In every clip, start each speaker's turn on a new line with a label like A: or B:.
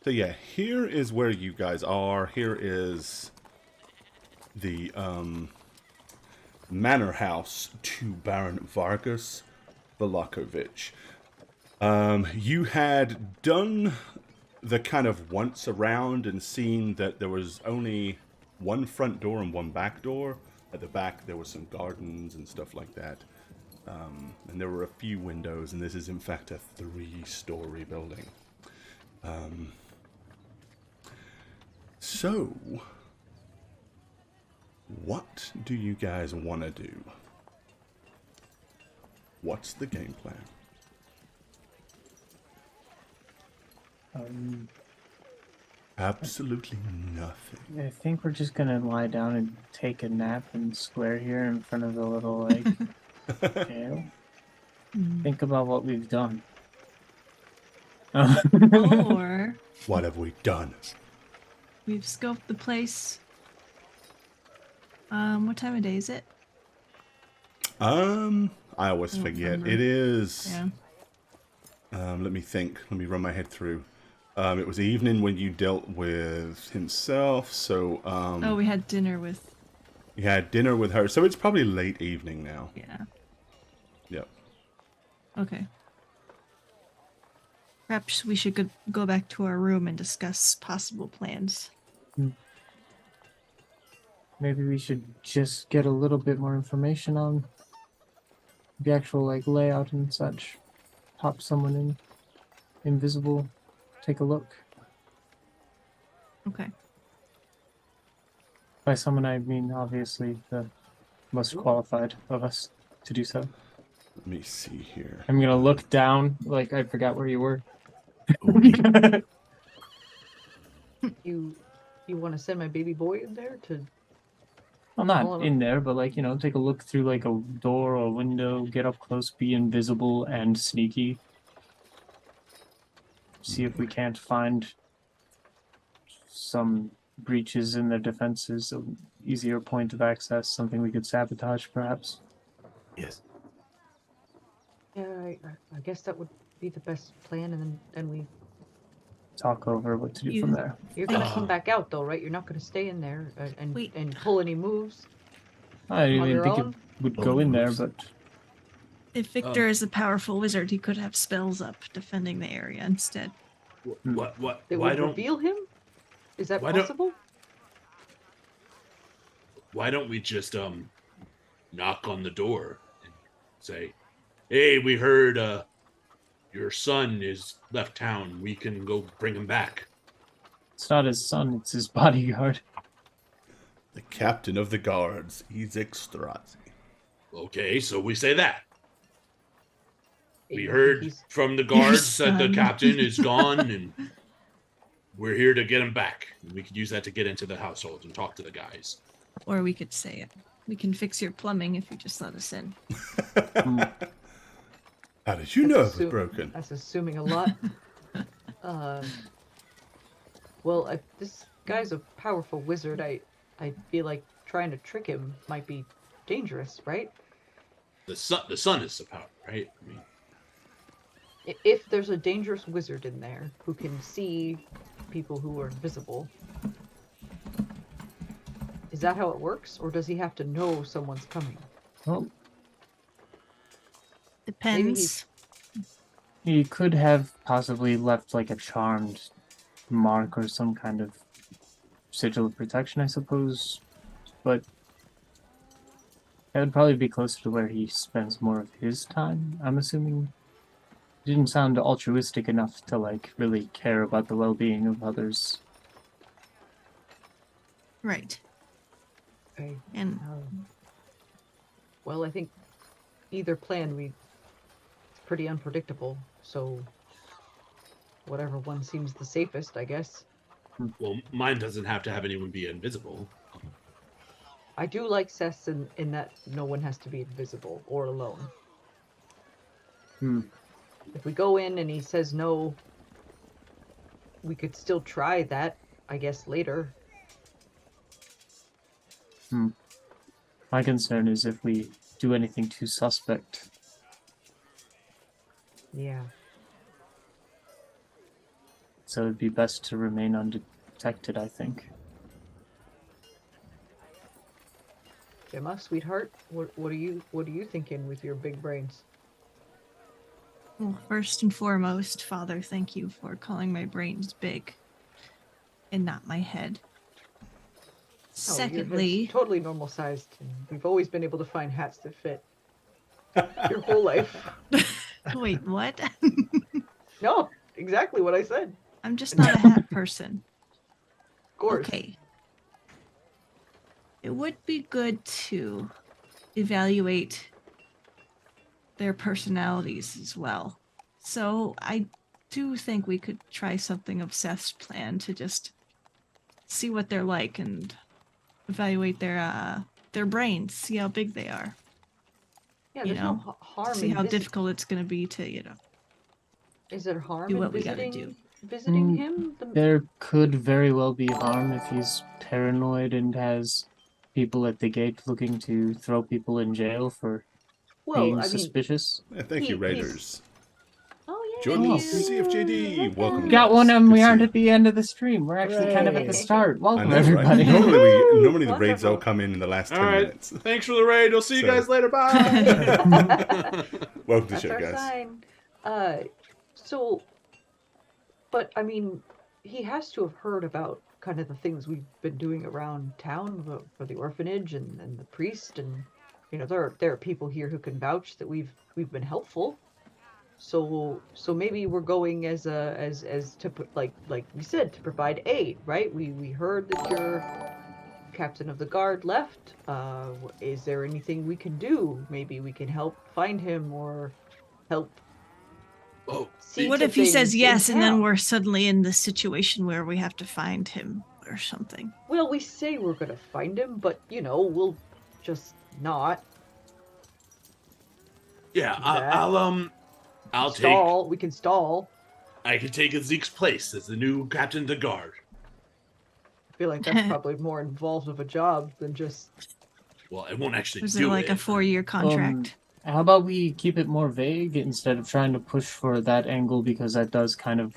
A: So yeah, here is where you guys are. Here is the manor house to Baron Vargas Velakovich. You had done the kind of once around and seen that there was only one front door and one back door. At the back, there was some gardens and stuff like that. And there were a few windows, and this is in fact a 3-story building. So, what do you guys want to do? What's the game plan? Absolutely nothing.
B: I think we're just gonna lie down and take a nap and square here in front of the little jail. Think about what we've done.
C: Or
A: What have we done?
C: we've scoped the place. What time of day is it?
A: I always
C: don't
A: forget.
C: remember.
A: It is.
C: Yeah.
A: Let me think. Let me run my head through. It was evening when you dealt with himself, so
C: Oh, we had dinner with.
A: you had dinner with her, so it's probably late evening now.
C: Yeah.
A: Yep.
C: Okay. Perhaps we should go back to our room and discuss possible plans.
B: Maybe we should just get a little bit more information on the actual layout and such. Pop someone in, invisible, take a look.
C: Okay.
B: By someone I mean obviously the most qualified of us to do so.
A: Let me see here.
B: I'm gonna look down like I forgot where you were.
D: You want to send my baby boy in there to?
B: I'm not in there, but take a look through a door or window, get up close, be invisible and sneaky. See if we can't find some breaches in their defenses, an easier point of access, something we could sabotage perhaps.
E: Yes.
D: Yeah, I guess that would be the best plan, and then we.
B: Talk over what to do from there.
D: You're gonna come back out though, right? You're not gonna stay in there
C: Wait.
D: and pull any moves.
B: I didn't
D: On
B: even
D: your
B: think
D: own?
B: it would go in there,
E: moves.
B: but
C: If Victor is a powerful wizard, he could have spells up defending the area instead.
E: What?
D: It
E: Why
D: would
E: don't?
D: reveal him. Is that
E: why don't-
D: possible?
E: Why don't we just knock on the door and say, "Hey, we heard your son is left town. We can go bring him back."
B: it's not his son, it's his bodyguard.
A: The captain of the guards, Ezek Strazi.
E: Okay, so we say that. We
D: You
E: heard
D: think he's-
E: from the guards
C: Your
E: that the
C: son.
E: captain is gone, and we're here to get him back. And we could use that to get into the household and talk to the guys.
C: Or we could say it. We can fix your plumbing if you just let us in.
A: How did you know
D: That's
A: it was broken?
D: That's assuming a lot. Well, this guy's a powerful wizard. I feel like trying to trick him might be dangerous, right?
E: The sun is the power, right? I mean,
D: If there's a dangerous wizard in there who can see people who are invisible, is that how it works, or does he have to know someone's coming?
B: Well,
C: Depends.
B: he could have possibly left a charmed mark or some kind of sigil of protection, I suppose. But that would probably be closer to where he spends more of his time, I'm assuming. He didn't sound altruistic enough to really care about the well-being of others.
C: Right.
D: Okay.
C: And
D: Well, I think either plan it's pretty unpredictable. So whatever one seems the safest, I guess.
E: well, mine doesn't have to have anyone be invisible.
D: I do like Seth's in that no one has to be invisible or alone. If we go in and he says no, we could still try that, I guess, later.
B: My concern is if we do anything too suspect.
D: Yeah.
B: so it'd be best to remain undetected, I think.
D: Gemma, sweetheart, what are you thinking with your big brains?
C: Well, first and foremost, Father, thank you for calling my brains big and not my head.
D: Oh, your head's
C: Secondly,
D: totally normal sized. And we've always been able to find hats that fit your whole life.
C: wait, what?
D: No, exactly what I said.
C: I'm just not a hat person.
D: Of course.
C: Okay. It would be good to evaluate their personalities as well. So I do think we could try something of Seth's plan to just see what they're like and evaluate their brains, see how big they are.
D: Yeah,
C: You
D: there's
C: know,
D: no harm
C: see
D: in
C: how difficult it's going to be to,
D: Is there harm
C: do
D: in
C: what we gotta
D: visiting
B: Mm,
D: him?
B: There could very well be harm if he's paranoid and has people at the gate looking to throw people in jail for
D: Well,
B: being
D: I mean,
B: suspicious.
A: Yeah, thank you,
D: he's.
A: Raiders.
D: Oh yeah.
A: Join
B: Thank
A: the
B: you.
A: CFJD. Welcome,
B: We got one
A: guys.
B: and
A: Good
B: we
A: to see
B: aren't
A: you.
B: at the end of the stream. We're actually kind of at the
A: Hooray.
B: start.
A: I
B: Welcome,
A: know,
B: everybody.
A: right? Normally the raids all
D: Wonderful.
A: come in the last
E: All
A: 10
E: right.
A: minutes.
E: Thanks for the raid. We'll see you
A: So-
E: guys later. Bye.
A: Welcome to the
D: That's
A: show,
D: our
A: guys.
D: sign. So, but I mean, he has to have heard about kind of the things we've been doing around town for the orphanage and the priest, and there are people here who can vouch that we've been helpful. So maybe we're going as like we said, to provide aid, right? We heard that your captain of the guard left. Is there anything we can do? Maybe we can help find him or help.
E: Oh,
D: See
C: What
D: to
C: if he says
D: things in
C: yes and then
D: town.
C: we're suddenly in the situation where we have to find him or something?
D: Well, we say we're gonna find him, but we'll just not.
E: yeah.
D: That-
E: I'll take.
D: stall. We can stall.
E: I can take Zeke's place as the new captain of the guard.
D: I feel like that's probably more involved of a job than just.
E: Well, I won't actually
C: Was
E: do
C: it like a 4-year contract?
B: How about we keep it more vague instead of trying to push for that angle, because that does kind of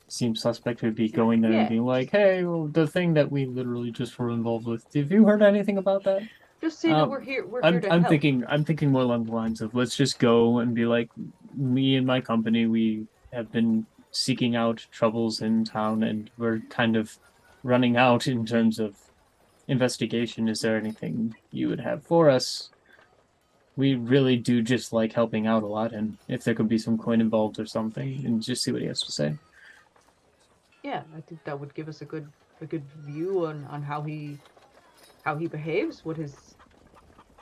B: seem suspect to be going there
D: Yeah.
B: and being like, hey, well, the thing that we literally just were involved with. Have you heard anything about that?
D: Just say that we're here. We're here to help.
B: I'm thinking more along the lines of, let's just go and be like, me and my company, we have been seeking out troubles in town and we're kind of running out in terms of investigation. Is there anything you would have for us? We really do just like helping out a lot, and if there could be some coin involved or something, and just see what he has to say.
D: Yeah, I think that would give us a good view on how he behaves. What his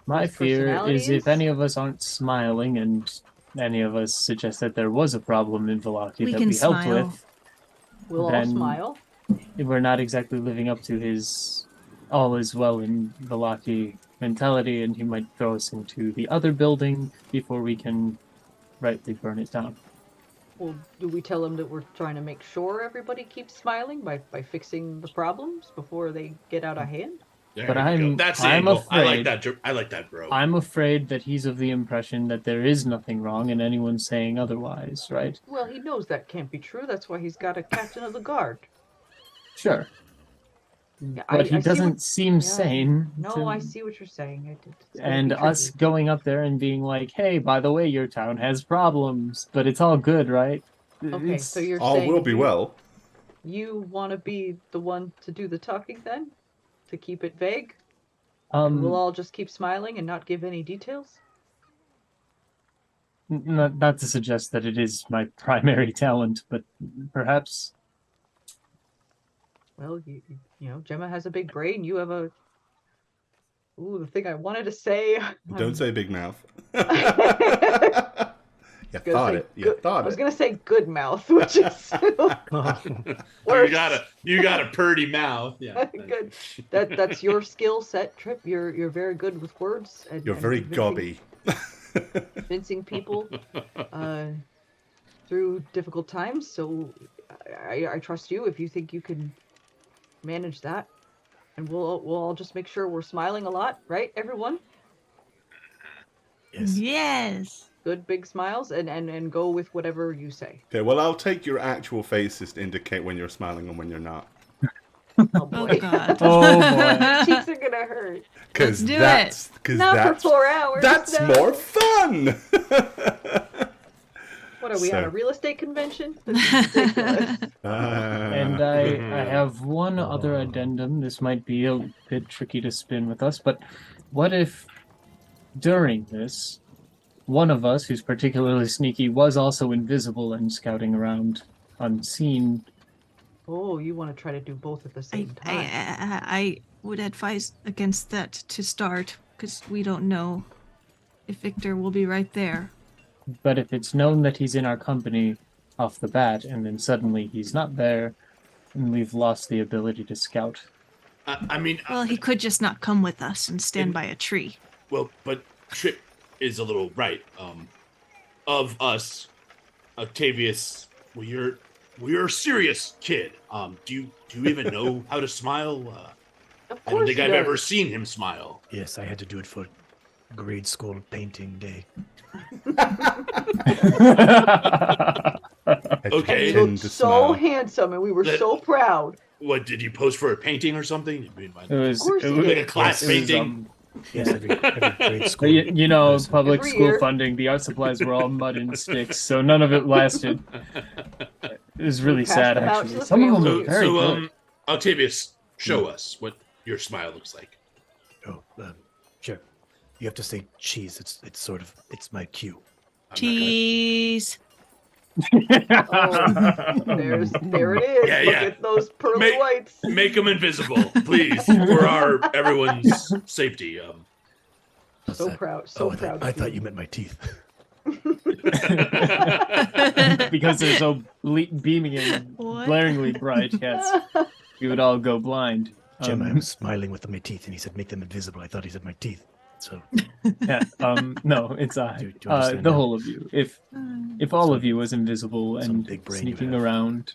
B: My
D: his
B: fear
D: personality
B: is if
D: is?
B: any of us aren't smiling and any of us suggest that there was a problem in Velaki
C: We
B: that
C: can
B: we helped
C: smile.
B: with,
D: we'll all
B: then-
D: smile.
B: we're not exactly living up to his all is well in Velaki mentality, and he might throw us into the other building before we can rightly burn it down.
D: Well, do we tell him that we're trying to make sure everybody keeps smiling by fixing the problems before they get out of hand?
E: There
B: But
E: you
B: I'm-
E: go. That's the
B: I'm
E: angle. I like
B: afraid-
E: that. I like that, bro.
B: I'm afraid that he's of the impression that there is nothing wrong and anyone's saying otherwise, right?
D: Well, he knows that can't be true. That's why he's got a captain of the guard.
B: Sure.
D: Yeah,
B: But he
D: I see
B: doesn't
D: what-
B: seem
D: yeah.
B: sane.
D: No, I see what you're saying. It's gonna
B: And
D: be
B: us
D: tricky.
B: going up there and being like, hey, by the way, your town has problems, but it's all good, right?
D: Okay,
B: It's-
D: so you're
A: All
D: saying
A: will be well.
D: you want to be the one to do the talking then, to keep it vague, and
B: um,
D: we'll all just keep smiling and not give any details.
B: not to suggest that it is my primary talent, but perhaps.
D: Well, Gemma has a big brain. You have a. Ooh, the thing I wanted to say.
A: Don't say big mouth. you
D: gonna
A: thought
D: say
A: it. You
D: good-
A: thought
D: I was
A: it.
D: gonna say good mouth, which is worse.
E: You got a purty mouth. Yeah.
D: Good. That's your skill set, Trip. You're very good with words.
A: You're
D: and
A: very
D: convincing-
A: gobby.
D: convincing people through difficult times. So I trust you if you think you can manage that, and we'll all just make sure we're smiling a lot, right, everyone?
E: Yes.
C: Yes.
D: good big smiles, and go with whatever you say.
A: Okay, well, I'll take your actual faces to indicate when you're smiling and when you're not.
D: Oh
C: Oh
D: boy.
C: God.
B: Oh, boy.
D: Cheeks are gonna hurt.
A: Because
C: do
A: that's
D: Not for 4 hours.
A: that's
D: no.
A: more fun.
D: What are we on
A: So-
D: a real estate convention? This is ridiculous.
B: And I have one other addendum. This might be a bit tricky to spin with us, but what if during this, one of us who's particularly sneaky was also invisible and scouting around unseen?
D: Oh, you want to try to do both at the same time?
C: I would advise against that to start, because we don't know if Victor will be right there.
B: But if it's known that he's in our company off the bat, and then suddenly he's not there, and we've lost the ability to scout.
E: I mean,
C: Well, he could just not come with us and stand by a tree.
E: well, but Trip is a little right. Of us, Octavius, well, you're a serious kid. Do you even know how to smile?
D: Of
E: I don't
D: course
E: think
D: he
E: I've ever
D: does.
E: seen him smile.
F: Yes, I had to do it for grade school painting day.
E: Okay.
D: He
A: Tend
D: looked
A: to
D: so
A: smile.
D: handsome, and we were
E: That-
D: so proud.
E: What did you pose for a painting or something? I mean,
B: It was,
D: course
B: it
D: he
B: was
D: did.
E: Like a class
B: it was,
E: painting?
F: Yes, every grade school.
B: But you know,
F: does it.
B: public
D: Every
B: school
D: year.
B: funding, the art supplies were all mud and sticks, so none of it lasted. It was really
D: passed
B: sad,
D: them out to
B: actually.
D: the
B: Some of them
D: family.
B: were very good.
E: Octavius, show us what your smile looks like.
F: Oh, sure. You have to say cheese. It's my cue.
E: I'm not
C: Cheese.
D: There it is.
E: Yeah,
D: Look
E: yeah.
D: at those pearly
E: Make-
D: whites.
E: gonna make him invisible, please, for everyone's safety.
F: What's
D: So
F: that?
D: proud. So
F: I
D: proud.
F: thought you meant my teeth.
B: Because they're so beaming and
C: What?
B: blaringly bright, yes, we would all go blind.
F: Jim, I was smiling with my teeth, and he said, "Make them invisible." I thought he said my teeth. So
B: Yeah, no, it's
F: Do you understand
B: the
F: now?
B: whole of you. If all of you was invisible
F: some
B: and
F: big brain you
B: sneaking
F: have.
B: around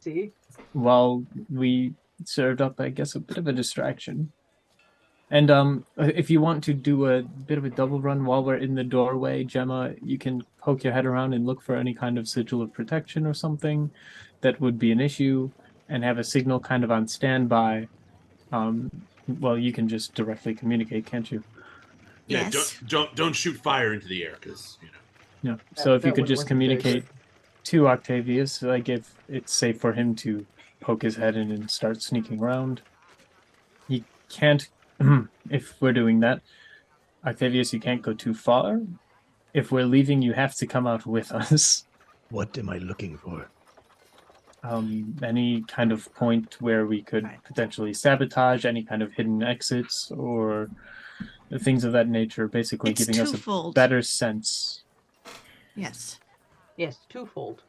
D: See?
B: while we served up, I guess, a bit of a distraction. And if you want to do a bit of a double run while we're in the doorway, Gemma, you can poke your head around and look for any kind of sigil of protection or something that would be an issue, and have a signal kind of on standby. Well, you can just directly communicate, can't you?
E: Yeah,
C: Yes.
E: don't shoot fire into the air, because
B: Yeah. So if you
D: that
B: could
D: would
B: just
D: work very
B: communicate to Octavius, like if it's safe for him to poke his head in and start sneaking around. He can't, if we're doing that, Octavius, you can't go too far. If we're leaving, you have to come out with us.
F: what am I looking for?
B: Any kind of point where we could
C: Right.
B: potentially sabotage any kind of hidden exits or things of that nature, basically
C: It's
B: giving us a
C: twofold.
B: better sense.
C: Yes.
D: Yes, twofold.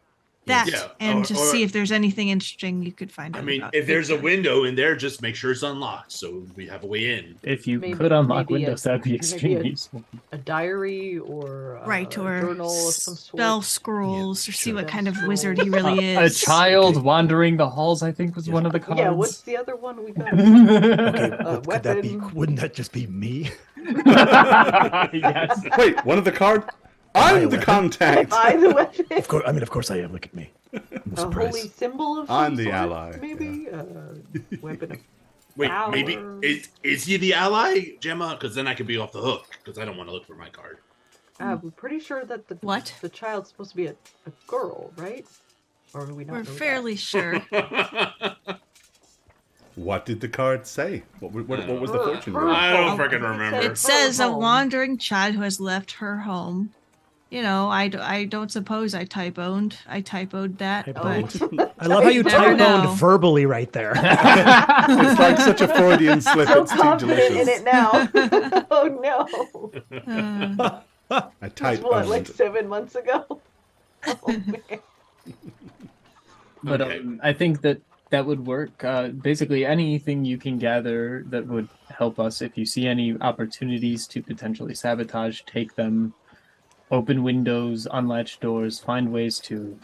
C: That,
E: Yeah,
C: and to
E: or-
C: see if there's anything interesting you could find out.
E: I mean,
C: about
E: if there's a
C: Victor.
E: window in there, just make sure it's unlocked so we have a way in.
B: If you
D: Maybe-
B: could unlock
D: maybe a-
B: windows, that would be
D: maybe
B: extremely
D: a-
B: useful.
D: A diary or
C: Right,
D: a
C: or
D: journal of some sort.
C: spell scrolls, or see
F: sure.
C: what kind of
D: Spell
C: wizard he
D: scrolls.
C: really
B: A
C: is.
B: child
F: Okay.
B: wandering the halls, I think, was
F: Yeah.
B: one of the cards.
D: Yeah, what's the other one we got?
F: Okay,
D: A
F: could that be?
D: weapon.
F: Wouldn't that just be me?
B: Yes.
A: Wait, one of the cards?
F: I
A: I'm
F: a
A: the
F: weapon?
A: contact.
D: I the weapon.
F: Of course I am. Look at me. I'm
D: A holy
F: surprised.
D: symbol of
A: I'm
D: some
A: the
D: sort,
A: ally,
D: Maybe weapon of
E: Wait,
D: Power.
E: maybe is he the ally, Gemma? Because then I could be off the hook because I don't want to look for my card.
D: I'm pretty sure that
C: What?
D: the child's supposed to be a girl, right? Or do we not
C: We're
D: know that?
C: fairly sure.
A: What did the card say? What was the fortune
D: Her
A: reading?
E: I don't
D: home.
E: freaking remember.
C: It says a
D: home.
C: wandering child who has left her home. You know, I don't suppose I typoed that,
F: Typoed.
C: but
F: I love how you
C: never know.
F: typoed verbally right there.
A: It's like such a Freudian slip.
D: So
A: It's too
D: confident in
A: delicious.
D: it now. Oh no!
C: uh,
A: I
D: This
A: type
D: was what, like
A: owned.
D: 7 months ago? Oh man.
B: But
E: Okay.
B: I think that would work. Basically, anything you can gather that would help us. If you see any opportunities to potentially sabotage, take them. Open windows, unlatch doors, find ways to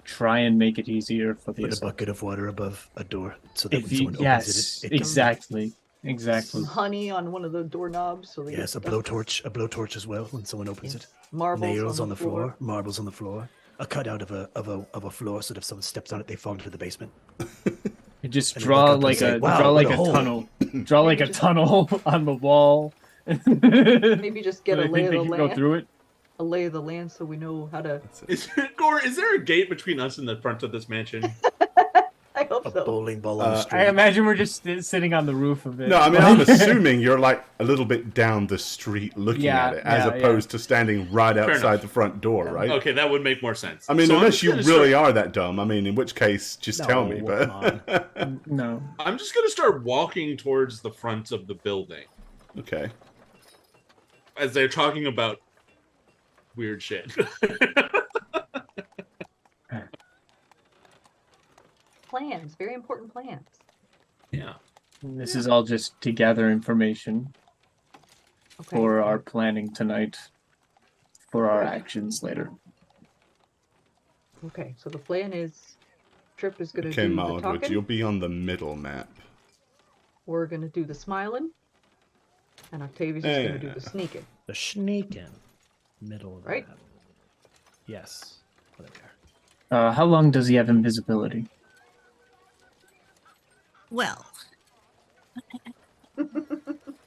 B: try and make it easier for the
F: Put a
B: assault.
F: bucket of water above a door so that
B: If
F: when
B: you,
F: someone
B: yes,
F: opens it, it
B: exactly. Exactly.
D: some honey on one of the doorknobs so they
F: Yes,
D: get
F: a
D: stuck.
F: blowtorch as well when someone opens
D: Yes.
F: it.
D: Marbles
F: Nails
D: on the floor.
F: marbles on the floor. A cutout of a floor so that if someone steps on it, they fall into the basement.
B: You just
F: And they look
B: draw
F: up and
B: like
F: say,
B: a
F: "Wow,
B: draw
F: what
B: like
F: a
B: a
F: hole."
B: tunnel. Draw like
D: Maybe
B: a
D: just-
B: tunnel on the wall.
D: Maybe just get
B: So
D: a
B: they
D: lay
B: think
D: of
B: they
D: the
B: can go
D: land.
B: through it.
D: A lay of the land so we know how to.
E: Is there a gate between us and the front of this mansion?
D: I hope
F: A
D: so.
F: bowling ball on the street.
B: I imagine we're just sitting on the roof of it.
A: No, I mean, I'm assuming you're like a little bit down the street looking
B: Yeah,
A: at it, as
B: yeah,
A: opposed to standing right outside
E: enough.
A: the front door, right?
E: Okay, that would make more sense.
A: I mean,
E: So I'm
A: unless
E: just
A: you
E: gonna
A: really
E: start-
A: are that dumb. I mean, in which case, just tell me.
F: No, come
A: But
B: No.
E: I'm just gonna start walking towards the front of the building
A: okay,
E: as they're talking about weird shit.
D: Plans, very important plans.
E: Yeah.
B: This is all just to gather information
D: Okay.
B: for our planning tonight, for our actions later.
D: Okay, so the plan is Trip is gonna
A: okay,
D: do the
A: Mildred,
D: talking.
A: you'll be on the middle map.
D: We're gonna do the smiling. And Octavius is gonna do the sneaking.
F: The sneaking. Middle of
D: Right.
F: that. Yes. Whatever.
B: How long does he have invisibility?
C: Well,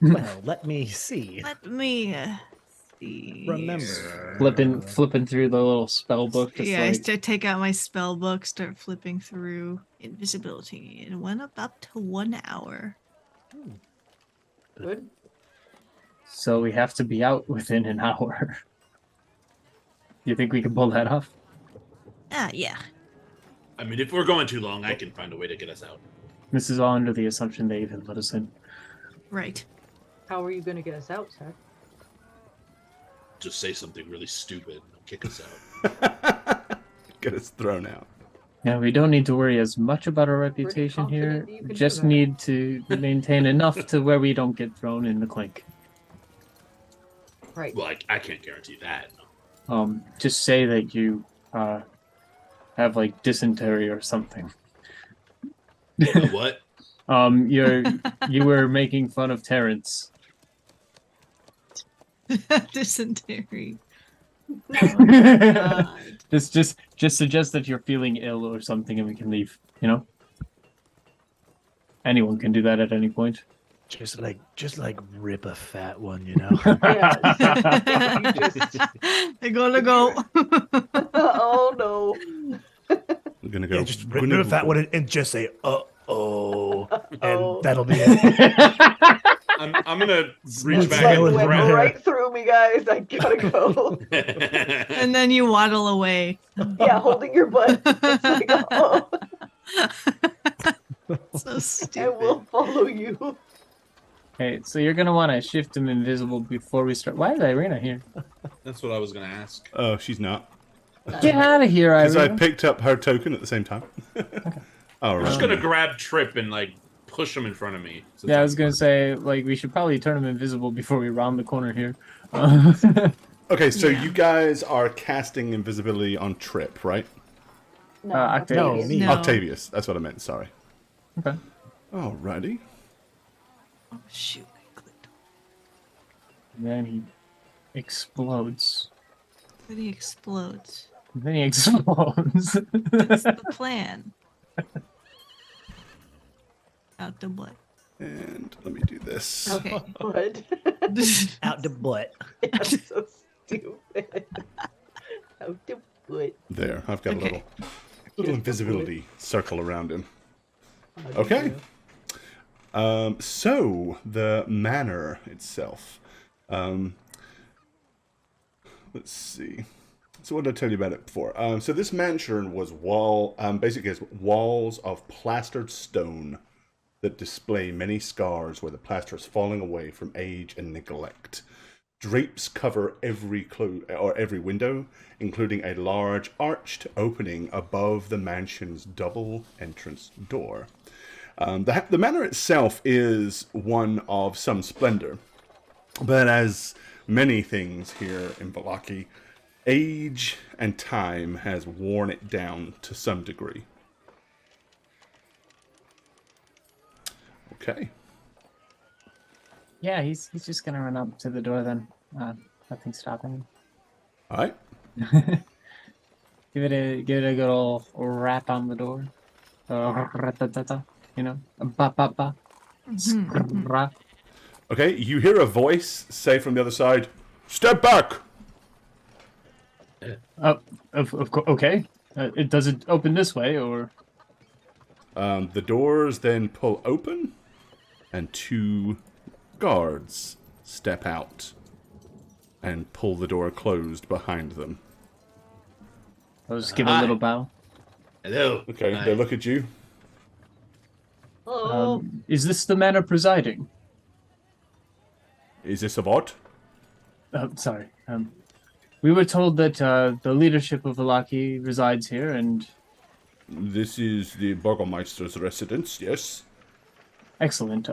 F: Well, let me see.
C: let me see.
F: Remember.
B: Flipping through the little spell book. Just
C: Yeah, I
B: like,
C: take out my spell book, start flipping through invisibility. It went up to 1 hour.
D: Good.
B: so we have to be out within an hour. You think we can pull that off?
C: Yeah.
E: I mean, if we're going too long, I can find a way to get us out.
B: This is all under the assumption they even let us in.
C: Right.
D: How are you gonna get us out, Seth?
E: Just say something really stupid and they'll kick us out.
A: Get us thrown out.
B: Yeah, we don't need to worry as much about our reputation here.
D: confident you can do
B: Just
D: that.
B: need to maintain enough to where we don't get thrown in the clink.
D: Right.
E: Well, I can't guarantee that.
B: Just say that you have like dysentery or something.
E: What?
B: You were making fun of Terrence.
C: Dysentery.
B: just suggest that you're feeling ill or something, and we can leave. You know, anyone can do that at any point.
F: Just like rip a fat one, you know.
D: Yeah. You just-
C: I gotta go.
D: oh no.
A: I'm gonna go.
F: Yeah, just rip a fat one and just say, oh,
D: Oh.
F: and that'll be it.
E: I'm gonna reach
F: It's
E: back
F: like
E: and
F: went
D: went
E: grab.
D: right through me, guys. I gotta go.
C: And then you waddle away.
D: Yeah, holding your butt. It's like, oh,
C: So
D: I
C: stupid.
D: will follow you.
B: Okay, so you're gonna want to shift him invisible before we start. Why is Irina here?
E: That's what I was gonna ask.
A: Oh, she's not.
B: Get out of here,
A: Because I
B: Irina.
A: picked up her token at the same time. All
E: I'm just
A: right.
E: gonna grab Trip and like push him in front of me. since
B: Yeah, I
E: I'm-
B: was gonna say like we should probably turn him invisible before we round the corner here.
A: Okay, so
C: Yeah.
A: you guys are casting invisibility on Trip, right?
D: No,
B: Octavius.
F: No, me.
C: No.
A: Octavius. That's what I meant. Sorry.
B: Okay.
A: Alrighty.
C: Oh, shoot. I clicked.
B: And then he explodes.
C: Then he explodes.
B: And then he explodes.
C: That's the plan. Out the butt.
A: And let me do this.
C: Okay.
D: What?
F: Out the butt.
D: That's so stupid. How to put.
A: There. I've got
C: Okay.
A: a little invisibility circle around him.
D: how to
A: Okay.
D: do.
A: So the manor itself. Let's see. So what did I tell you about it before? So this mansion was basically has walls of plastered stone that display many scars where the plaster is falling away from age and neglect. Drapes cover every window, including a large arched opening above the mansion's double entrance door. The manor itself is one of some splendor, but as many things here in Vallaki, age and time has worn it down to some degree. Okay.
B: Yeah, he's just gonna run up to the door then. Nothing's stopping
A: All right.
B: him. Give it a good old rap on the door. Rat-a-ta-ta, you know, ba ba ba. Scra.
A: Okay, you hear a voice say from the other side, "Step back!"
B: Okay. It does it open this way or?
A: The doors then pull open, and two guards step out and pull the door closed behind them.
B: I'll just give a little bow.
E: Hello.
A: Okay,
E: Hi.
A: they look at you.
D: Oh,
B: Is this the manor presiding?
A: Is this a what?
B: Sorry. We were told that the leadership of Valaki resides here, and
A: This is the Burgomeister's residence, yes.
B: excellent.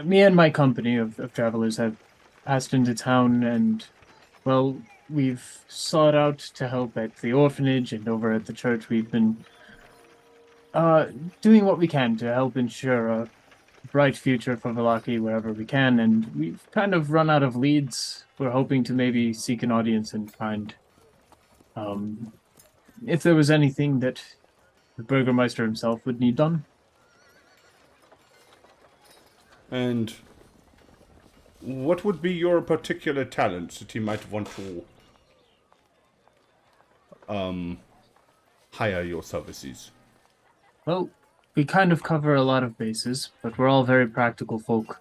B: Me and my company of travelers have passed into town, and well, we've sought out to help at the orphanage and over at the church. We've been doing what we can to help ensure a bright future for Valaki wherever we can, and we've kind of run out of leads. We're hoping to maybe seek an audience and find if there was anything that the Burgermeister himself would need done.
A: And what would be your particular talents that you might want to hire your services?
B: Well, we kind of cover a lot of bases, but we're all very practical folk.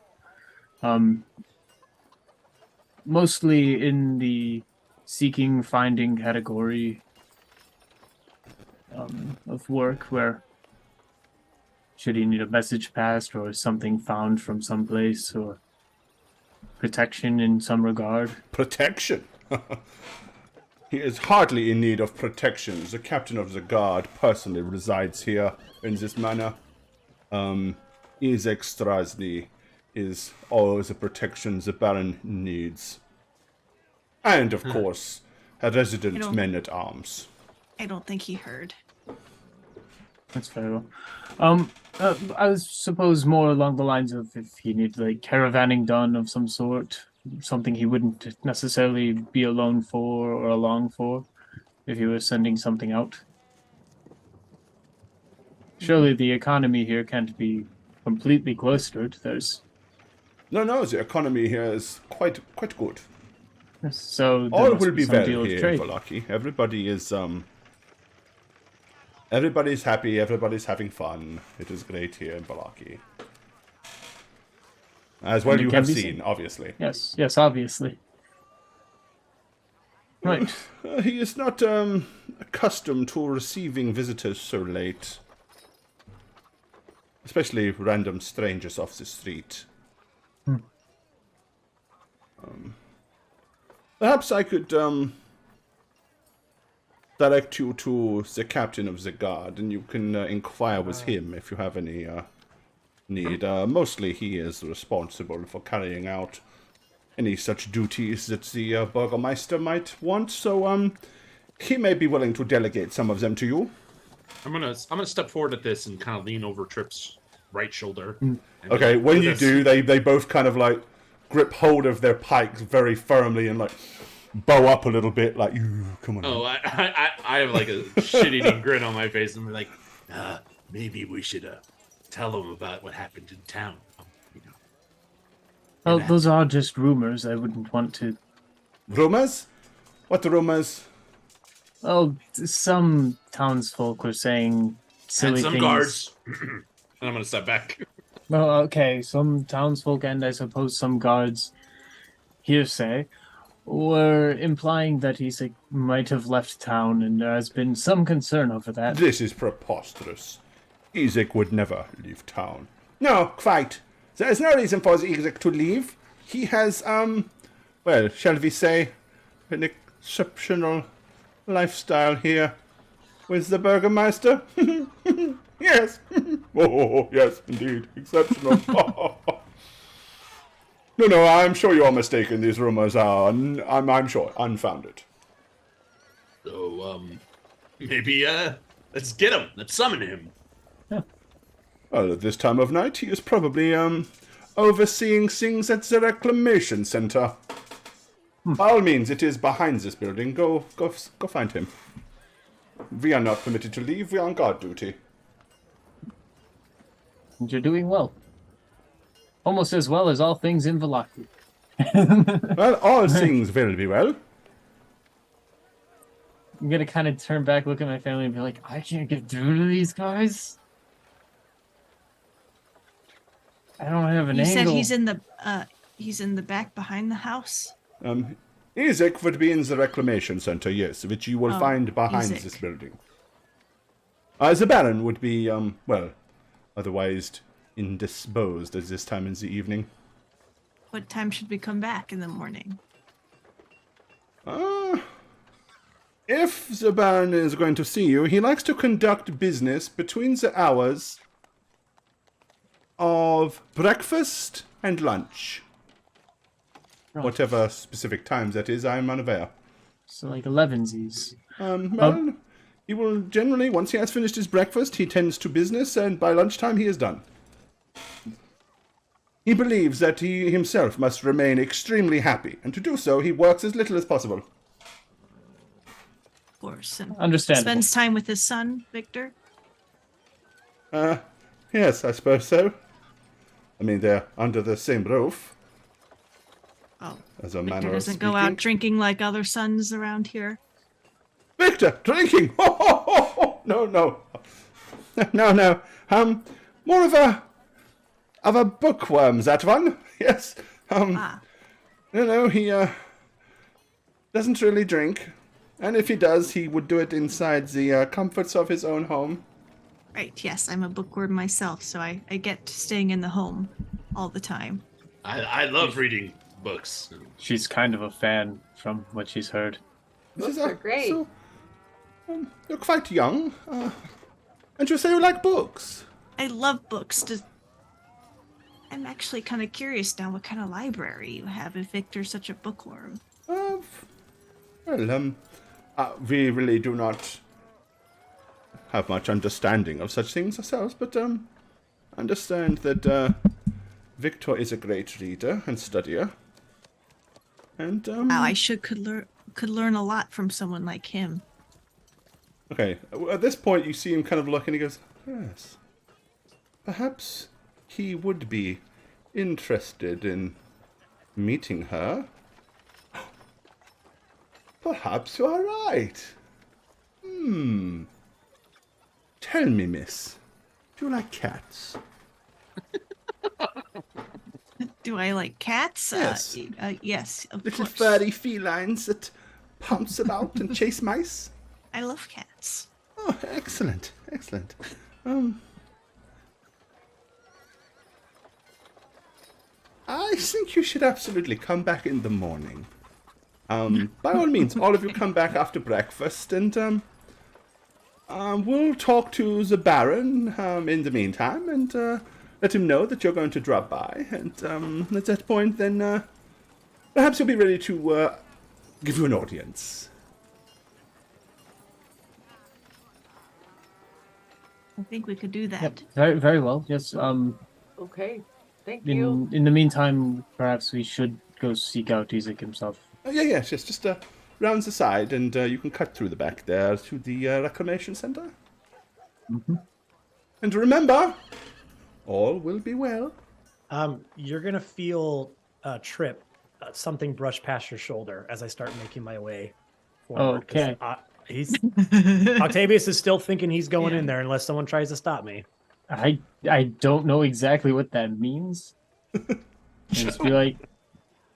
B: Mostly in the seeking, finding category of work, where should you need a message passed or something found from someplace or protection in some regard.
A: Protection? He is hardly in need of protection. The captain of the guard personally resides here in this manor. Izek Strasny is all the protection the Baron needs. And, of course, a resident men-at-arms.
C: I don't think he heard.
B: That's fair. I suppose more along the lines of if he needed like caravanning done of some sort, something he wouldn't necessarily be alone for or along for, if he was sending something out. Surely the economy here can't be completely cloistered. There's
A: No, the economy here is quite good.
B: so there
A: All
B: must
A: will be
B: some
A: well
B: deal of
A: here in
B: trade.
A: Valaki. Everybody is, everybody's happy, everybody's having fun. It is great here in Valaki. As well
B: And it
A: you
B: can
A: have
B: be
A: seen, obviously.
B: Yes, obviously. Right.
A: He is not, accustomed to receiving visitors so late. Especially random strangers off the street. Perhaps I could, direct you to the captain of the guard, and you can inquire with him if you have any need. Mostly he is responsible for carrying out any such duties that the Burgermeister might want, so he may be willing to delegate some of them to you.
E: I'm gonna step forward at this and kind of lean over Trip's right shoulder. and be
A: Okay,
E: like,
A: when
E: "For
A: you
E: this."
A: do, they both kind of like grip hold of their pikes very firmly and like bow up a little bit, like, come on.
E: Oh, I have like a shit-eating grin on my face and be like, maybe we should tell them about what happened in town. You know.
B: Well, those are just rumors. I wouldn't want to.
A: Rumors? What rumors?
B: Oh, some townsfolk were saying silly
E: And some
B: things.
E: guards. And I'm gonna step back.
B: Well, okay, some townsfolk and I suppose some guards, hearsay, were implying that Isak might have left town, and there has been some concern over that.
A: This is preposterous. Izek would never leave town. No, quite. There is no reason for Izek to leave. He has, well, shall we say, an exceptional lifestyle here with the Burgermeister. Yes. Oh, yes, indeed. Exceptional. No, I'm sure you're mistaken. These rumors are, I'm sure, unfounded.
E: So, maybe, let's get him. Let's summon him.
A: Well, at this time of night, he is probably, overseeing things at the reclamation center. By all means, it is behind this building. Go find him. We are not permitted to leave. We are on guard duty.
B: You're doing well. Almost as well as all things in Valaku.
A: Well, all things will be well.
B: I'm gonna kind of turn back, look at my family, and be like, I can't get through to these guys. I don't have an
C: You
B: angle.
C: said he's in the back behind the house.
A: Isaac would be in the reclamation center, yes, which you will find behind
C: Isaac.
A: this building. The Baron would be, well, otherwise indisposed at this time in the evening.
C: What time should we come back in the morning?
A: If the Baron is going to see you, he likes to conduct business between the hours of breakfast and lunch.
B: Right.
A: Whatever specific times that is, I am unaware.
B: So like 11sies.
A: Well, he will generally, once he has finished his breakfast, he tends to business, and by lunchtime he is done. He believes that he himself must remain extremely happy, and to do so, he works as little as possible.
C: Of course. And
B: Understandable.
C: spends time with his son, Victor.
A: Yes, I suppose so. I mean, they're under the same roof,
C: Oh,
A: as a
C: Victor
A: manner of
C: doesn't go
A: speaking.
C: out drinking like other sons around here.
A: Victor, drinking! No, no. No. More of a bookworm, that one. Yes. No, he doesn't really drink. And if he does, he would do it inside the comforts of his own home.
C: Right, yes, I'm a bookworm myself, so I get staying in the home all the time.
E: I love reading books.
B: She's kind of a fan from what she's heard.
D: Books are great.
A: So, you're quite young. And you say you like books.
C: I love books. I'm actually kind of curious now what kind of library you have if Victor's such a bookworm.
A: We really do not have much understanding of such things ourselves, but understand that Victor is a great reader and studier. And
C: Wow, I could learn a lot from someone like him.
A: okay, at this point you see him kind of look and he goes, yes, perhaps he would be interested in meeting her. Perhaps you are right. Tell me, miss, do you like cats?
C: Do I like cats?
A: Yes.
C: Yes, of
A: Little
C: course.
A: furry felines that pounce about and chase mice?
C: I love cats.
A: Oh, excellent, excellent. I think you should absolutely come back in the morning. By all means, all of you come back after breakfast, and we'll talk to the Baron in the meantime, and let him know that you're going to drop by. And at that point, then perhaps he'll be ready to give you an audience.
C: I think we could do that.
B: Yep, very, very well. Yes.
D: Okay. Thank you.
B: In the meantime, perhaps we should go seek out Isaac himself.
A: Yes, just round the side, and you can cut through the back there to the reclamation center.
B: Mm-hmm.
A: And remember, all will be well.
F: You're gonna feel a trip, something brush past your shoulder as I start making my way forward. 'cause,
B: Okay.
F: Octavius is still thinking he's going
C: Yeah.
F: in there unless someone tries to stop me.
B: I don't know exactly what that means. I just feel like,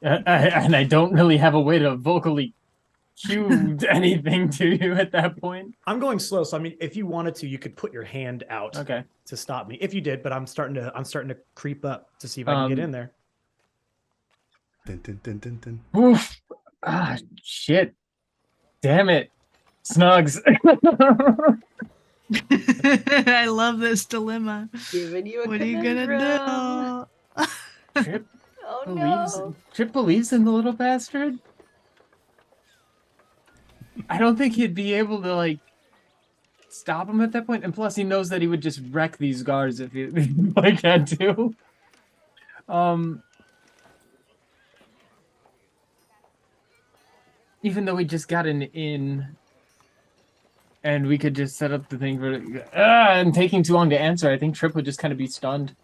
B: and I don't really have a way to vocally cue anything to you at that point.
F: I'm going slow, so I mean, if you wanted to, you could put your hand out
B: Okay.
F: to stop me. If you did, but I'm starting to creep up to see if I can get in there.
A: Dun, dun, dun, dun, dun.
B: Oof. Ah, shit. Damn it. Snugs.
C: I love this dilemma.
D: Giving you a
C: What are you gonna do?
B: Trip
D: Oh
B: believes,
D: no.
B: Trip believes in the little bastard. I don't think he'd be able to, like, stop him at that point. And plus, he knows that he would just wreck these guards if he like had to. Even though we just got an inn, and we could just set up the thing for, and taking too long to answer, I think Trip would just kind of be stunned.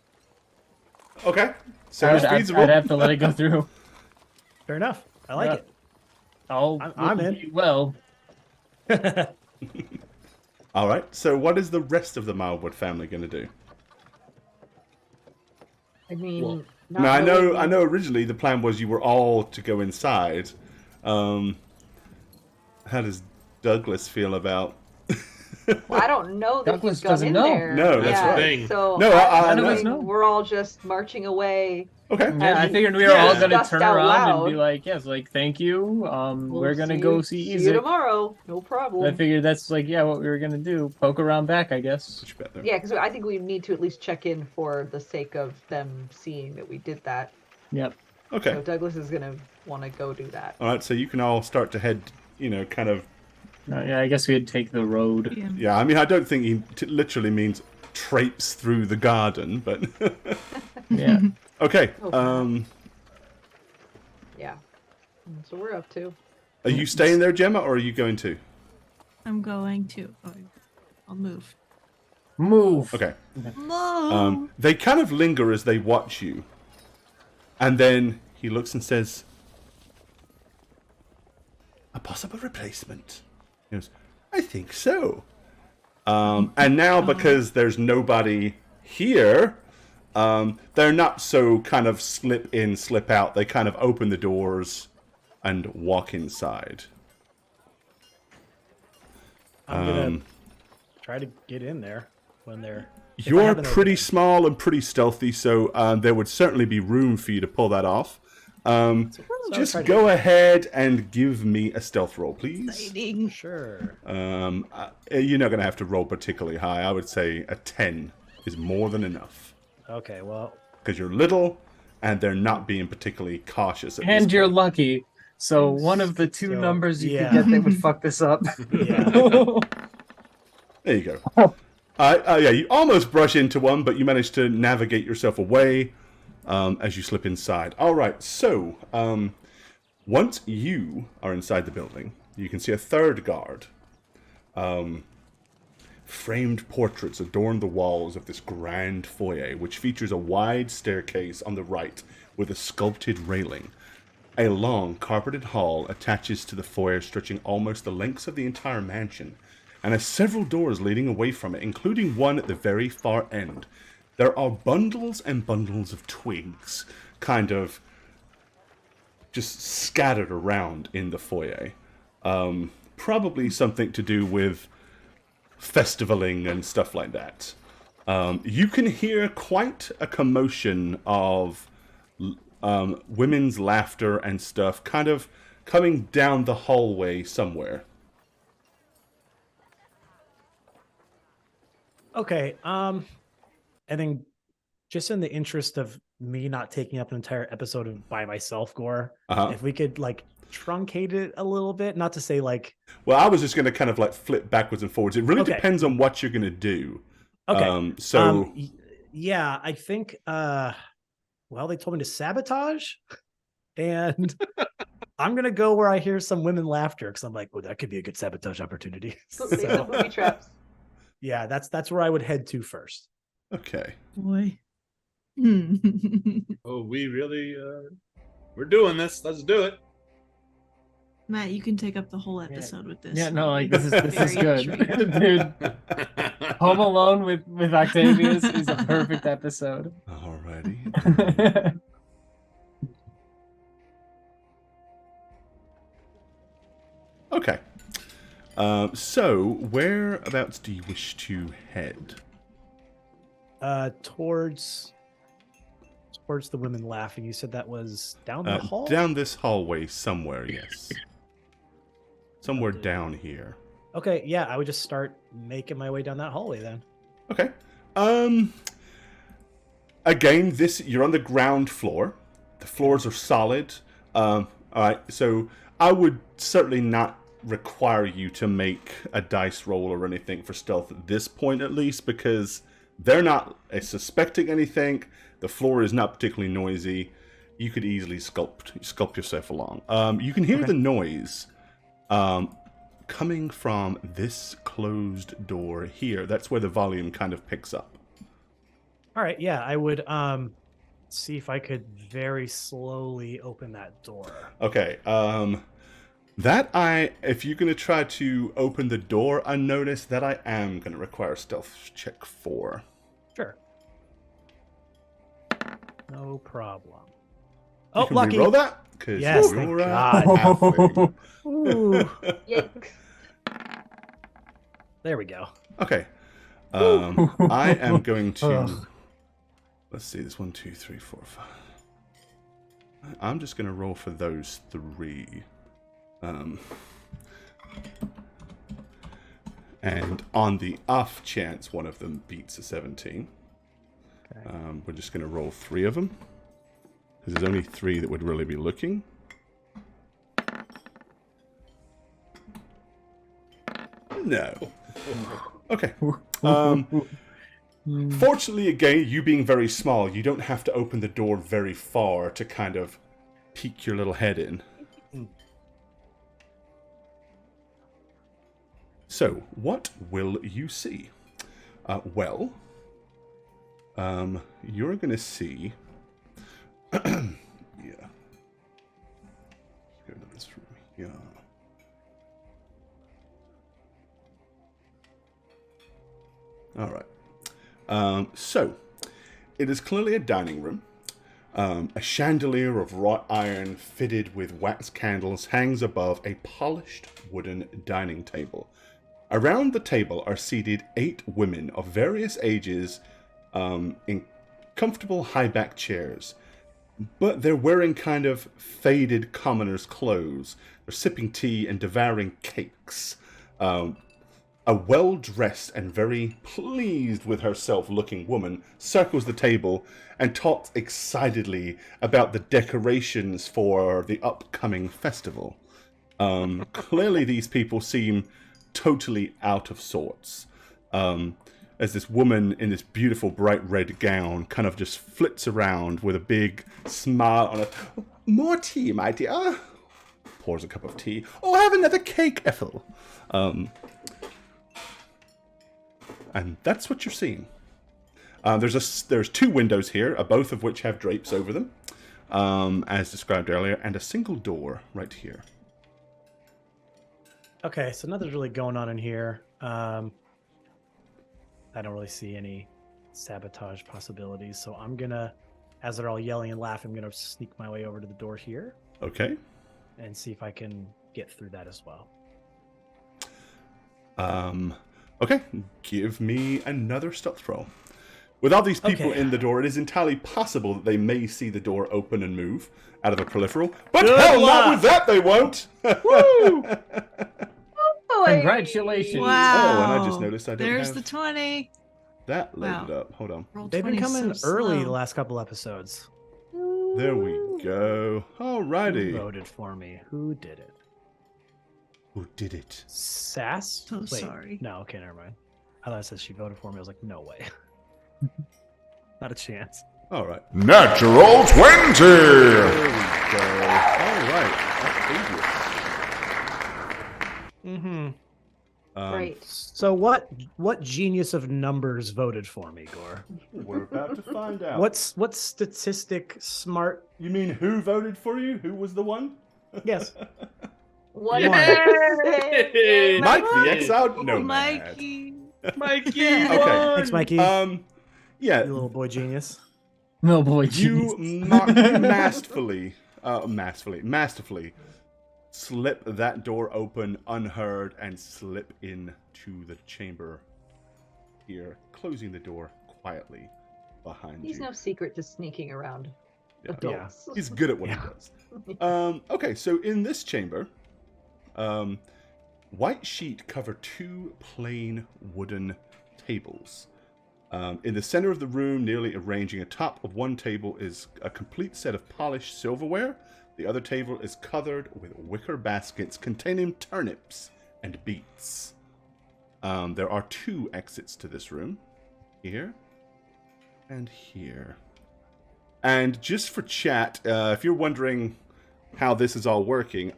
A: Okay. Sounds feasible.
B: I'd have to let it go through.
F: Fair enough. I like it. I'm in.
B: Well,
A: All right. So what is the rest of the Mildwood family going to do?
D: I mean,
E: Well,
D: not
A: Now,
D: really.
A: I know originally the plan was you were all to go inside. How does Douglas feel about...
D: Well, I don't know that
B: Douglas
D: he's gone
B: doesn't
D: in
B: know.
D: there.
A: No, that's
D: yeah,
A: right.
E: Thing.
D: So
A: No,
D: I'm
A: none of us
D: assuming
B: know.
D: we're all just marching away.
A: Okay.
B: yeah, I
D: And
B: figured we were all gonna
D: discussed
B: turn
D: out
B: around and be
D: loud.
B: like, yes, like, thank you.
D: We'll
B: We're gonna
D: see
B: go
D: you,
B: see
D: you
B: Ezek.
D: tomorrow. No
B: I
D: problem.
B: figured that's like, yeah, what we were gonna do. Poke around back, I guess.
A: Much better.
D: Yeah, because I think we need to at least check in for the sake of them seeing that we did that.
B: Yep.
A: Okay.
D: So Douglas is gonna want to go do that.
A: All right. So you can all start to head, kind of...
B: Yeah, I guess we'd take the road.
C: Yeah.
A: Yeah, I mean, I don't think he literally means traipse through the garden, but...
B: Yeah.
A: Okay.
D: Oh. Yeah. That's what we're up to.
A: Are you staying there, Gemma, or are you going to?
C: I'm going to. Oh, I'll move.
B: Move.
A: Okay.
C: Move.
A: They kind of linger as they watch you. And then he looks and says, "A possible replacement?" He goes, "I think so." And now, because there's nobody here, they're not so kind of slip in, slip out. They kind of open the doors and walk inside.
F: I'm gonna try to get in there when they're. if I
A: You're
F: haven't
A: pretty
F: opened
A: small and pretty stealthy, so there would certainly be room for you to pull that off. Just
F: try to-
A: go ahead and give me a stealth roll, please.
F: it.
C: Exciting.
F: Sure.
A: You're not going to have to roll particularly high. I would say a 10 is more than enough.
F: Okay. Well.
A: Because you're little, and they're not being particularly cautious at this
B: And you're
A: point.
B: lucky. So one of the two
F: So,
B: numbers you
F: yeah.
B: could get that would fuck this up.
F: Yeah.
A: There you go. Yeah, you almost brush into one, but you manage to navigate yourself away as you slip inside. All right, so once you are inside the building, you can see a third guard. Framed portraits adorn the walls of this grand foyer, which features a wide staircase on the right with a sculpted railing. A long, carpeted hall attaches to the foyer, stretching almost the length of the entire mansion, and has several doors leading away from it, including one at the very far end. There are bundles and bundles of twigs, kind of just scattered around in the foyer. Probably something to do with festivaling and stuff like that. You can hear quite a commotion of women's laughter and stuff kind of coming down the hallway somewhere.
F: Okay. And then, just in the interest of me not taking up an entire episode of by myself, Gore, if we could like truncate it a little bit, not to say like.
A: Well, I was just going to kind of like flip backwards and forwards. It really
F: Okay.
A: depends on what you're going to do.
F: Okay.
A: So
F: Yeah, I think. Well, they told me to sabotage, and I'm gonna go where I hear some women laughter because I'm like, oh, that could be a good sabotage opportunity.
D: Put me some booby traps.
F: Yeah, that's where I would head to first.
A: okay.
C: Boy.
E: Oh, we really we're doing this. Let's do it.
C: Matt, you can take up the whole episode with this.
B: Yeah, no, like this is
C: Very
B: good.
C: intriguing.
B: Dude, Home Alone with Octavius is a perfect episode.
A: Alrighty. Okay. So whereabouts do you wish to head?
F: Towards the women laughing. You said that was down the hall.
A: Down this hallway somewhere, yes. Somewhere down here.
F: Okay, yeah, I would just start making my way down that hallway then.
A: Okay. Again, you're on the ground floor. The floors are solid. All right, so I would certainly not require you to make a dice roll or anything for stealth at this point, at least, because They're not suspecting anything. The floor is not particularly noisy. You could easily sculpt yourself along. You can hear the noise coming from this closed door here. That's where the volume kind of picks up.
F: All right, yeah, I would see if I could very slowly open that door.
A: Okay, if you're going to try to open the door unnoticed, that I am going to require a stealth check for.
F: Sure. No problem.
A: You can reroll that?
F: Yes, thank God. Ooh.
D: Yikes.
F: There we go.
A: Okay. I am going to... Let's see, this 1, 2, 3, 4, 5. I'm just going to roll for those 3. And on the off chance one of them beats a 17,
F: Okay.
A: we're just going to roll 3 of them. Because there's only 3 that would really be looking. No. Okay. Fortunately, again, you being very small, you don't have to open the door very far to kind of peek your little head in. So, what will you see? Well, you're going to see... yeah. Go to this room. Yeah. All right. So, it is clearly a dining room. A chandelier of wrought iron fitted with wax candles hangs above a polished wooden dining table. Around the table are seated 8 women of various ages in comfortable high-back chairs. But they're wearing kind of faded commoner's clothes. They're sipping tea and devouring cakes. A well-dressed and very pleased with herself looking woman circles the table and talks excitedly about the decorations for the upcoming festival. Clearly these people seem totally out of sorts. As this woman in this beautiful bright red gown kind of just flits around with a big smile on her. More tea, my dear. Pours a cup of tea. Oh, have another cake, Ethel. And that's what you're seeing. There's 2 windows here, both of which have drapes over them, as described earlier, and a single door right here.
F: Okay, so nothing's really going on in here. I don't really see any sabotage possibilities, so I'm gonna, as they're all yelling and laughing, I'm gonna sneak my way over to the door here.
A: Okay.
F: And see if I can get through that as well.
A: Okay, give me another stealth roll. With all these people in the door, it is entirely possible that they may see the door open and move out of a peripheral. But
F: Good
A: hell,
F: luck.
A: not with that they won't!
F: Woo!
B: Congratulations.
C: Wow.
A: Oh, and I just noticed I didn't
C: There's
A: have
C: the 20.
A: that loaded
C: Wow.
A: up. Hold on.
C: Roll
F: They've been
C: 20
F: coming
C: so
F: early the
C: slow.
F: last couple episodes.
A: There we go.
F: Who
A: Alrighty.
F: voted for me? Who did it?
A: Who did it?
F: Sass?
C: So sorry.
F: No, okay, never mind. I thought it said she voted for me. I was like, no way. Not a chance.
A: Alright.
G: Natural 20!
A: There we go. Alright.
F: Mm-hmm.
D: Right.
F: So what genius of numbers voted for me, Gore?
A: We're about to find out.
F: What statistic smart?
A: You mean who voted for you? Who was the one?
F: Yes.
D: What?
E: Yay!
A: Mike the exiled nomad.
C: Mikey.
E: Mikey
A: Okay.
E: won!
F: Thanks, Mikey.
A: Yeah.
F: You little boy genius.
B: No boy.
A: You masterfully slip that door open unheard and slip into the chamber here, closing the door quietly behind
D: He's
A: you.
D: no secret to sneaking around
A: Yeah.
D: adults.
A: He's good at what he does. Okay, so in this chamber, white sheet cover 2 plain wooden tables. In the center of the room, nearly arranging atop of one table, is a complete set of polished silverware. The other table is covered with wicker baskets containing turnips and beets. There are 2 exits to this room. Here And here. And just for chat, if you're wondering how this is all working,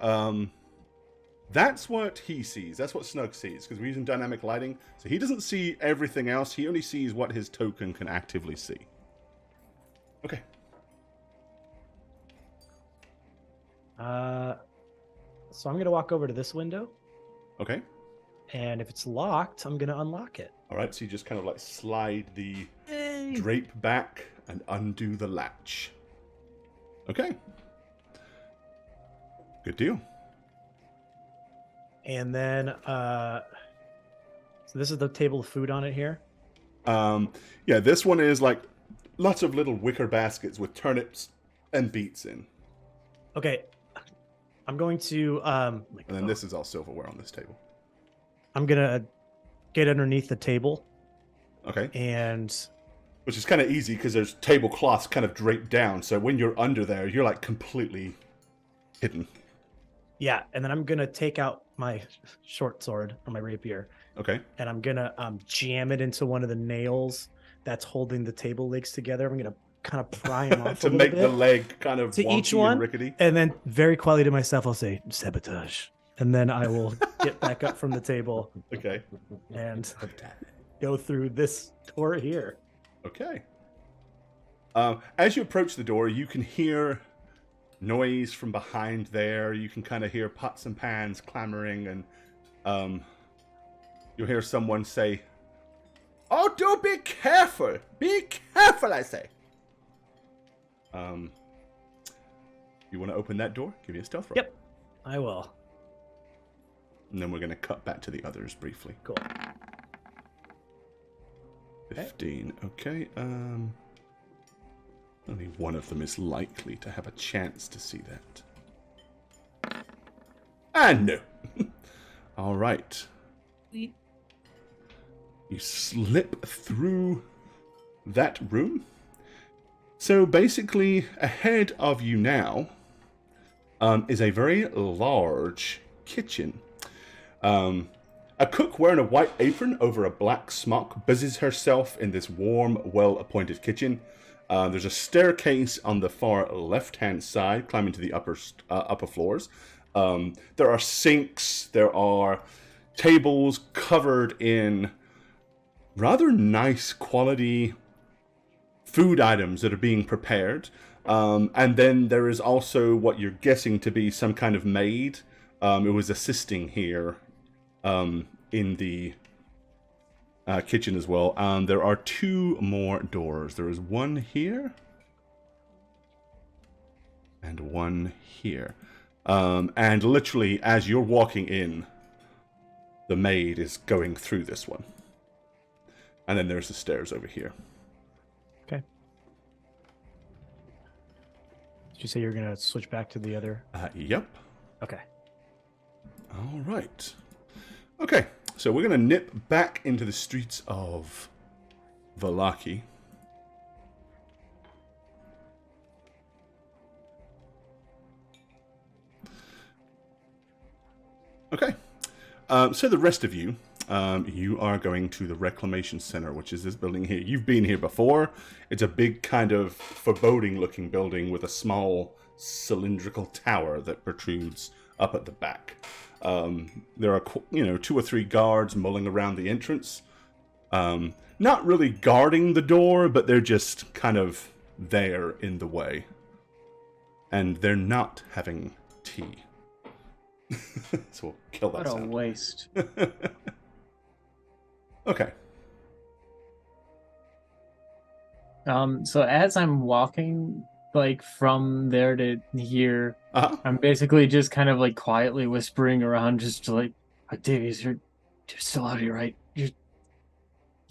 A: that's what he sees. That's what Snug sees, because we're using dynamic lighting. So he doesn't see everything else. He only sees what his token can actively see. Okay.
F: So I'm gonna walk over to this window,
A: Okay.
F: and if it's locked, I'm gonna unlock it.
A: All right, so you just kind of like slide the
C: Hey.
A: drape back and undo the latch. Okay. Good deal.
F: And then, so this is the table of food on it here.
A: Yeah, this one is like lots of little wicker baskets with turnips and beets in.
F: Okay, I'm going to
A: And then this is all silverware on this table.
F: I'm gonna get underneath the table,
A: Okay.
F: and
A: Which is kind of easy because there's tablecloths kind of draped down. So when you're under there, you're like completely hidden.
F: yeah, and then I'm gonna take out my short sword or my rapier,
A: Okay.
F: and I'm gonna jam it into one of the nails that's holding the table legs together. I'm gonna kind of pry them off
A: To
F: a little
A: make
F: bit.
A: the leg kind of
F: To
A: wonky
F: each one,
A: and rickety.
F: and then very quietly to myself, I'll say sabotage, and then I will get back up from the table
A: Okay.
F: and go through this door here.
A: Okay. As you approach the door, you can hear noise from behind there. You can kind of hear pots and pans clamoring, and you'll hear someone say, "Oh, do be careful! Be careful, I say!" You want to open that door? Give me a stealth roll.
F: Yep, I will.
A: And then we're going to cut back to the others briefly.
F: Cool.
A: 15. Okay. Only one of them is likely to have a chance to see that. And no. All right.
C: We
A: You slip through that room. So basically, ahead of you now is a very large kitchen. A cook wearing a white apron over a black smock busies herself in this warm, well-appointed kitchen. There's a staircase on the far left-hand side, climbing to the upper floors. There are sinks. There are tables covered in rather nice quality food items that are being prepared. And then there is also what you're guessing to be some kind of maid. It was assisting here in the kitchen as well. There are two more doors. There is one here and one here. And literally, as you're walking in, the maid is going through this one. And then there's the stairs over here.
F: Okay. Did you say you're gonna switch back to the other?
A: Yep.
F: Okay.
A: All right. Okay, so we're going to nip back into the streets of Vallaki. Okay. So the rest of you, you are going to the Reclamation Center, which is this building here. You've been here before. It's a big kind of foreboding-looking building with a small cylindrical tower that protrudes up at the back. There are, 2 or 3 guards mulling around the entrance. Not really guarding the door, but they're just kind of there in the way. And they're not having tea. So we'll kill that
B: What a
A: sound.
B: waste.
A: Okay.
B: So as I'm walking, like, from there to here,
A: Uh-huh.
B: I'm basically just kind of, like, quietly whispering around, just to, like, Octavius, you're still out here, right? You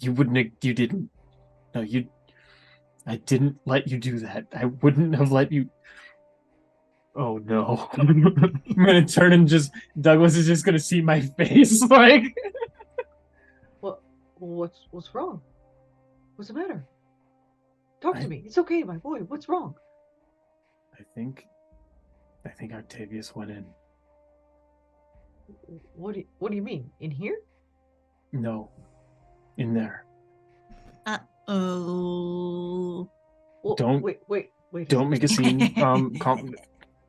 B: didn't. No, I didn't let you do that. I wouldn't have let you. Oh, no. I'm gonna turn and Douglas is just gonna see my face, like.
D: What's wrong? What's the matter? Talk to me. It's okay, my boy. What's wrong?
B: I think Octavius went in.
D: What do you mean? In here?
B: No, in there.
C: Oh.
D: Well,
B: Don't-
D: wait.
B: Don't make a scene.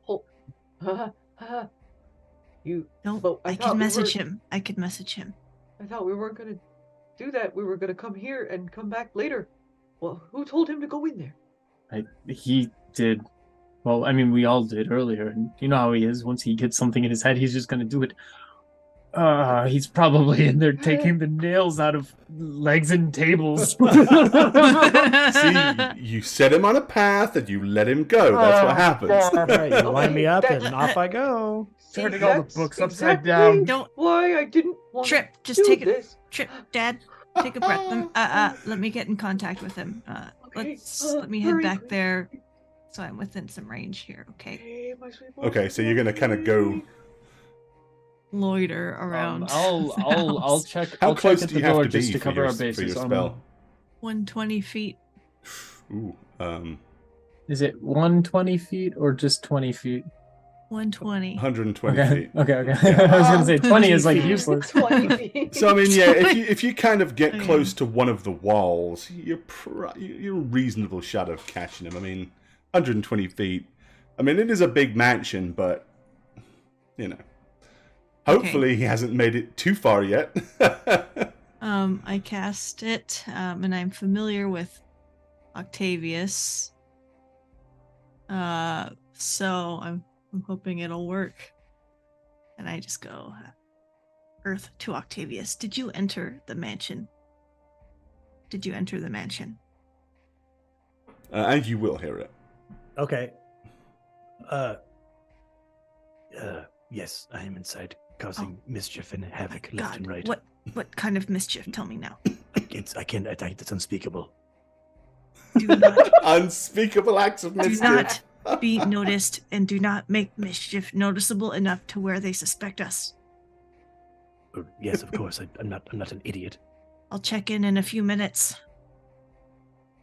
D: Hold. You.
C: Don't.
D: But
C: I can message him. I could message him.
D: I thought we weren't gonna do that. We were gonna come here and come back later. Well, who told him to go in there?
B: He did. Well, I mean, we all did earlier, and you know how he is. Once he gets something in his head, he's just gonna do it. He's probably in there taking the nails out of legs and tables.
A: See, you set him on a path and you let him go. That's what happens.
F: All right, you line me up
D: that-
F: and off I go.
D: See,
B: Turning all the
D: that's
B: books upside
D: exactly
B: down.
C: Don't-
D: Why I didn't want
C: Trip,
D: to
C: just
D: do
C: take it.
D: this.
C: Trip, Dad, take a breath. Let me get in contact with him.
D: Okay,
C: Let me head
D: hurry,
C: back
D: please.
C: there, so I'm within some range here. Okay,
D: Hey, my sweet boy,
A: Okay, so you're gonna kind of go.
C: loiter around.
B: I'll
C: the
B: I'll
C: house.
B: check.
A: How
B: I'll
A: close
B: check at
A: do
B: the
A: you have
B: door
A: to
B: just
A: be
B: to
A: for
B: cover
A: your,
B: our
A: for your
B: bases.
A: spell?
C: 120 feet.
A: Ooh,
B: Is it 120 feet or just 20 feet?
C: 120.
A: 120
B: Okay,
A: feet.
B: okay.
A: Yeah.
B: I was gonna say 20 is like
C: 20 feet.
B: useless.
D: 20 feet.
A: So I mean, yeah, if you kind of get
C: I
A: close
C: am.
A: to one of the walls, you're a reasonable shot of catching him. I mean, 120 feet. I mean, it is a big mansion, but you know, hopefully he hasn't made it too far yet.
C: I cast it, and I'm familiar with Octavius. So I'm hoping it'll work. And I just go, Earth to Octavius. Did you enter the mansion? Did you enter the mansion?
A: And you will hear it.
F: Okay. Yes, I am inside, causing mischief and havoc left
C: God,
F: and right.
C: what kind of mischief? Tell me now.
F: It's unspeakable.
C: Do not
A: Unspeakable acts of
C: do
A: mischief.
C: not be noticed, and do not make mischief noticeable enough to where they suspect us.
F: Yes, of course. I'm not an idiot.
C: I'll check in a few minutes.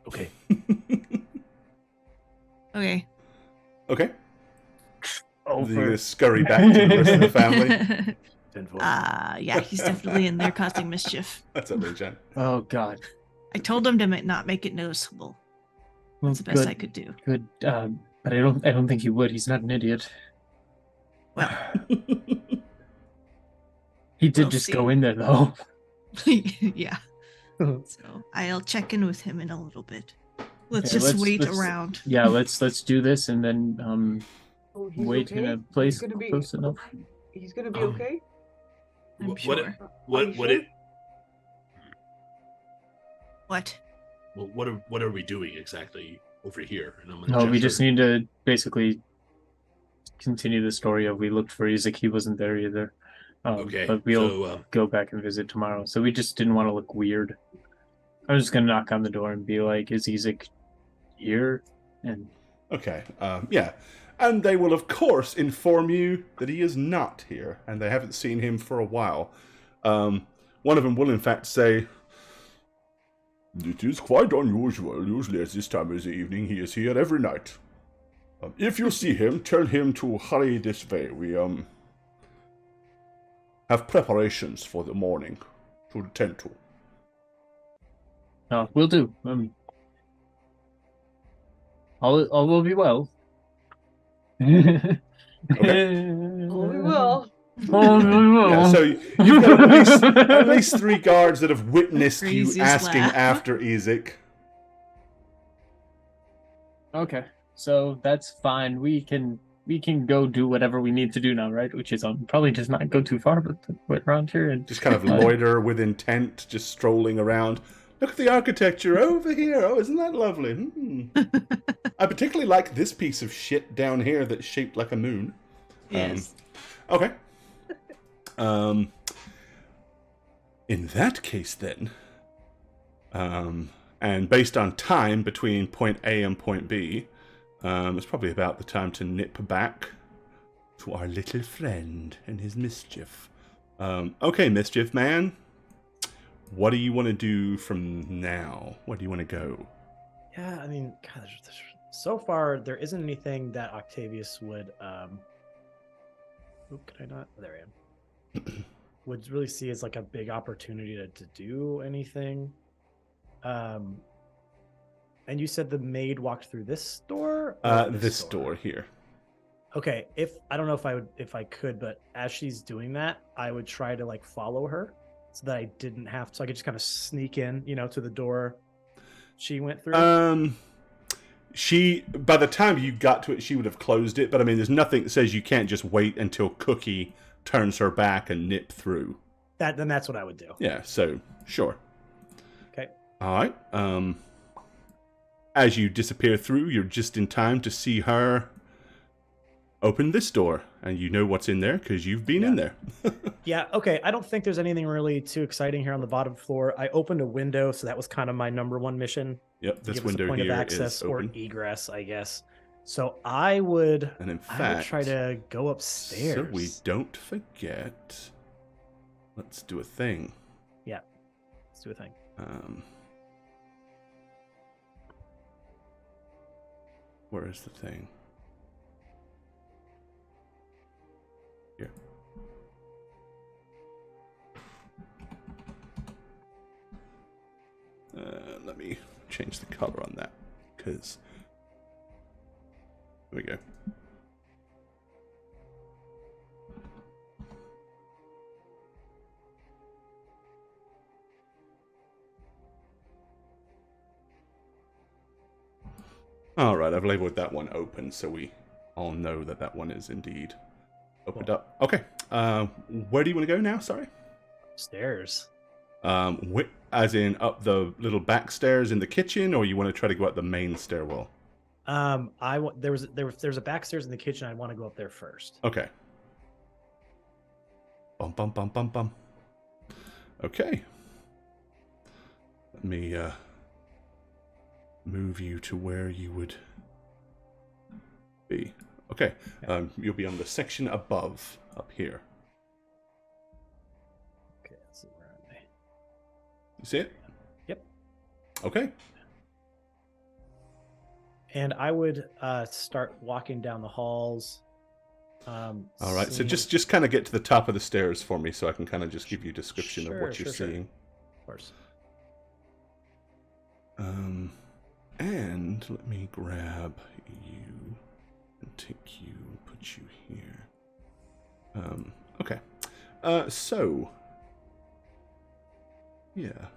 F: Okay.
C: Okay.
A: Okay.
B: Oh,
A: You're going to scurry back to the rest of the family.
C: Yeah, he's definitely in there causing mischief.
A: That's okay, Jen.
B: oh God.
C: I told him to not make it noticeable.
B: Well,
C: That's the best
B: good,
C: I could do.
B: good. But I don't think he would. He's not an idiot.
C: Well,
B: He did
C: we'll
B: just
C: see.
B: go in there though.
C: yeah. So I'll check in with him in a little bit. Let's
B: Okay,
C: just
B: let's-
C: wait
B: let's-
C: around.
B: Yeah, let's do this and then
D: Oh, he's
B: wait
D: okay?
B: in a place
D: He's gonna be,
B: close enough.
D: He's gonna be
E: Um,
D: okay?
C: I'm
E: What
C: sure.
E: it-
D: Are you
E: What
D: sure?
E: it?
C: What?
E: Well, what are we doing exactly over here? And I'm gonna
B: No, we
E: gesture.
B: just need to basically continue the story of we looked for Isaac. He wasn't there either.
E: Okay,
B: But we'll
E: so
B: go back and visit tomorrow. So we just didn't want to look weird. I was just gonna knock on the door and be like, "Is Isaac here?" And
A: Okay, yeah. And they will, of course, inform you that he is not here, and they haven't seen him for a while. One of them will, in fact, say, "It is quite unusual. Usually at this time of the evening, he is here every night. If you see him, tell him to hurry this way. We, have preparations for the morning to attend to."
B: we'll do. All will be well.
A: Okay.
D: Oh, we will.
B: All will be well.
A: Yeah, so you've got at least 3 guards that have witnessed you
C: Craziest
A: asking
C: laugh.
A: after Isaac.
B: Okay, so that's fine. We can go do whatever we need to do now, right? Which is probably just not go too far, but wait around here and
A: Just kind of loiter with intent, just strolling around. Look at the architecture over here. Oh, isn't that lovely? I particularly like this piece of shit down here that's shaped like a moon.
C: Yes.
A: Okay. In that case, then, and based on time between point A and point B, it's probably about the time to nip back to our little friend and his mischief. Okay, mischief man. What do you want to do from now? Where do you want to go?
F: Yeah, I mean, God, so far there isn't anything that Octavius would Oop, can I not? Oh, there I am. Would really see as like a big opportunity to do anything. And you said the maid walked through this door?
A: This door here.
F: Okay, I don't know if I could, but as she's doing that, I would try to like follow her so that I didn't have to. So I could just kind of sneak in, to the door she went through.
A: By the time you got to it, she would have closed it. But I mean, there's nothing that says you can't just wait until Cookie turns her back and nip through.
F: Then that's what I would do.
A: Yeah. So sure.
F: Okay.
A: All right. As you disappear through, you're just in time to see her open this door, and you know what's in there because you've been in there.
F: Yeah, okay. I don't think there's anything really too exciting here on the bottom floor. I opened a window, so that was kind of my number one mission.
A: Yep, this
F: give us a
A: window
F: point
A: here
F: of access
A: is
F: or
A: open.
F: egress, I guess. So I would try to go upstairs.
A: So we don't forget. Let's do a thing.
F: Yeah, let's do a thing.
A: Where is the thing? Here. Let me change the color on that, because there we go. All right, I've labeled that one open, so we all know that that one is indeed opened up. Okay, where do you want to go now? Sorry.
F: Stairs.
A: As in up the little back stairs in the kitchen, or you want to try to go up the main stairwell?
F: There's a back stairs in the kitchen. I want to go up there first.
A: Okay. Bum bum bum bum bum. Okay. Let me move you to where you would be. Okay. You'll be on the section above, up here.
F: Okay, let's see, where am I?
A: You see it?
F: Yep.
A: Okay.
F: And I would start walking down the halls.
A: All right. So just kind of get to the top of the stairs for me, so I can kind of just give you a description of what you're seeing.
F: Of course.
A: And let me grab you and take you, put you here. Okay. So, yeah.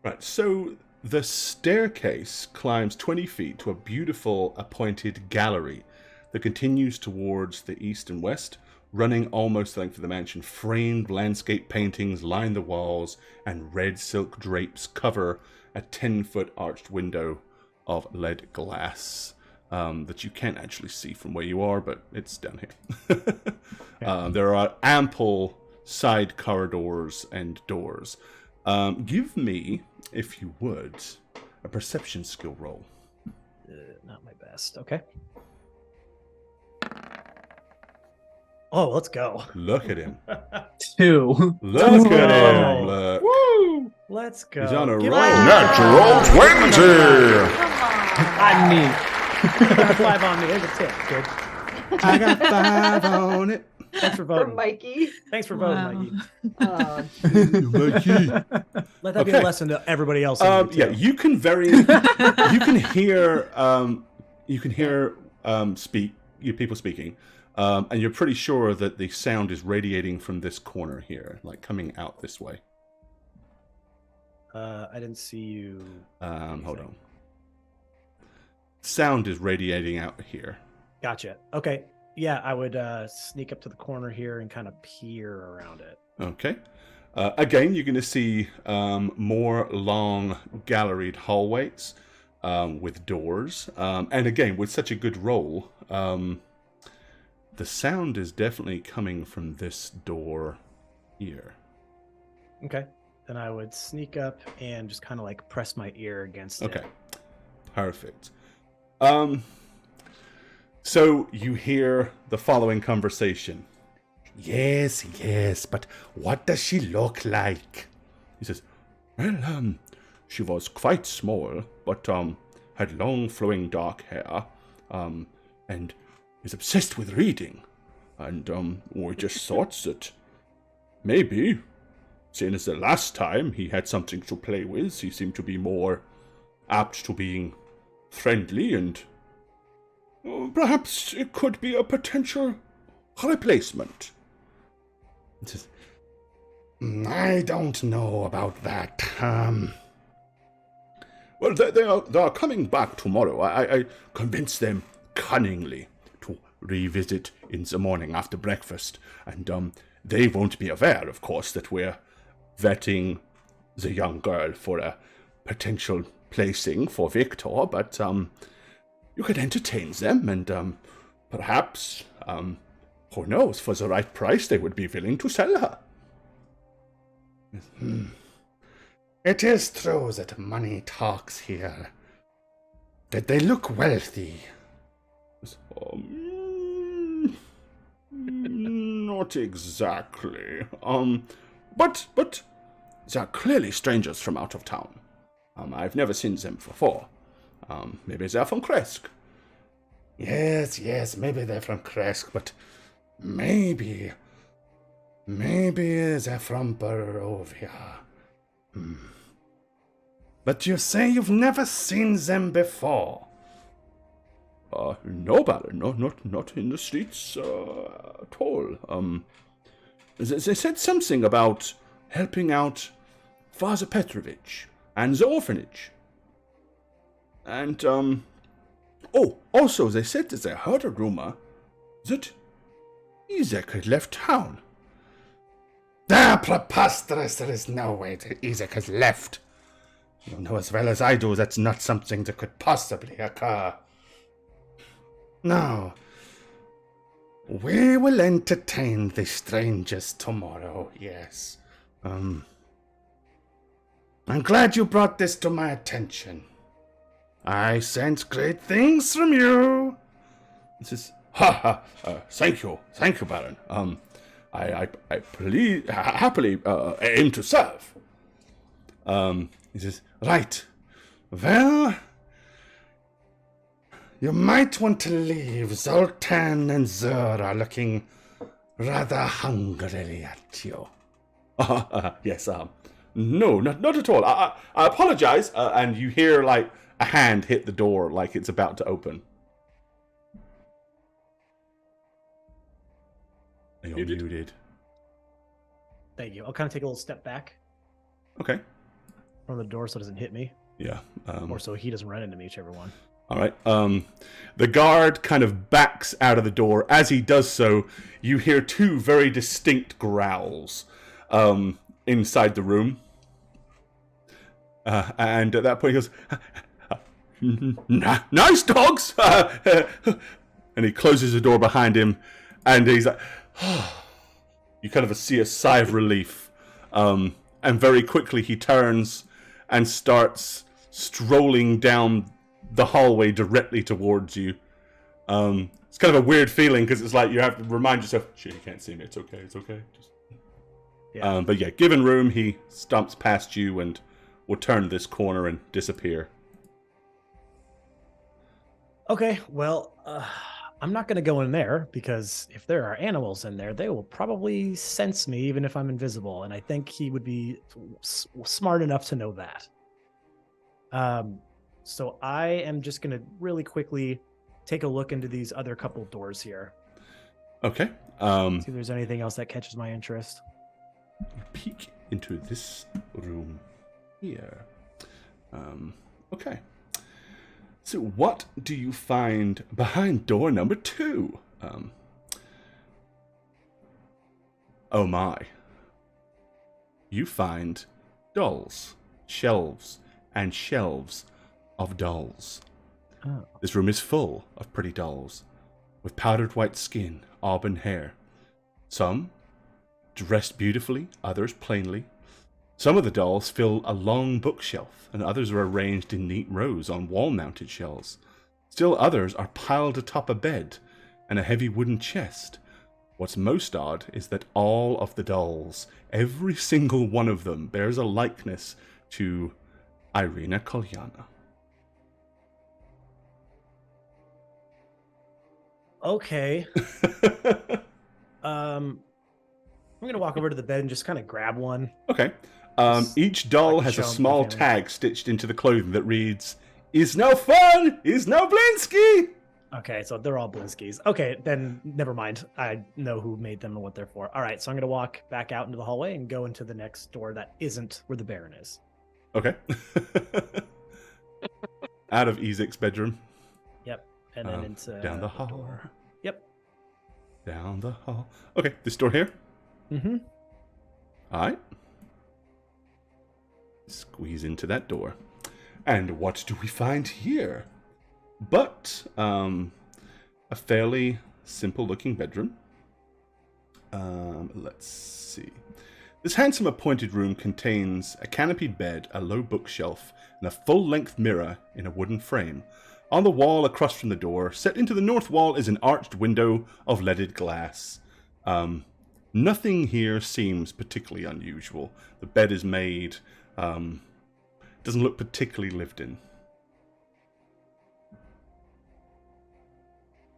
A: Right, so the staircase climbs 20 feet to a beautiful appointed gallery that continues towards the east and west, running almost the length of the mansion. Framed landscape paintings line the walls, and red silk drapes cover a 10-foot arched window of lead glass that you can't actually see from where you are, but it's down here. There are ample side corridors and doors. Give me, if you would, a perception skill roll.
F: Not my best. Okay. Oh, let's go.
A: Look at him.
B: 2.
A: Look at
F: Oh.
A: him. Look.
F: Woo! Let's go.
A: He's on a
F: Give
A: roll.
F: me
G: Natural 20!
B: I'm me.
F: a 5 on me. There's a tip, kid.
A: I got 5 on it.
F: Thanks for
D: For
F: voting.
D: Mikey.
F: Thanks for voting,
C: Wow.
F: Mikey.
A: Mikey.
F: Let that be a lesson to everybody else.
A: Yeah, you can hear people speaking, and you're pretty sure that the sound is radiating from this corner here, like coming out this way.
F: I didn't see you.
A: Hold on. Sound is radiating out here.
F: Gotcha. Okay. Yeah, I would sneak up to the corner here and kind of peer around it.
A: Okay. Again, you're going to see more long galleried hallways with doors. And again, with such a good roll, the sound is definitely coming from this door here.
F: Okay. Then I would sneak up and just kind of like press my ear against it.
A: Okay. Perfect. So you hear the following conversation. Yes, but what does she look like? He says, well, she was quite small, but had long flowing dark hair, and is obsessed with reading. And we just thought that maybe seeing as the last time he had something to play with, he seemed to be more apt to being friendly, and perhaps it could be a potential replacement. He says, I don't know about that. Well, they are coming back tomorrow. I convinced them cunningly to revisit in the morning after breakfast, and they won't be aware, of course, that we're vetting the young girl for a potential placing for Victor, but you could entertain them, and perhaps, who knows, for the right price they would be willing to sell her. It is true that money talks here. That they look wealthy. Not exactly. But they're clearly strangers from out of town. I've never seen them before. Maybe they're from Kresk. Yes, maybe they're from Kresk, but maybe they're from Barovia. But you say you've never seen them before? No, Baron, not in the streets at all. They said something about helping out Father Petrovich and the orphanage. And, also they said that they heard a rumor that Izek had left town. Preposterous, there is no way that Izek has left. You know as well as I do that's not something that could possibly occur. No. We will entertain the strangers tomorrow, yes. I'm glad you brought this to my attention. I sense great things from you. This is thank you, Baron. I happily aim to serve. He says, right. Well, you might want to leave. Zoltan and Zur are looking rather hungrily at you. Yes, no, not at all. I apologize. And you hear, like, a hand hit the door like it's about to open. You're muted.
F: Thank you. I'll kind of take a little step back
A: Okay.
F: from the door so it doesn't hit me,
A: Yeah.
F: or so he doesn't run into me, whichever one.
A: All right. The guard kind of backs out of the door. As he does so, you hear two very distinct growls inside the room. And at that point, he goes, "Nice dogs!" And he closes the door behind him, and he's like, you kind of see a sigh of relief. And very quickly, he turns and starts strolling down the hallway directly towards you. It's kind of a weird feeling because it's like you have to remind yourself, shit, you can't see me, it's okay. Just...
F: Yeah.
A: But yeah, given room, he stomps past you and will turn this corner and disappear.
F: Okay, well, I'm not going to go in there because if there are animals in there, they will probably sense me even if I'm invisible. And I think he would be smart enough to know that. So I am just going to really quickly take a look into these other couple doors here.
A: Okay.
F: See if there's anything else that catches my interest.
A: Peek into this room here. Okay. So what do you find behind door number 2? Oh my. You find dolls, shelves, and shelves of dolls.
F: Oh.
A: This room is full of pretty dolls, with powdered white skin, auburn hair. Some dressed beautifully, others plainly. Some of the dolls fill a long bookshelf, and others are arranged in neat rows on wall-mounted shelves. Still others are piled atop a bed and a heavy wooden chest. What's most odd is that all of the dolls, every single one of them, bears a likeness to Irina Kolyana.
F: Okay. I'm gonna walk over to the bed and just kind of grab one.
A: Okay.
F: Just
A: Each doll
F: like
A: has a
F: show 'em to the
A: small
F: family.
A: tag stitched into the clothing that reads, "Is no fun, is no Blinsky."
F: Okay, so they're all Blinskys. Okay, then never mind. I know who made them and what they're for. All right, so I'm gonna walk back out into the hallway and go into the next door that isn't where the Baron is.
A: Okay. Out of Ezek's bedroom.
F: Yep, and then into
A: down the hall.
F: door. Yep.
A: Down the hall. Okay, this door here.
F: Mm-hmm.
A: All right. Squeeze into that door. And what do we find here? But a fairly simple-looking bedroom. Let's see. This handsome appointed room contains a canopied bed, a low bookshelf, and a full-length mirror in a wooden frame. On the wall across from the door, set into the north wall, is an arched window of leaded glass. Nothing here seems particularly unusual. The bed is made, doesn't look particularly lived in.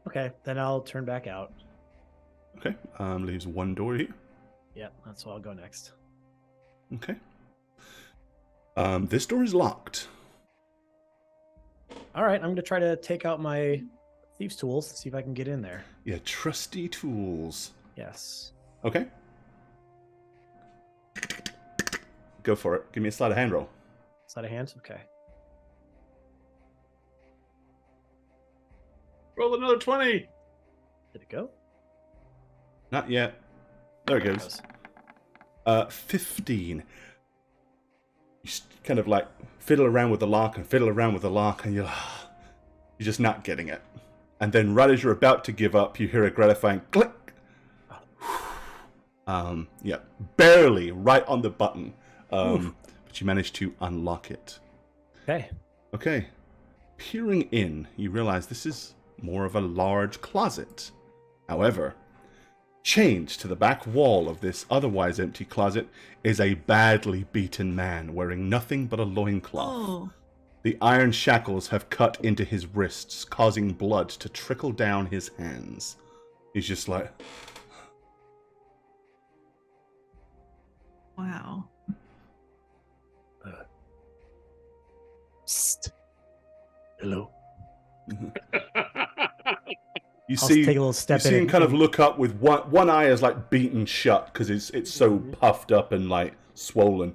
F: Okay, then I'll turn back out.
A: Okay, leaves one door here.
F: Yep, that's where I'll go next.
A: Okay. This door is locked.
F: All right, I'm gonna try to take out my thieves' tools and see if I can get in there.
A: Yeah, trusty tools.
F: Yes.
A: Okay. Go for it. Give me a sleight of hand roll.
F: Sleight of hand. Okay.
E: Roll another 20.
F: Did it go?
A: Not yet. There it
F: There it
A: goes.
F: goes.
A: 15. You kind of like fiddle around with the lock and fiddle around with the lock, and you're just not getting it. And then right as you're about to give up, you hear a gratifying click. Yeah, barely right on the button. But you managed to unlock it.
F: Okay.
A: Okay. Peering in, you realize this is more of a large closet. However, chained to the back wall of this otherwise empty closet is a badly beaten man wearing nothing but a loincloth.
C: Oh,
A: The iron shackles have cut into his wrists, causing blood to trickle down his hands. He's just like,
C: wow.
F: Psst. Hello.
A: you
F: I'll
A: see,
F: take a little
A: you
F: step
A: see
F: in
A: him
F: and-
A: kind of look up with one eye is like beaten shut because it's so puffed up and like swollen.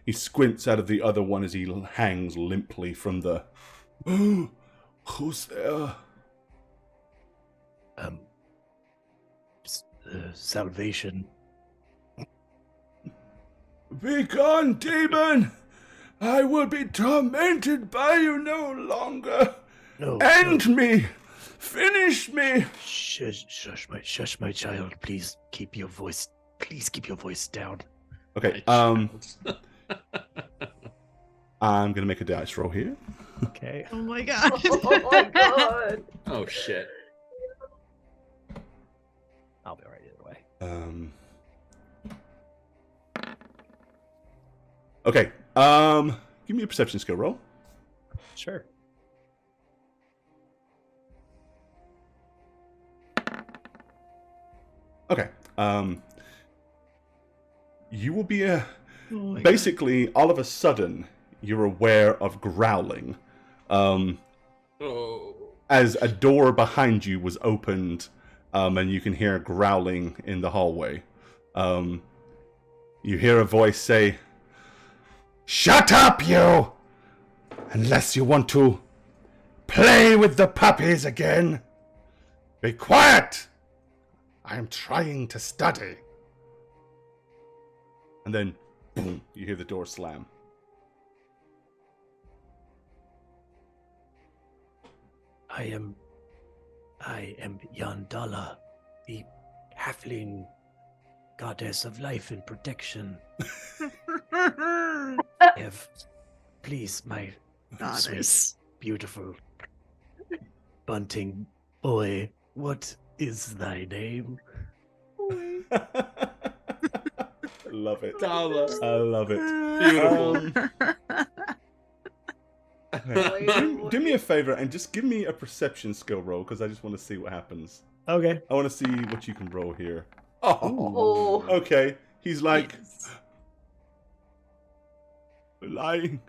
A: He squints out of the other one as he hangs limply from the. Who's there?
F: Salvation.
A: Be gone, demon! I will be tormented by you no longer.
F: No.
A: End me! Finish me!
F: Shush, my child. Please keep your voice. Please keep your voice down.
A: Okay, I'm gonna make a dice roll here.
F: Okay.
C: Oh my god.
D: Oh my god.
E: Oh shit.
F: I'll be alright either way.
A: Okay, give me a perception skill roll.
F: Sure.
A: Okay, you will be
C: Oh my God.
A: basically, all of a sudden, you're aware of growling.
E: Oh.
A: As a door behind you was opened, and you can hear growling in the hallway. You hear a voice say, "Shut up, you! Unless you want to play with the puppies again. Be quiet! I am trying to study." And then, boom, you hear the door slam.
F: I am Yandala, the halfling goddess of life and protection. Please, my
C: Goddess.
F: sweet, beautiful, bunting boy, what is thy name?
A: Love it.
E: Dollar.
A: I love it.
E: Beautiful.
A: Do me a favor and just give me a perception skill roll because I just want to see what happens.
F: Okay.
A: I want to see what you can roll here. Oh, okay. He's like
C: Yes.
A: lying.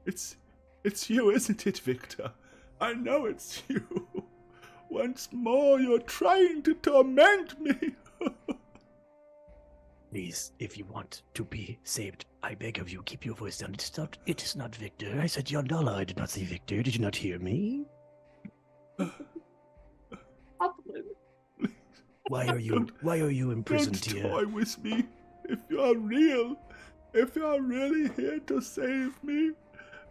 A: It's you, isn't it, Victor? I know it's you. Once more, you're trying to torment me.
G: Please, if you want to be saved, I beg of you, keep your voice down. It is not Victor. I said Yondala. I did not say Victor. Did you not hear me? Why are you imprisoned
A: Don't
G: here?
A: toy with me. If you're real, if you're really here to save me,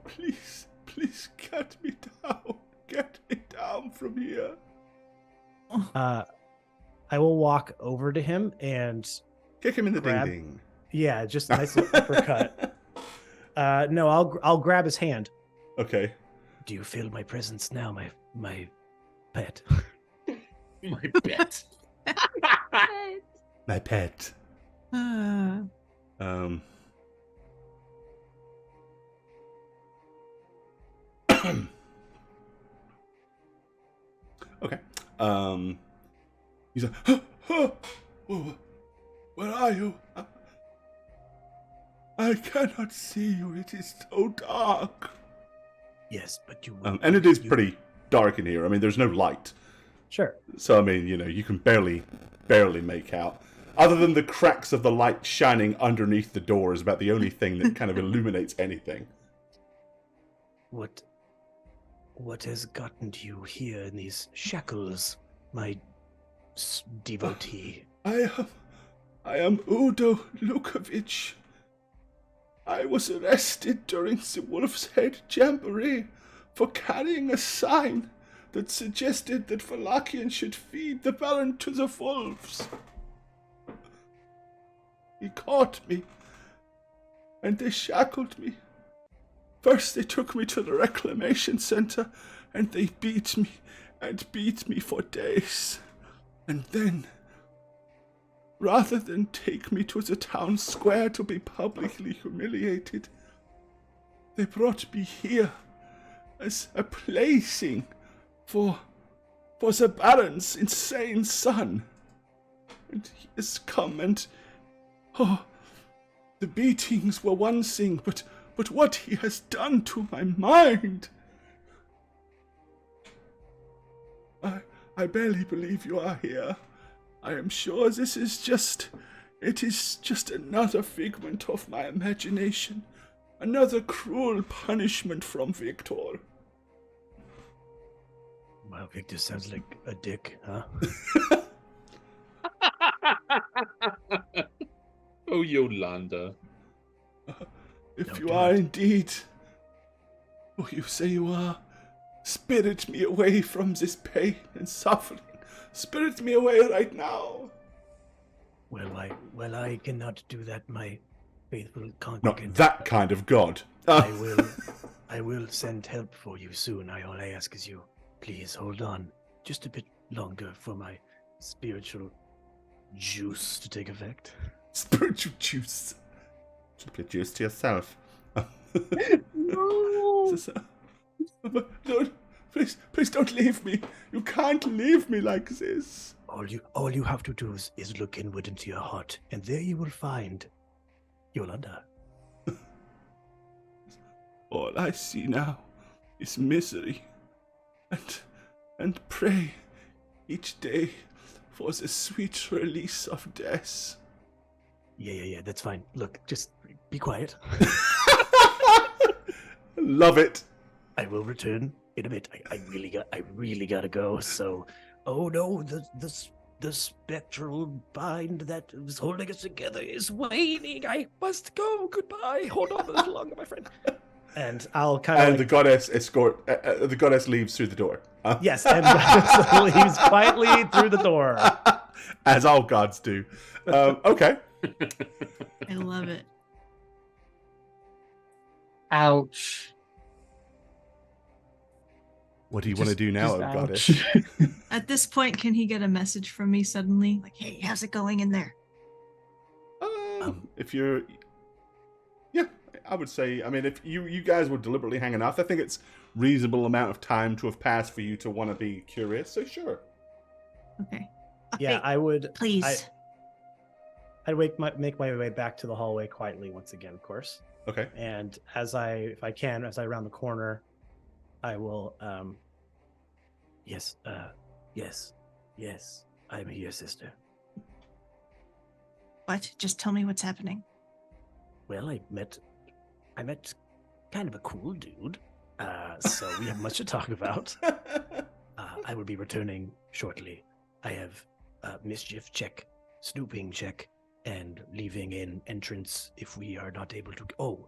A: please get me down. Get me down from here.
F: I will walk over to him and
A: Kick him in the
F: Grab-
A: ding ding.
F: yeah, just a nice little uppercut. No, I'll grab his hand.
A: Okay.
G: Do you feel my presence now, my pet?
E: My bet.
A: My pet.
C: Uh,
A: Okay. He's like, where are you? I cannot see you. It is so dark.
G: Yes, but you.
A: And it is pretty dark in here. I mean, there's no light.
F: Sure.
A: So, I mean, you can barely make out. Other than the cracks of the light shining underneath the door is about the only thing that kind of illuminates anything.
G: What has gotten you here in these shackles, my devotee?
A: I am Udo Lukovic. I was arrested during the Wolf's Head Jamboree for carrying a sign that suggested that Valakian should feed the Baron to the wolves. He caught me, and they shackled me. First they took me to the reclamation center, and they beat me for days. And then, rather than take me to the town square to be publicly humiliated, they brought me here as a plaything for the Baron's insane son. And he has come and... Oh, the beatings were one thing, but what he has done to my mind... I barely believe you are here. I am sure it is just another figment of my imagination. Another cruel punishment from Victor.
G: Wow, Victor sounds like a dick, huh?
E: Oh, Yolanda.
A: If
G: Don't
A: you
G: do
A: are
G: it.
A: indeed who you say you are, spirit me away from this pain and suffering. Spirit me away right now.
G: Well, I cannot do that, my faithful
A: Not
G: congregant.
A: that kind of god.
G: I will send help for you soon. All I ask is you, please hold on just a bit longer for my spiritual juice to take effect.
A: Spiritual juice. Keep your juice to yourself.
C: no.
A: Don't, please don't leave me. You can't leave me like this.
G: All you have to do is look inward into your heart, and there you will find Yolanda.
A: All I see now is misery, and pray each day for the sweet release of death.
G: Yeah, that's fine. Look, just be quiet.
A: Love it.
G: I will return in a bit. I really gotta go. So, oh no, the spectral bind that was holding us together is waning. I must go. Goodbye. Hold on a little longer, my friend.
F: And I'll kind
A: And
F: of
A: the goddess the goddess leaves through the door.
F: yes, and leaves quietly through the door.
A: As all gods do. Okay.
C: I love it.
B: Ouch.
A: What do you want to do now,
B: Just
A: oh goddess?
B: ouch.
C: At this point, can he get a message from me suddenly? Like, hey, how's it going in there?
A: If you're... Yeah, I would say, I mean, if you guys were deliberately hanging out, I think it's reasonable amount of time to have passed for you to want to be curious, so sure.
C: Okay.
F: Yeah, I would.
C: Please.
F: I'd make my way back to the hallway quietly once again, of course.
A: Okay.
F: And as I round the corner, I will. Yes, yes, I'm here, sister.
C: What? Just tell me what's happening.
G: Well, I met kind of a cool dude. So we have much to talk about. I will be returning shortly. I have mischief check, snooping check, and leaving in entrance if we are not able to. Oh,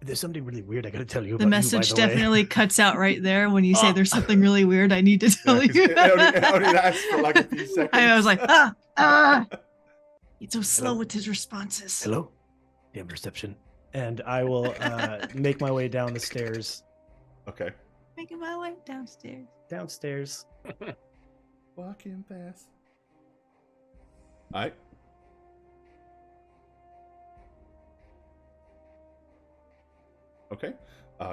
G: there's something really weird I got to tell you
C: The
G: about
C: message
G: you, by the way.
C: definitely cuts out right there when you say there's something really weird I need to tell
A: Yeah, 'cause
C: you.
A: it only lasts for like a few seconds.
C: I was like, He's so slow
G: Hello?
C: with his responses.
G: Hello? You have reception?
F: And I will make my way down the stairs.
A: Okay.
C: Making my way downstairs.
F: Downstairs.
A: Walking fast. Alright. Okay.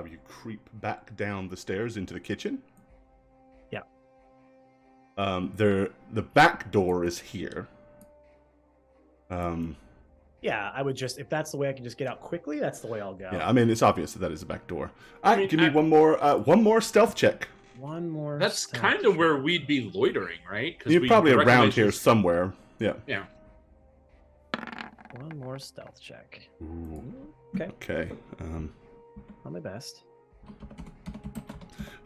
A: You creep back down the stairs into the kitchen.
F: Yeah.
A: The back door is here.
F: Yeah, I would just, if that's the way I can just get out quickly, that's the way I'll go.
A: Yeah, I mean it's obvious that is the back door. All right,
E: mean,
A: give me one more stealth check.
F: One more.
E: That's
F: stealth
E: kind of
F: check.
E: where we'd be loitering, right?
A: You're probably
E: the
A: around here
E: recommendations-
A: somewhere. Yeah.
E: Yeah.
F: One more stealth check.
A: Ooh,
F: Okay,
A: okay.
F: on my best.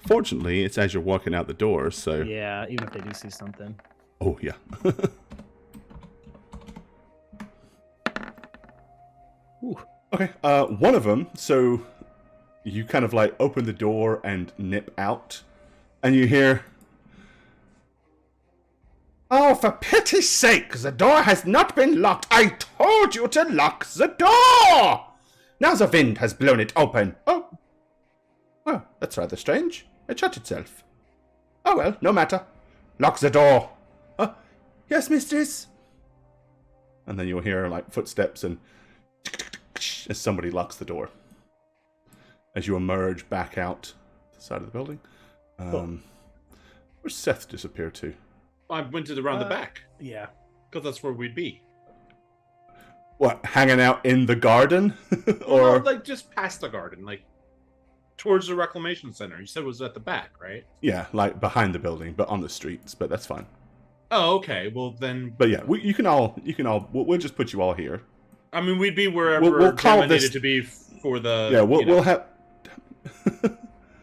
A: Fortunately, it's as you're walking out the door, so.
F: Yeah, even if they do see something.
A: Oh yeah.
F: Ooh.
A: Okay. One of them. So you kind of like open the door and nip out, and you hear. Oh, for pity's sake, the door has not been locked. I told you to lock the door! Now the wind has blown it open. Oh. Well, that's rather strange. It shut itself. Oh well, no matter. Lock the door. Yes, mistress. And then you'll hear like footsteps and as somebody locks the door. As you emerge back out the side of the building. Where's Seth disappear to?
E: I went to around the back
F: Yeah.
E: because that's where we'd be.
A: What, hanging out in the garden?
E: Or
A: or
E: like just past the garden, like towards the reclamation center. You said it was at the back, right?
A: yeah, like behind the building, but on the streets. But that's fine.
E: Oh, okay. Well then,
A: But yeah, you can all. We'll just put you all here.
E: I mean, we'd be wherever
A: We'll call
E: Gemma
A: this-
E: needed to be for the.
A: Yeah, we'll have.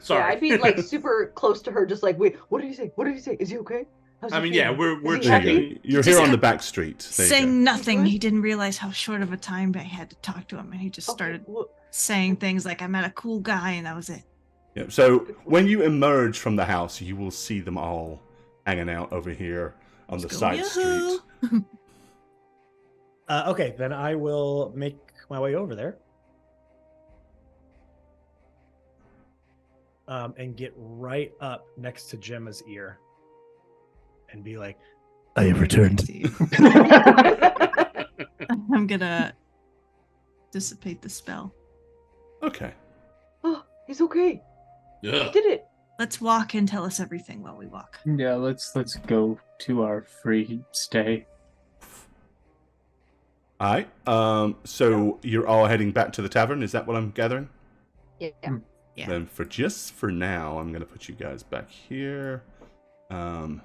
E: Sorry.
D: Yeah, I'd be like super close to her, just like, wait, what did he say? What did he say? Is he okay? How's
E: I
D: he
E: mean, yeah,
D: feeling?
E: we're
D: Is he
A: There
D: happy?
A: you go. You're
C: Just
A: here on
C: got-
A: the back street. There you go.
C: Saying nothing.
D: What?
C: He didn't realize how short of a time I had to talk to him, and he just
D: Okay,
C: started
D: well,
C: saying things like, "I met a cool guy," and that was it.
A: Yeah, so when you emerge from the house, you will see them all hanging out over here on the
C: Let's go,
A: side
C: Yahoo!
A: street.
F: Okay, then I will make my way over there. And get right up next to Gemma's ear. And be like,
G: I have returned.
C: I'm gonna dissipate the spell.
A: Okay.
D: oh, he's okay. He
E: Yeah.
D: did it.
C: Let's walk and tell us everything while we walk.
B: Yeah, let's go to our free stay.
A: All right. So you're all heading back to the tavern. Is that what I'm gathering?
D: Yeah.
C: Yeah.
A: Then for now, I'm gonna put you guys back here. And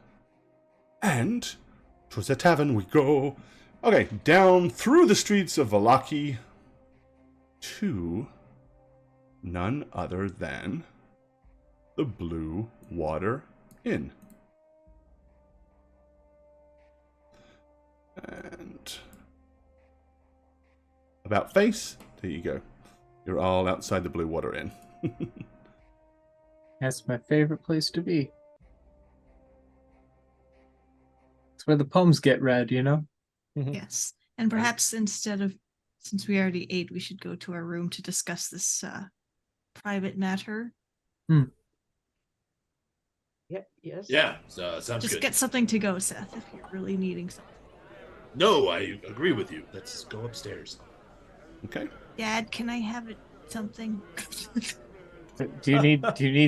A: to the tavern we go. Okay, down through the streets of Valaki to none other than the Blue Water Inn. And about face, there you go. You're all outside the Blue Water Inn.
B: That's my favorite place to be. It's where the poems get read, you know?
C: Yes. And perhaps since we already ate, we should go to our room to discuss this private matter.
D: Yeah. Yes.
E: Yeah. So, sounds
C: Just
E: good.
C: get something to go, Seth, if you're really needing something.
E: No, I agree with you. Let's go upstairs.
A: Okay.
C: Dad, can I have something?
B: Do you need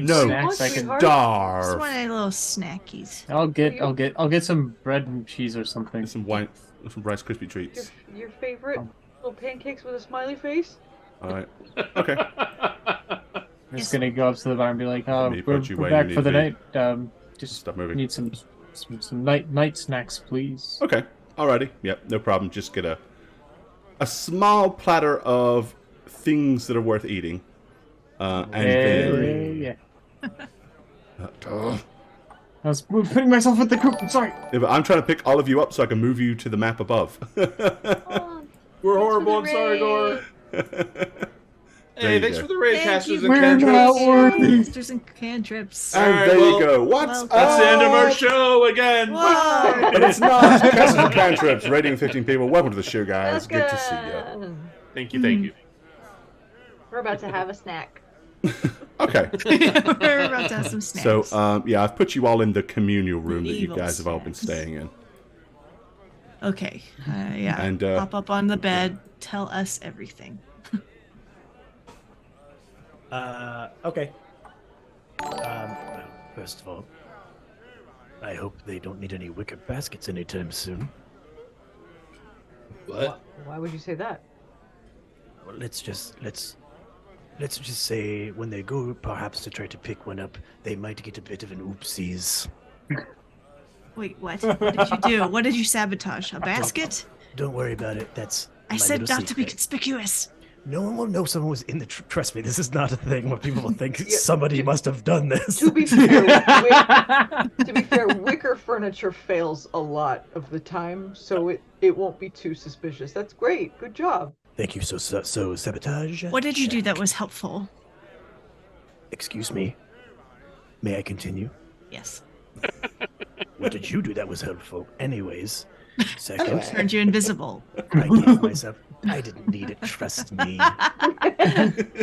A: No.
B: snacks? I can.
D: Sweetheart.
C: Just
A: Starve.
C: want a little snackies.
B: I'll get some bread and cheese or something.
A: Some Rice Krispie treats.
D: Your favorite
B: Oh.
D: little pancakes with a smiley face?
A: All right. Okay.
B: I'm
C: Yes.
B: just gonna go up to the bar and be like, "Oh,
A: Me
B: we're
A: put you where
B: back
A: you
B: for
A: need
B: the
A: to be.
B: night. Just
A: Stop moving.
B: need some night snacks, please."
A: Okay. Alrighty. Yep. No problem. Just get a small platter of things that are worth eating. And then.
B: Yeah.
A: Uh,
B: I was putting myself with the group. I'm sorry.
A: yeah, but I'm trying to pick all of you up so I can move you to the map above.
D: Oh,
E: We're
D: thanks
E: horrible.
D: for
E: I'm
D: the
E: sorry,
D: raid.
E: Gore.
A: There
E: Hey,
A: you
E: thanks
A: go.
E: for the raid,
C: Thank
E: casters
C: you.
E: and
B: We're not
E: cantrips.
B: worthy.
C: Monsters and cantrips.
A: And
E: Alright,
A: there
E: well,
A: you go. What's
C: well,
A: up?
E: That's the end of our show again.
C: Whoa.
A: But it's not. Casters and cantrips. Rating 15 people. Welcome to the show, guys.
D: That's
A: Good to see you.
D: good.
E: Thank you, thank you.
D: We're about to have a snack.
A: Okay.
C: We're about to have some snacks.
A: So, yeah, I've put you all in the communal room that you
C: Evil
A: guys have all been
C: snacks.
A: staying in.
C: Okay. Yeah.
A: And,
C: Pop up on the bed. Tell us everything.
F: Okay.
G: Well, first of all, I hope they don't need any wicker baskets anytime soon.
E: What?
D: Why would you say that?
G: Well, let's just say when they go perhaps to try to pick one up, they might get a bit of an oopsies.
C: Wait, what? What did you do? What did you sabotage? A basket?
G: Don't worry about it. That's
C: I
G: my
C: said
G: little
C: not to be
G: secret.
C: conspicuous.
G: No one will know someone was in the. Trust me, this is not a thing where people will think
D: Yeah,
G: somebody must have done this.
D: To be fair, wicker furniture fails a lot of the time, so it won't be too suspicious. That's great. Good job.
G: Thank you. So sabotage.
C: What did you do that
G: check.
C: was helpful?
G: Excuse me. May I continue?
C: Yes.
G: What did you do that was helpful? Anyways, second,
C: Turned you invisible.
G: I gave myself. I didn't need it. Trust me.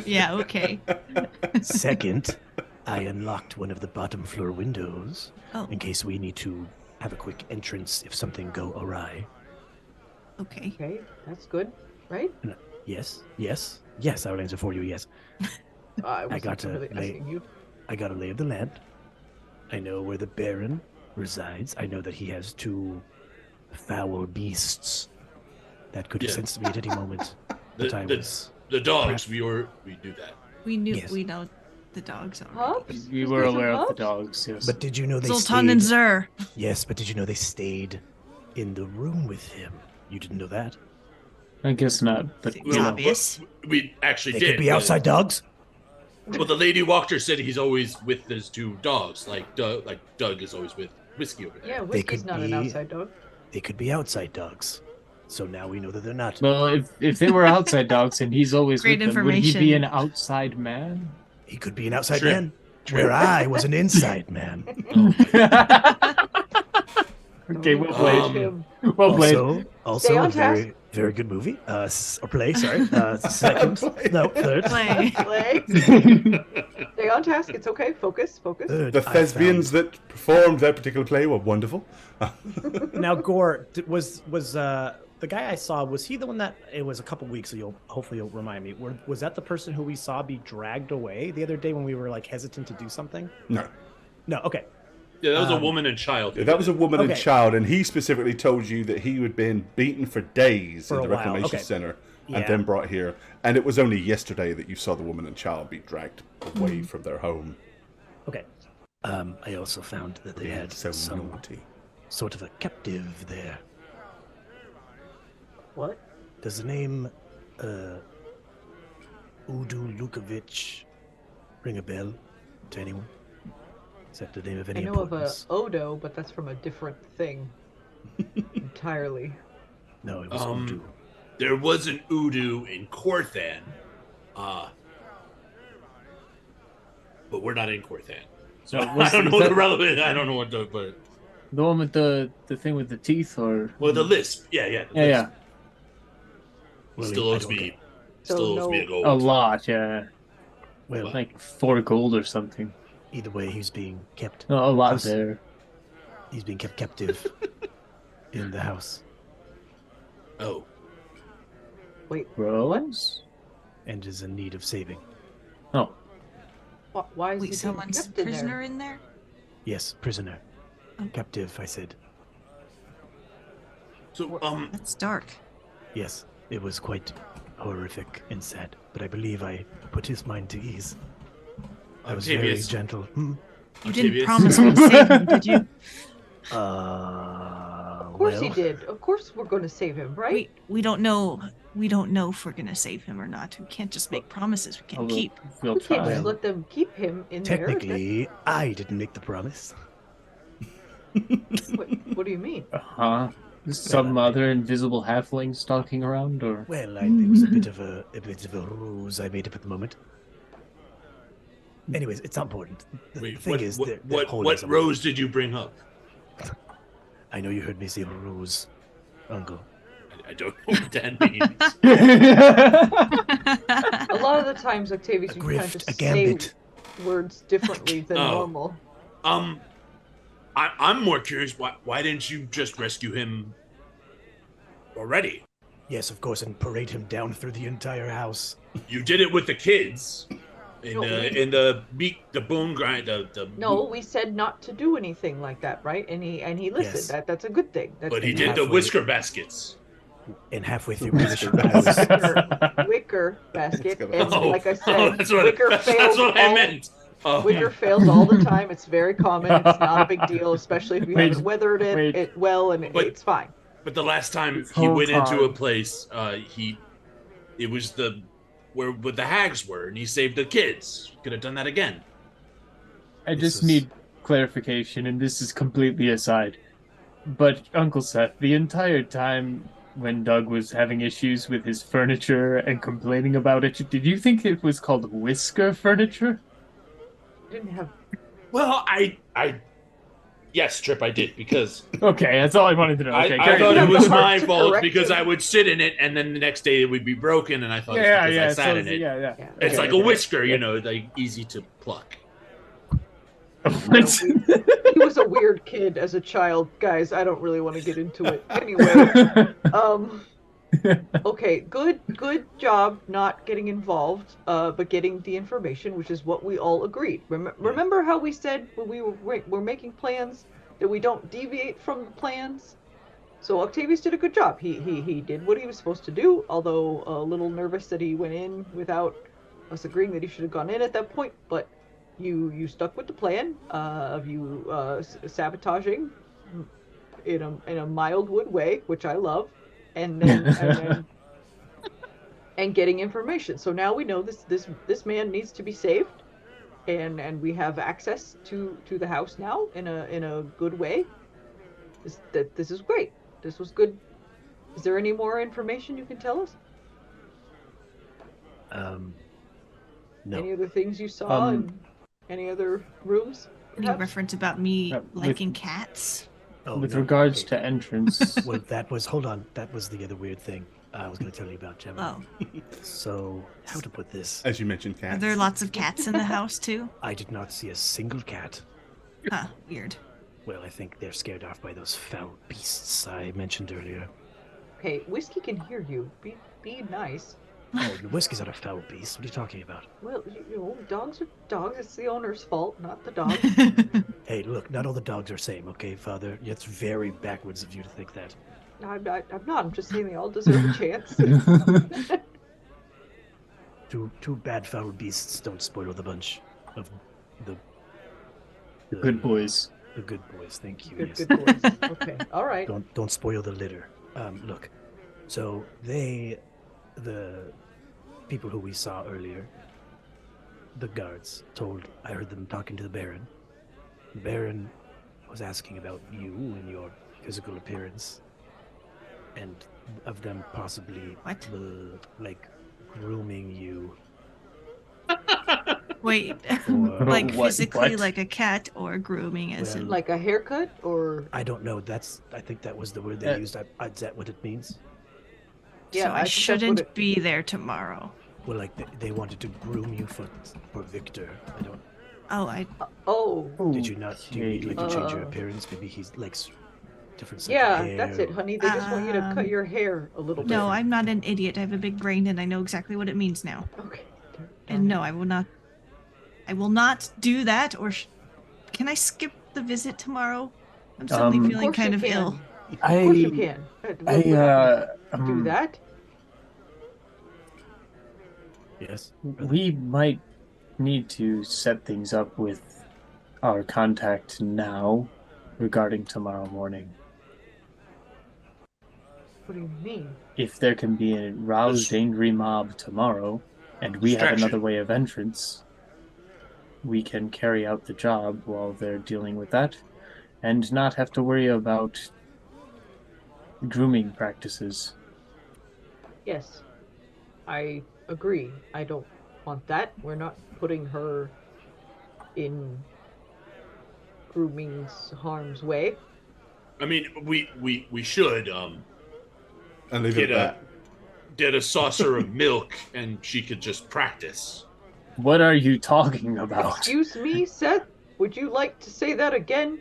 C: Yeah, okay.
G: Second, I unlocked one of the bottom floor windows
C: Oh,
G: in case we need to have a quick entrance if something go awry.
C: okay.
D: Okay, that's good, right?
G: Yes. I will answer for you. Yes.
D: I wasn't
G: got to
D: really
G: lay-
D: asking you.
G: I got a lay of the land. I know where the Baron resides. I know that he has two foul beasts that could have
E: Yeah.
G: sensed me at any moment. But I
E: The
G: was.
E: dogs, we do that.
C: We knew
G: Yes.
C: we know the dogs already.
D: Pups?
B: We
D: Just
B: were
D: get some
B: aware of the
D: pups?
B: dogs. Yes.
G: But did you know they
C: Zoltan and
G: stayed?
C: Zur.
G: Yes, but did you know they stayed in the room with him? You didn't know that?
B: I guess not. But
C: Seems
B: you know.
C: obvious.
E: We actually
G: They
E: did.
G: could be
E: but-
G: outside dogs.
E: Well, the lady Walker said he's always with his two dogs. Like Doug is always with Whiskey over there.
D: Yeah, whiskey's
G: could
D: not an
G: be-
D: outside dog.
G: They could be outside dogs. So now we know that they're not.
B: Well, if they were outside dogs and he's always
C: Great
B: with them, would he be
C: information.
B: an outside man?
G: He could be an outside
E: True.
G: man. Where I was an inside man.
B: Okay, well
D: Don't
B: played.
E: Um,
D: judge him.
B: Well played.
G: Also
D: Stay
G: a
D: on task.
G: very, very good movie. Or play, sorry. Second, no, third.
C: Play.
D: Play. Stay on task. It's okay. Focus.
G: Third,
A: The
G: I
A: thespians
G: found-
A: that performed that particular play were wonderful.
F: Now, Gore, was the guy I saw? Was he the one that it was a couple weeks? So hopefully you'll remind me. Was that the person who we saw be dragged away the other day when we were like hesitant to do something?
A: No.
F: No. Okay.
E: Yeah, that was a
F: Um,
E: woman and child.
A: Yeah, that was a woman and
F: Okay.
A: child, and he specifically told you that he had been beaten for days
F: For
A: in
F: a
A: the
F: while,
A: Reclamation
F: okay.
A: Center and
F: Yeah.
A: then brought here. And it was only yesterday that you saw the woman and child be dragged away from their home.
F: Okay.
G: I also found that they
A: Being
G: had
A: so
G: some
A: naughty.
G: sort of a captive there.
D: What?
G: Does the name Udu Lukovic ring a bell to anyone? Is that the name of
D: I
G: any
D: know of a
G: importance?
D: Odo, but that's from a different thing entirely.
G: No, it was
E: Um,
G: Udu.
E: There was an Udu in Korthan, but we're not in Korthan.
B: So
E: I
B: was,
E: don't
B: was
E: know
B: that
E: the relevant. I don't know what the but
B: the one with the thing with the teeth, or
E: well the lisp. Yeah. The
B: yeah,
E: lisp.
B: yeah,
G: Well,
E: Still
G: I
E: owes
G: don't
E: me.
G: get-
D: So
E: Still owes me a
D: no-
E: gold.
B: a lot, yeah,
G: Well,
B: like 4 gold or something.
G: either way, he's being kept.
B: No, a lot
G: House.
B: there.
G: He's being kept captive in the house
E: Oh,
D: Wait,
B: Rose?
G: and is in need of saving.
B: Oh,
D: Why is he
C: Wait,
D: being
C: someone's
D: kept in
C: prisoner
D: there?
C: in there?
G: Yes, prisoner.
C: Oh.
G: Captive, I said.
E: So,
C: That's dark.
G: Yes, it was quite horrific and sad, but I believe I put his mind to ease. I was very
E: Octavius.
G: gentle.
C: You didn't
E: Octavius.
C: promise me to save him, did you?
D: Of course he
G: Well,
D: did. Of course we're going to save him, right?
C: We don't know. We don't know if we're gonna save him or not. We can't just make promises we can't keep.
B: We'll
D: We can't
B: try.
D: just let them keep him in there.
G: technically, I didn't make the promise.
D: What do you mean?
B: Uh-huh. Some other invisible halfling stalking around, or
G: Well, it was a bit of a ruse I made up at the moment. Anyways, it's not important. The
E: Wait,
G: thing is, they're holding
E: what
G: someone.
E: rose did you bring up?
G: I know you heard me say ruse, Uncle.
E: I don't know what that means.
D: A lot of the times, Octavius,
G: A
D: you kind of
G: grift,
D: just
G: a
D: say
G: gambit.
D: words differently than
E: Oh.
D: normal.
E: I'm more curious. Why didn't you just rescue him already?
G: Yes, of course, and parade him down through the entire house.
E: You did it with the kids.
D: No,
E: The bone grind.
D: No, we said not to do anything like that, right? And he listened.
G: Yes.
D: That's a good thing.
E: But he
G: And
E: did the
G: halfway-
E: whisker baskets.
G: And halfway through mission, I was
D: wicker basket,
A: gonna-
D: and
E: Oh,
D: like I said,
E: that's what,
D: wicker
E: that's
D: fails.
E: what I
D: all-
E: meant. Oh.
D: Wicker fails all the time. It's very common. It's not a big deal, especially if you
B: Wait,
D: haven't weathered
B: wait.
D: it well, and
E: But-
D: it's fine.
E: But the last time
B: This
E: he
B: whole
E: went into a
B: time.
E: place, it was where the hags were, and he saved the kids. Could have done that again.
B: I
G: This
B: just
G: is-
B: need clarification, and this is completely aside. But Uncle Seth, the entire time when Doug was having issues with his furniture and complaining about it, did you think it was called whisker furniture?
D: Didn't have.
E: Well, yes, Trip, I did because
B: Okay, that's all I wanted to know.
E: I
B: Okay,
E: thought
B: great.
E: it
D: have
E: was
D: the heart
E: my
D: to
E: fault
D: correct
E: because
D: him.
E: I would sit in it, and then the next day it would be broken, and I thought
B: yeah,
E: it's because
B: yeah,
E: I sat
B: so,
E: in it.
B: yeah.
D: Yeah.
E: It's
B: Okay,
E: like a
B: okay.
E: whisker, like easy to pluck.
B: What?
D: He was a weird kid as a child, guys. I don't really want to get into it. Anyway, okay, good job not getting involved, but getting the information, which is what we all agreed. Remember how we said when we were making plans that we don't deviate from the plans? So Octavius did a good job. He did what he was supposed to do, although a little nervous that he went in without us agreeing that he should have gone in at that point, but you stuck with the plan of you sabotaging in a mildwood way, which I love, and then and getting information. So now we know this man needs to be saved, and we have access to the house now in a good way. This is great. This was good. Is there any more information you can tell us?
G: No.
D: Any other things you saw in any other rooms?
C: Any
D: perhaps?
C: reference about me
B: with-
C: liking cats?
G: Oh,
B: With
G: no,
B: regards
G: okay.
B: to entrance,
G: Well, hold on. That was the other weird thing I was going to tell you about, Gemma.
C: Oh,
G: So, how to put this?
A: As you mentioned,
C: are
A: cats.
C: there lots of cats in the house too?
G: I did not see a single cat.
C: Huh, weird.
G: Well, I think they're scared off by those foul beasts I mentioned earlier.
D: Okay, Whiskey can hear you. Be nice.
G: Oh, the whiskey's not a foul beast. What are you talking about?
D: Well, you know, dogs are dogs. It's the owner's fault, not the dog.
G: Hey, look, not all the dogs are same, okay, Father? It's very backwards of you to think that.
D: I'm not. I'm just saying they all deserve a chance.
G: Two bad foul beasts don't spoil the bunch of the
B: good boys.
G: The good boys. Thank you.
D: Good,
G: yes.
D: good boys. Okay, all right.
G: Don't spoil the litter. Look, so the people who we saw earlier, the guards I heard them talking to the Baron. The Baron was asking about you and your physical appearance, and of them possibly
C: What?
G: grooming you.
C: Wait,
G: For,
C: like
B: What?
C: physically
B: What?
C: like a cat, or grooming as in?
D: Like a haircut, or
G: I don't know. I think that was the word they used. Is that what it means?
D: yeah,
C: so
D: I
C: I
D: think that's what
C: shouldn't
D: it-
C: be there tomorrow.
G: Well, like they wanted to groom you for Victor. I don't.
C: Oh, I
D: Oh,
G: Did you not? Do you need like to change your
D: Uh,
G: appearance? Maybe he's like different. Set of
D: yeah,
G: hair.
D: that's it, honey. They just want you to cut
C: Um,
D: your hair a little bit.
C: no, I'm not an idiot. I have a big brain and I know exactly what it means now.
D: Okay.
C: And no, I will not I will not do that. Or can I skip the visit tomorrow? I'm suddenly feeling kind of ill.
D: Of course you can. We're not gonna do that.
F: Yes.
B: We might need to set things up with our contact now regarding tomorrow morning.
D: What do you mean?
B: If there can be a roused, angry mob tomorrow, and we have
E: Distraction.
B: another way of entrance, we can carry out the job while they're dealing with that, and not have to worry about grooming practices.
D: Yes, I agree. I don't want that. We're not putting her in grooming's harm's way.
E: I mean, we should
A: And leave it at
E: get a saucer of milk, and she could just practice.
B: What are you talking about?
D: Excuse me, Seth? Would you like to say that again?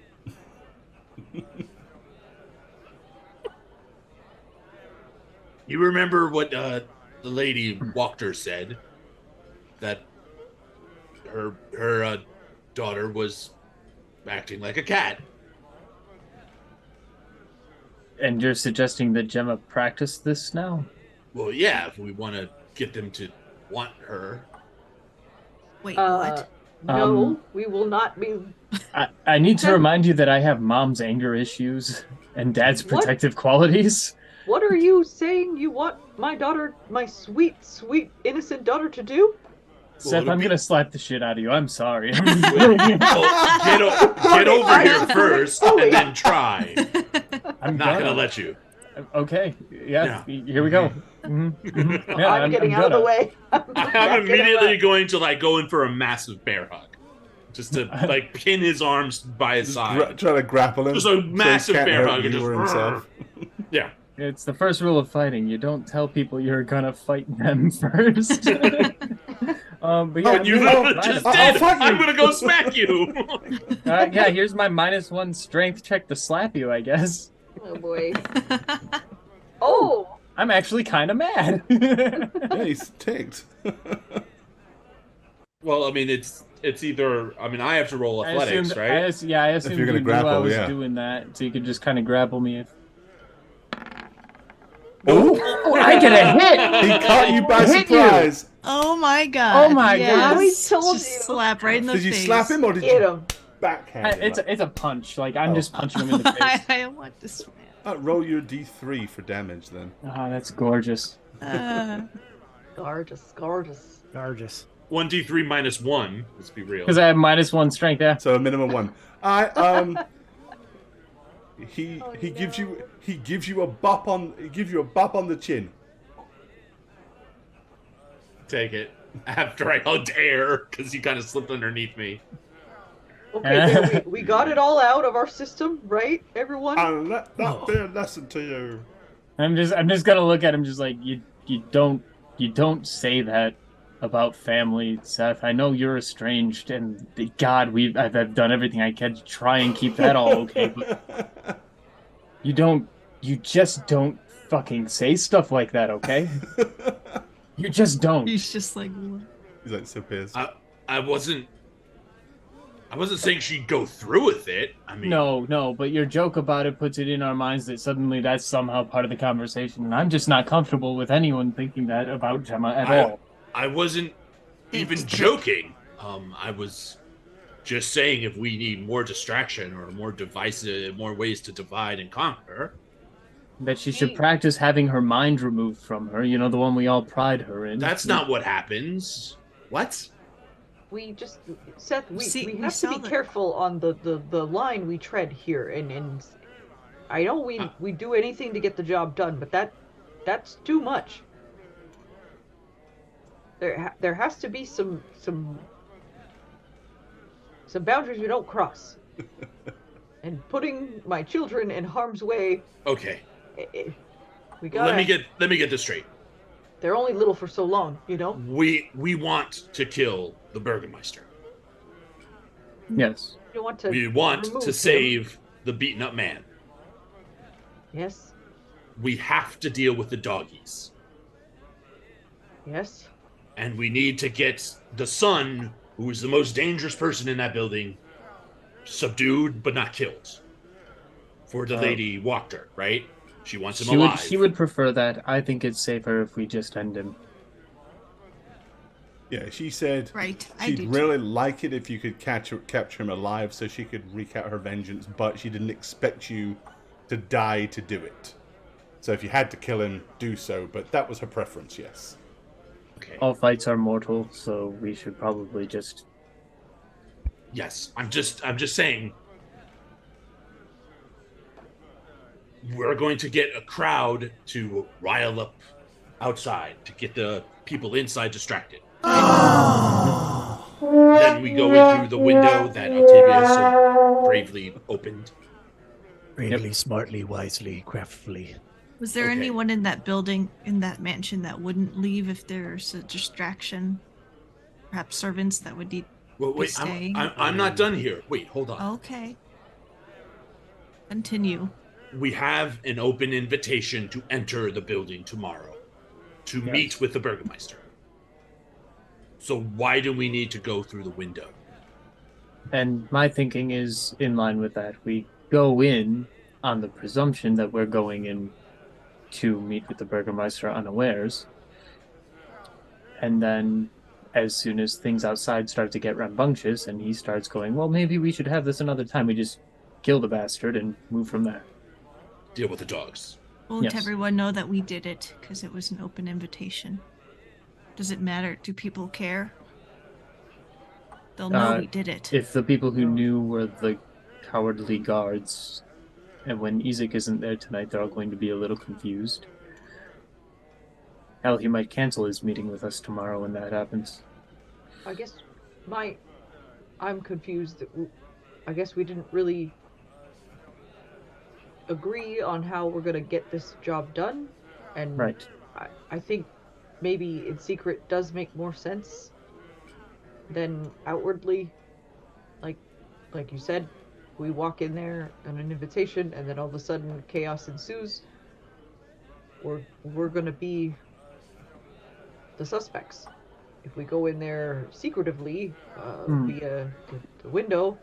E: You remember what the lady Walker said? That her daughter was acting like a cat.
B: And you're suggesting that Gemma practice this now?
E: Well, yeah, if we want to get them to want her.
C: Wait, what?
D: No, we will not be.
B: I need to remind you that I have mom's anger issues and dad's protective qualities.
D: What are you saying you want my daughter, my sweet, sweet, innocent daughter to do?
B: Seth, I'm gonna slap the shit out of you. I'm sorry.
E: Well, get over here first, and then try. I'm not gonna let you.
B: Okay. Yeah. Here we go. Mm-hmm. Yeah,
D: I'm getting out of the way.
E: I'm immediately going to go in for a massive bear hug, just to pin his arms by his side.
A: Try to grapple him.
E: Just a massive bear hug, and just
A: himself.
E: Yeah.
B: It's the first rule of fighting. You don't tell people you're gonna fight them first. But yeah,
E: you just did. I'm gonna go smack you.
B: Yeah, here's my -1 strength check to slap you, I guess.
D: Oh boy. Oh!
B: I'm actually kind of mad.
A: Yeah, he's ticked.
E: Well, I mean, it's either. I mean, I have to roll athletics, right?
B: I assumed
A: If you're gonna
B: you
A: grapple,
B: knew I was
A: yeah.
B: doing that, so you could just kind of grapple me.
A: Oh,
B: I get a hit!
A: He caught you by
B: Hit
A: surprise.
C: Oh my god.
B: Oh my
C: yes.
B: god.
D: I told
C: Just
D: you.
C: slap right in the
A: Did
C: face.
A: you slap him or did
D: Hit
A: you
D: him.
A: backhand him?
B: It's a punch. Like, I'm just punching him in the face.
C: I want to smack.
A: Roll your d3 for damage then.
B: Oh, that's gorgeous.
D: Gorgeous, gorgeous.
F: Gorgeous.
E: 1d3 -1. Let's be real.
B: Because I have -1 strength, yeah.
A: So a minimum 1. He gives you a bop on the chin.
E: Take it after I hugged air because you kind of slipped underneath me.
D: Okay, there, we got it all out of our system, right, everyone?
A: And let that be a lesson to you.
B: I'm just gonna look at him just like you don't say that about family, Seth. I know you're estranged, and God, I've done everything I can to try and keep that all okay, but you just don't fucking say stuff like that, okay? You just don't.
C: He's just like, what?
A: He's like so pissed.
E: I wasn't saying she'd go through with it. I mean,
B: No, but your joke about it puts it in our minds that suddenly that's somehow part of the conversation, and I'm just not comfortable with anyone thinking that about Gemma at all.
E: I wasn't even joking. I was just saying if we need more distraction or more divisive, more ways to divide and conquer.
B: That she should practice having her mind removed from her, you know, the one we all pride her in.
E: That's not what happens. What?
D: We just, Seth, we
C: we
D: have to
C: saw
D: be
C: that.
D: careful on the line we tread here, and I know we do anything to get the job done, but that's too much. There has to be some boundaries we don't cross, and putting my children in harm's way.
E: Okay.
D: We gotta.
E: Let me get this straight.
D: They're only little for so long, you know.
E: We want to kill the Burgermeister.
B: Yes.
D: We want to.
E: We want
D: remove
E: to
D: him.
E: save the beaten up man.
D: Yes.
E: We have to deal with the doggies.
D: Yes.
E: And we need to get the son who is the most dangerous person in that building, subdued but not killed. For the lady walked her, right? She wants him alive.
B: She would prefer that. I think it's safer if we just end him.
A: Yeah, she said
C: Right, I
A: she'd
C: do
A: really like it if you could capture him alive so she could wreak out her vengeance, but she didn't expect you to die to do it. So if you had to kill him, do so, but that was her preference, yes.
E: Okay.
B: All fights are mortal, so we should probably just...
E: Yes, I'm just saying we're going to get a crowd to rile up outside to get the people inside distracted. Then we go in through the window that Octavia so bravely opened.
G: Bravely, smartly, wisely, craftfully.
C: Was there
E: Okay.
C: anyone in that building, in that mansion, that wouldn't leave if there's a distraction? Perhaps servants that would need
E: Well,
C: to
E: wait,
C: stay?
E: I'm not done here. Wait, hold on.
C: Okay. Continue.
E: We have an open invitation to enter the building tomorrow to
B: Yes.
E: meet with the Burgermeister. So why do we need to go through the window?
B: And my thinking is in line with that. We go in on the presumption that we're going in to meet with the Burgermeister unawares. And then as soon as things outside start to get rambunctious and he starts going, well, maybe we should have this another time, we just kill the bastard and move from there.
E: Deal with the dogs.
C: Won't
B: Yes.
C: everyone know that we did it because it was an open invitation? Does it matter? Do people care? They'll know we did it.
B: If the people who knew were the cowardly guards, and when Ezek isn't there tonight, they're all going to be a little confused. Hell, he might cancel his meeting with us tomorrow when that happens.
D: I guess I'm confused. I guess we didn't really agree on how we're gonna get this job done, and
B: Right.
D: I think maybe in secret does make more sense than outwardly. Like you said, we walk in there on an invitation, and then all of a sudden chaos ensues. We're gonna be the suspects. If we go in there secretively via the window,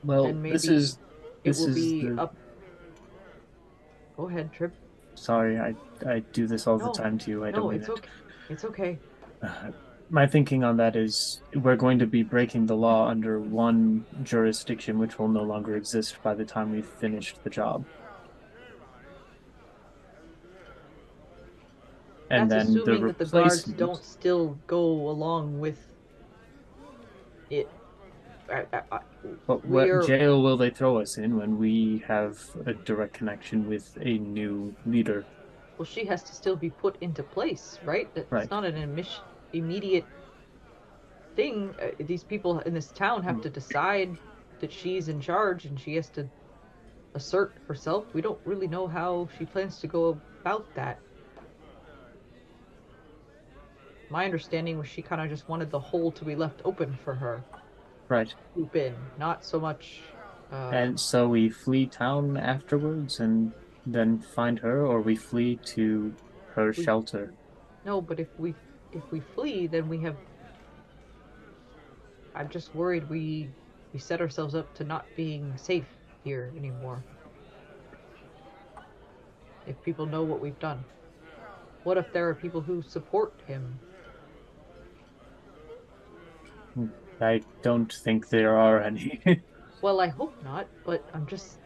B: Well,
D: then maybe
B: this is
D: it will be
B: the...
D: up. Go ahead, Trip.
B: Sorry, I do this all
D: No,
B: the time to you. I don't mean
D: it's
B: it.
D: okay. It's okay.
B: My thinking on that is we're going to be breaking the law under one jurisdiction which will no longer exist by the time we've finished the job. And
D: That's
B: then the
D: assuming that the guards
B: replacement...
D: don't still go along with it.
B: But
D: we're-
B: what jail will they throw us in when we have a direct connection with a new leader?
D: Well, she has to still be put into place, right? It's
B: Right.
D: not an immediate thing. These people in this town have to decide that she's in charge, and she has to assert herself. We don't really know how she plans to go about that. My understanding was she kind of just wanted the hole to be left open for her.
B: Right.
D: Swoop in, not so much.
B: And so we flee town afterwards and then find her, or we flee to her shelter.
D: No, but if we flee, then we have. I'm just worried we set ourselves up to not being safe here anymore. If people know what we've done, what if there are people who support him?
B: I don't think there are any.
D: Well, I hope not, but I'm just.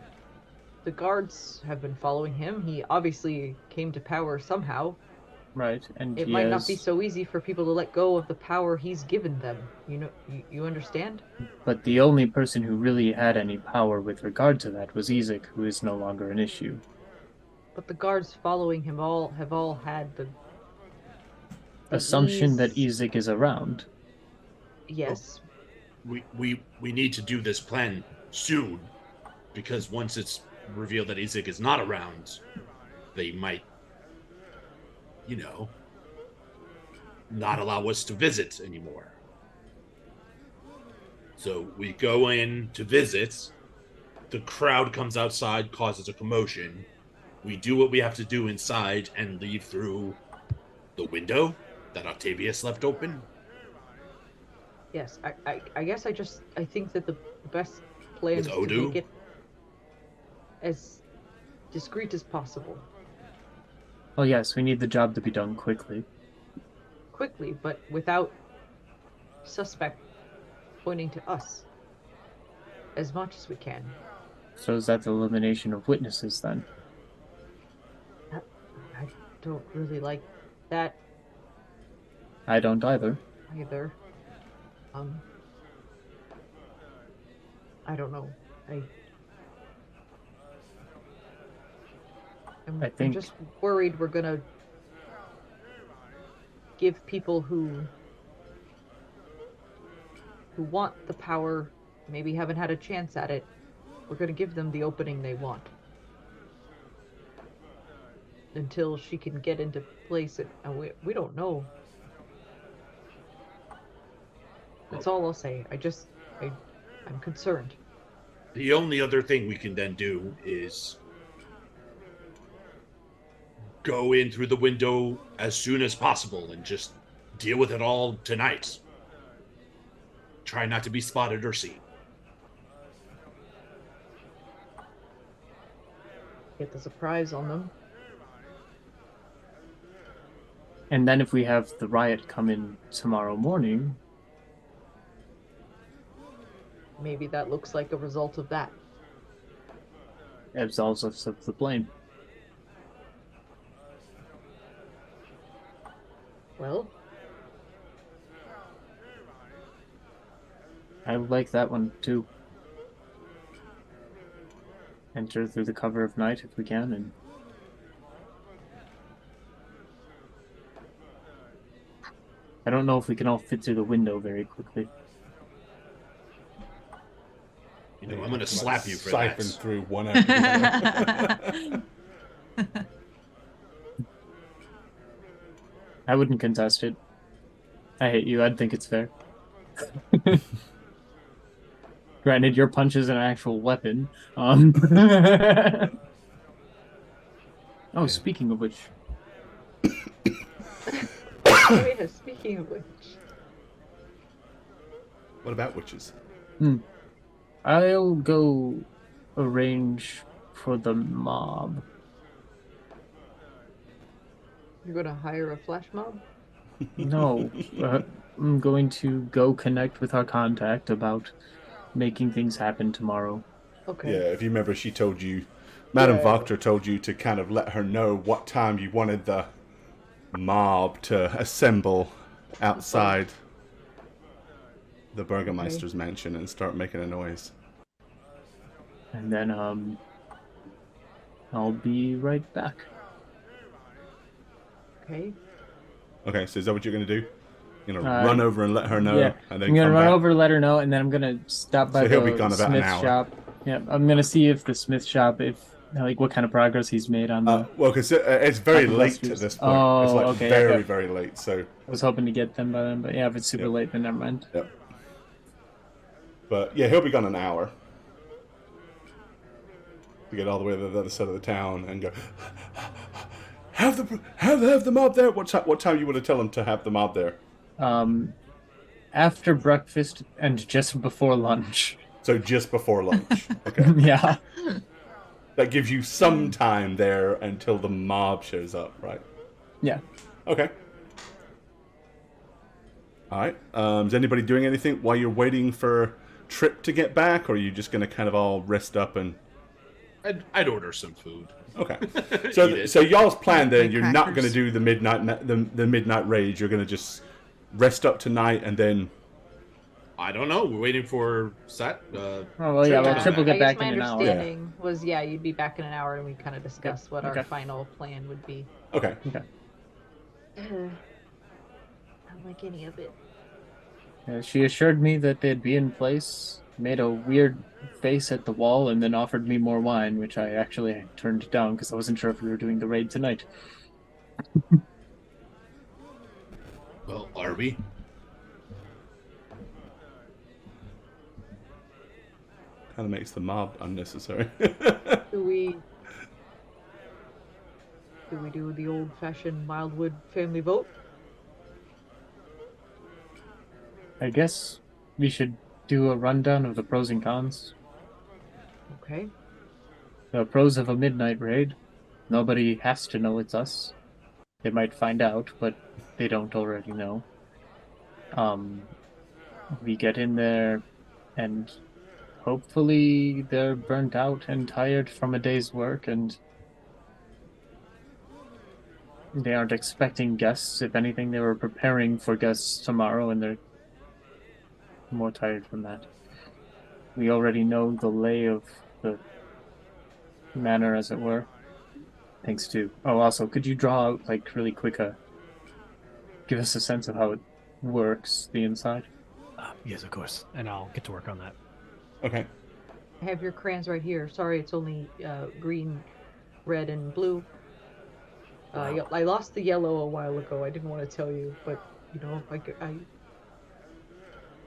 D: The guards have been following him. He obviously came to power somehow.
B: Right, and
D: It
B: he
D: might
B: has...
D: not be so easy for people to let go of the power he's given them. You know, you understand?
B: But the only person who really had any power with regard to that was Ezek, who is no longer an issue.
D: But the guards following him have all had the
B: Assumption that
D: ease-
B: Ezek is around.
D: Yes,
E: We need to do this plan soon, because once it's revealed that Isaac is not around, they might, not allow us to visit anymore. So we go in to visit. The crowd comes outside, causes a commotion. We do what we have to do inside and leave through the window that Octavius left open.
D: Yes, I guess I think that the best plan
E: With
D: is to
E: Odu?
D: make it as discreet as possible.
B: Oh yes, we need the job to be done quickly.
D: Quickly, but without suspect pointing to us as much as we can.
B: So is that the elimination of witnesses then?
D: I don't really like that
B: I don't either.
D: either. Um, I don't know.
B: I
D: I'm
B: think
D: just worried we're gonna give people who want the power, maybe haven't had a chance at it, we're gonna give them the opening they want. Until she can get into place, and we don't know. That's all I'll say. I'm concerned.
E: The only other thing we can then do is go in through the window as soon as possible and just deal with it all tonight. Try not to be spotted or seen.
D: Get the surprise on them.
B: and then if we have the riot come in tomorrow morning,
D: Maybe that looks like a result of that.
B: absolves us of the blame.
D: Well,
B: I like that one too. Enter through the cover of night if we can, and I don't know if we can all fit through the window very quickly.
E: You know, I'm going to slap you for
A: Siphon
E: that.
A: through one after the other.
B: I wouldn't contest it. I hate you. I'd think it's fair. Granted, your punch is an actual weapon. Oh, speaking of which,
D: wait, speaking of which,
A: What about witches?
B: I'll go arrange for the mob.
D: you're gonna hire a flash mob?
B: No, I'm going to go connect with our contact about making things happen tomorrow.
D: Okay.
A: Yeah, if you remember, she told you, Madame
D: Yeah.
A: Wachter told you to kind of let her know what time you wanted the mob to assemble outside the Burgermeister's mansion and start making a noise.
B: And then, I'll be right back.
D: Okay.
A: Okay, so is that what you're going to do? You're going to
B: Uh,
A: run over and let her know,
B: Yeah,
A: and then
B: I'm gonna
A: come
B: run
A: back?
B: over, let her know, and then I'm gonna stop by
A: So he'll
B: the
A: be gone about an
B: smith
A: hour.
B: shop. Yeah, I'm gonna see if the smith shop, like what kind of progress he's made on the.
A: Well, because it's very
B: Apple
A: late
B: Busters.
A: at this point.
B: Oh,
A: it's like
B: okay,
A: very,
B: okay.
A: very late. So,
B: I was hoping to get them by then, but yeah, if it's super
A: Yep.
B: late, then never mind.
A: yep. But yeah, he'll be gone an hour to get all the way to the other side of the town and go. Have the mob there. What time you want to tell him to have the mob there?
B: After breakfast and just before lunch.
A: So just before lunch. Okay,
B: Yeah.
A: that gives you some time there until the mob shows up, right?
B: Yeah.
A: Okay. All right. Is anybody doing anything while you're waiting for Trip to get back, or are you just going to kind of all rest up and?
E: I'd order some food.
A: Okay.
E: Eat
A: So
E: it.
A: so y'all's plan then,
C: Like
A: you're not going to
C: crackers.
A: do the midnight rage. You're going to just rest up tonight and then.
E: I don't know. We're waiting for Sat.
B: Oh well, yeah. Well,
E: Trip
B: Trip will
E: will
B: get
D: I guess
B: back
D: my
B: in an hour.
D: understanding was, yeah, you'd be back in an hour, and we kind of discuss what
B: okay.
D: our final plan would be.
A: Okay.
B: Okay.
D: Not like any of it.
B: She assured me that they'd be in place, made a weird face at the wall, and then offered me more wine, which I actually turned down because I wasn't sure if we were doing the raid tonight.
E: Well, are we?
A: Kind of makes the mob unnecessary.
D: Do we do the old-fashioned Wildwood family vote?
B: I guess we should do a rundown of the pros and cons.
D: Okay.
B: The pros of a midnight raid. Nobody has to know it's us. They might find out, but they don't already know. We get in there and hopefully they're burnt out and tired from a day's work and they aren't expecting guests. If anything, they were preparing for guests tomorrow and they're more tired from that. We already know the lay of the manor, as it were. Thanks to. Oh, also, could you draw out, like, really quick, give us a sense of how it works, the inside?
F: Yes, of course. And I'll get to work on that.
A: Okay.
D: I have your crayons right here. Sorry, it's only green, red, and blue.
G: Wow.
D: I lost the yellow a while ago. I didn't want to tell you, but you know,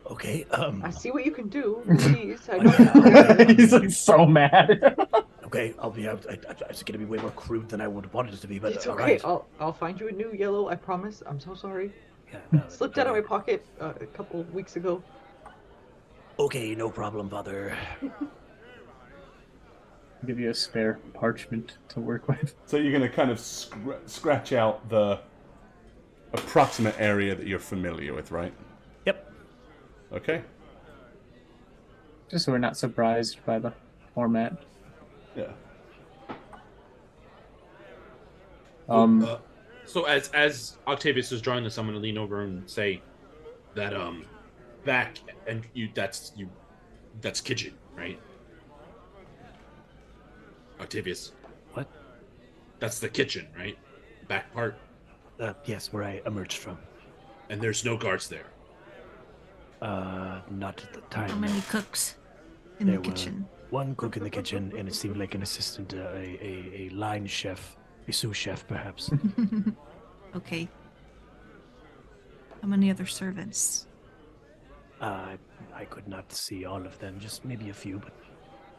G: Okay.
D: I see what you can do. Please, I know.
B: He's like so mad.
G: Okay. I'll be out. It's going to be way more crude than I would want it to be, but
D: It's
G: all
D: okay.
G: right.
D: I'll find you a new yellow. I promise. I'm so sorry.
G: Yeah, no,
D: Slipped out of
G: okay.
D: my pocket a couple weeks ago.
G: Okay, no problem, Father.
B: Give you a spare parchment to work with.
A: So you're going to kind of scratch out the approximate area that you're familiar with, right?
F: Yep.
A: Okay.
B: Just so we're not surprised by the format.
A: Yeah.
E: So as Octavius is drawing this, I'm gonna lean over and say that back and that's kitchen, right? Octavius.
G: What?
E: That's the kitchen, right? Back part.
G: Yes, where I emerged from.
E: And there's no guards there.
G: Not at the time.
C: How many cooks in the
G: There were
C: kitchen?
G: one cook in the kitchen, and it seemed like an assistant, a line chef, a sous chef, perhaps.
C: Okay. How many other servants?
G: I could not see all of them, just maybe a few, but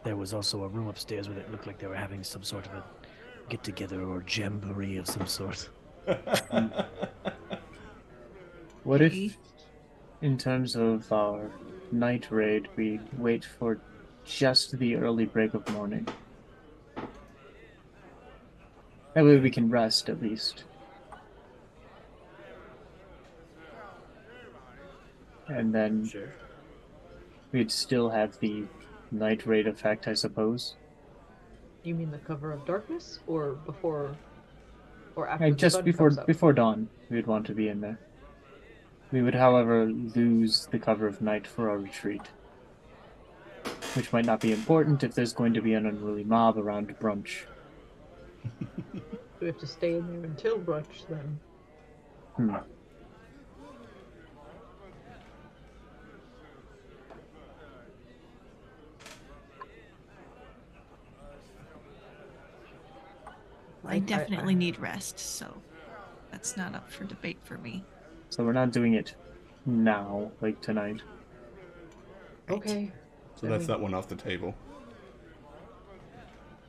G: there was also a room upstairs where it looked like they were having some sort of a get-together or jamboree of some sort.
B: What
C: Okay.
B: if, in terms of our night raid, we wait for just the early break of morning? That way we can rest, at least. And then
G: Sure.
B: we'd still have the night raid effect, I suppose.
D: You mean the cover of darkness, or before, or after the
B: Just
D: sun comes up?
B: before dawn, we would want to be in there. We would, however, lose the cover of night for our retreat, which might not be important if there's going to be an unruly mob around brunch.
D: We have to stay in there until brunch, then.
C: I definitely need rest, so that's not up for debate for me.
B: So we're not doing it now, like tonight.
D: Okay.
A: So that's that one off the table.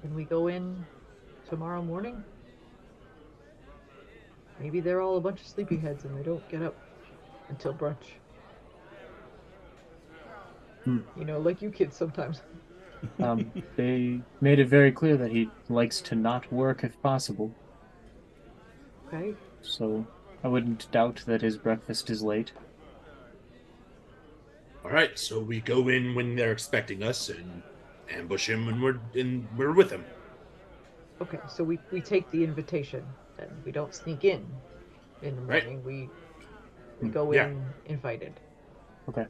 D: Can we go in tomorrow morning? Maybe they're all a bunch of sleepyheads and they don't get up until brunch. You know, like you kids sometimes.
B: They made it very clear that he likes to not work if possible.
D: Okay.
B: So I wouldn't doubt that his breakfast is late.
E: All right, so we go in when they're expecting us and ambush him when we're with him.
D: Okay, so we take the invitation, then. We don't sneak in the
E: Right.
D: morning. We go
E: Yeah.
D: in invited.
B: Okay.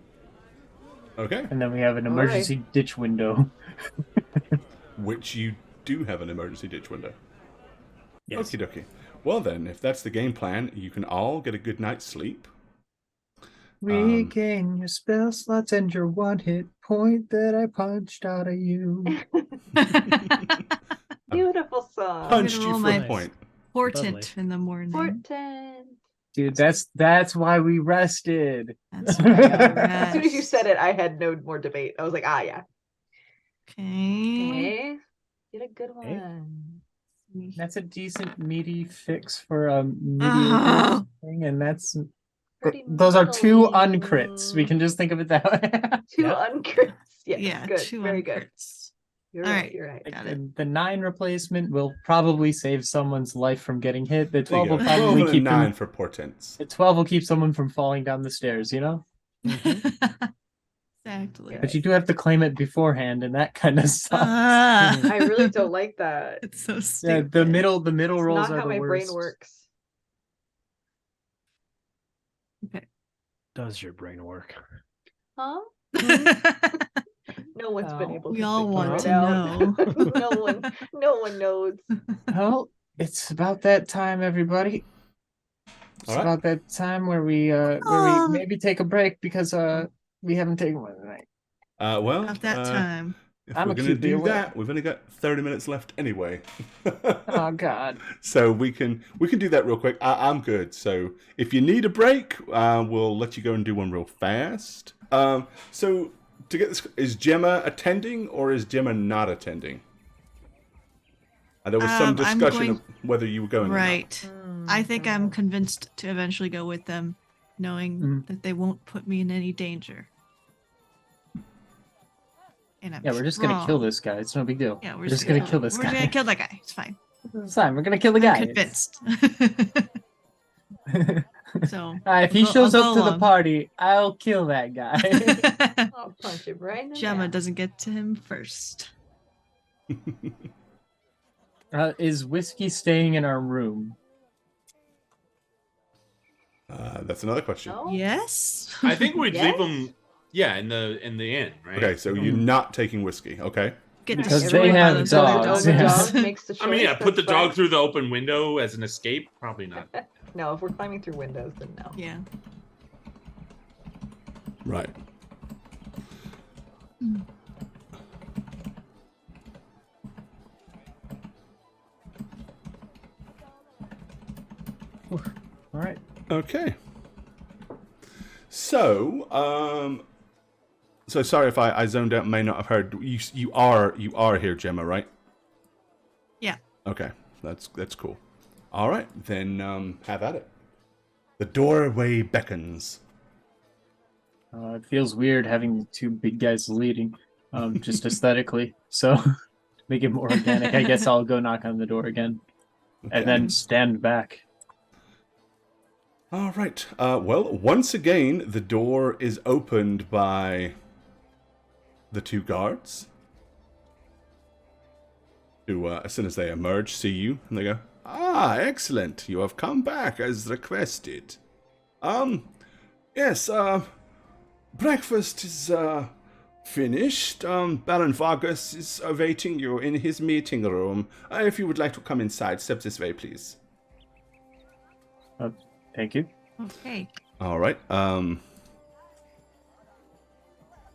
A: Okay.
B: And then we have an
D: All
B: emergency ditch window.
A: Which you do have an emergency ditch window.
F: Yes.
A: Okie dokie. Well then, if that's the game plan, you can all get a good night's sleep.
B: Regain your spell slots and your one hit point that I punched out of you.
D: Beautiful song.
A: Punched
C: gonna
A: you
C: roll
A: for a
C: my-
A: point.
C: Portent
F: Lovely.
C: in the morning.
D: Important.
B: Dude, that's why we rested.
C: That's
D: As soon as you said it, I had no more debate. I was like, ah, yeah.
C: Okay.
D: Okay. Get a good
F: Okay.
D: one.
B: That's a decent meaty fix for a mediocre
C: Oh.
B: thing, and that's
D: pretty
B: Those are two
D: metal-y.
B: uncrits. We can just think of it that way.
D: Two
F: Yeah.
D: uncrits. Yes,
C: yeah,
D: good.
C: 2
D: Very good.
C: uncrits.
D: You're
C: All
D: right.
C: right.
D: You're right.
C: Got it.
B: The 9 replacement will probably save someone's life from getting hit. The
A: There you
B: 12 will
A: go.
B: probably
A: 12 and a
B: keep
A: 9
B: them.
A: for portents.
B: The 12 will keep someone from falling down the stairs, you know?
C: Exactly.
B: But you do have to claim it beforehand, and that kind of sucks.
D: I really don't like that.
C: It's so
B: Yeah,
C: stupid.
B: the middle
D: It's
B: rolls
D: not
B: are
D: how
B: the
D: my
B: worst.
D: brain works.
F: Does your brain work?
D: Huh? No one's been
B: No.
D: able
C: We
D: to
C: all
D: figure
C: want
D: it
C: to
D: out.
C: know.
D: no one knows.
B: Well, it's about that time, everybody. It's
A: All right.
B: about that time where we
C: Aw.
B: maybe take a break because we haven't taken one tonight.
A: Well,
C: About that time.
A: if
B: I'm
A: we're going to
B: acutely
A: do
B: aware.
A: that, we've only got 30 minutes left anyway.
B: Oh God.
A: So we can do that real quick. I'm good. So if you need a break, we'll let you go and do one real fast. So to get this, is Gemma attending or is Gemma not attending? There was some
C: I'm
A: discussion
C: going-
A: of whether you were going
C: Right. I think
D: don't
C: I'm
D: know.
C: convinced to eventually go with them, knowing
B: Mhm.
C: that they won't put me in any danger. And I'm
B: Yeah, we're just gonna kill
C: strong.
B: this guy. It's no big deal.
C: Yeah,
B: We're just gonna kill this
C: We're
B: guy.
C: gonna kill that guy. It's fine.
B: It's fine. We're gonna kill the
C: I'm
B: guy.
C: convinced. So
B: If he
C: I'll
B: shows
C: go
B: up to the
C: along.
B: party, I'll kill that guy.
D: I'll punch him right in the
C: Gemma
D: mouth.
C: doesn't get to him first.
B: Is whiskey staying in our room?
A: That's another question.
D: No?
C: Yes.
E: I think we'd
D: Yes?
E: leave them. Yeah, in the inn, right?
A: Okay, so you're not taking whiskey. Okay.
C: Get
B: Because
C: destroyed
B: they
C: by
B: have
C: those
B: dogs,
C: dogs.
D: The
B: yeah.
D: dog makes the choice.
E: I mean, yeah, put the
D: that's
E: dog
D: fine.
E: through the open window as an escape. Probably not.
D: No, if we're climbing through windows, then no.
C: Yeah.
A: Right.
B: All right.
A: Okay. So, so sorry if I zoned out, may not have heard. You are here, Gemma, right?
C: Yeah.
A: Okay, that's cool. All right, then have at it. The doorway beckons.
B: It feels weird having the two big guys leading, just aesthetically. So, to make it more organic, I guess I'll go knock on the door again, and then stand back.
A: All right. Well, once again, the door is opened by the two guards, who, as soon as they emerge, see you, and they go, "Ah, excellent! You have come back as requested. Yes. Breakfast is finished. Baron Vargas is awaiting you in his meeting room. If you would like to come inside, step this way, please."
B: Thank you.
C: Okay.
A: All right.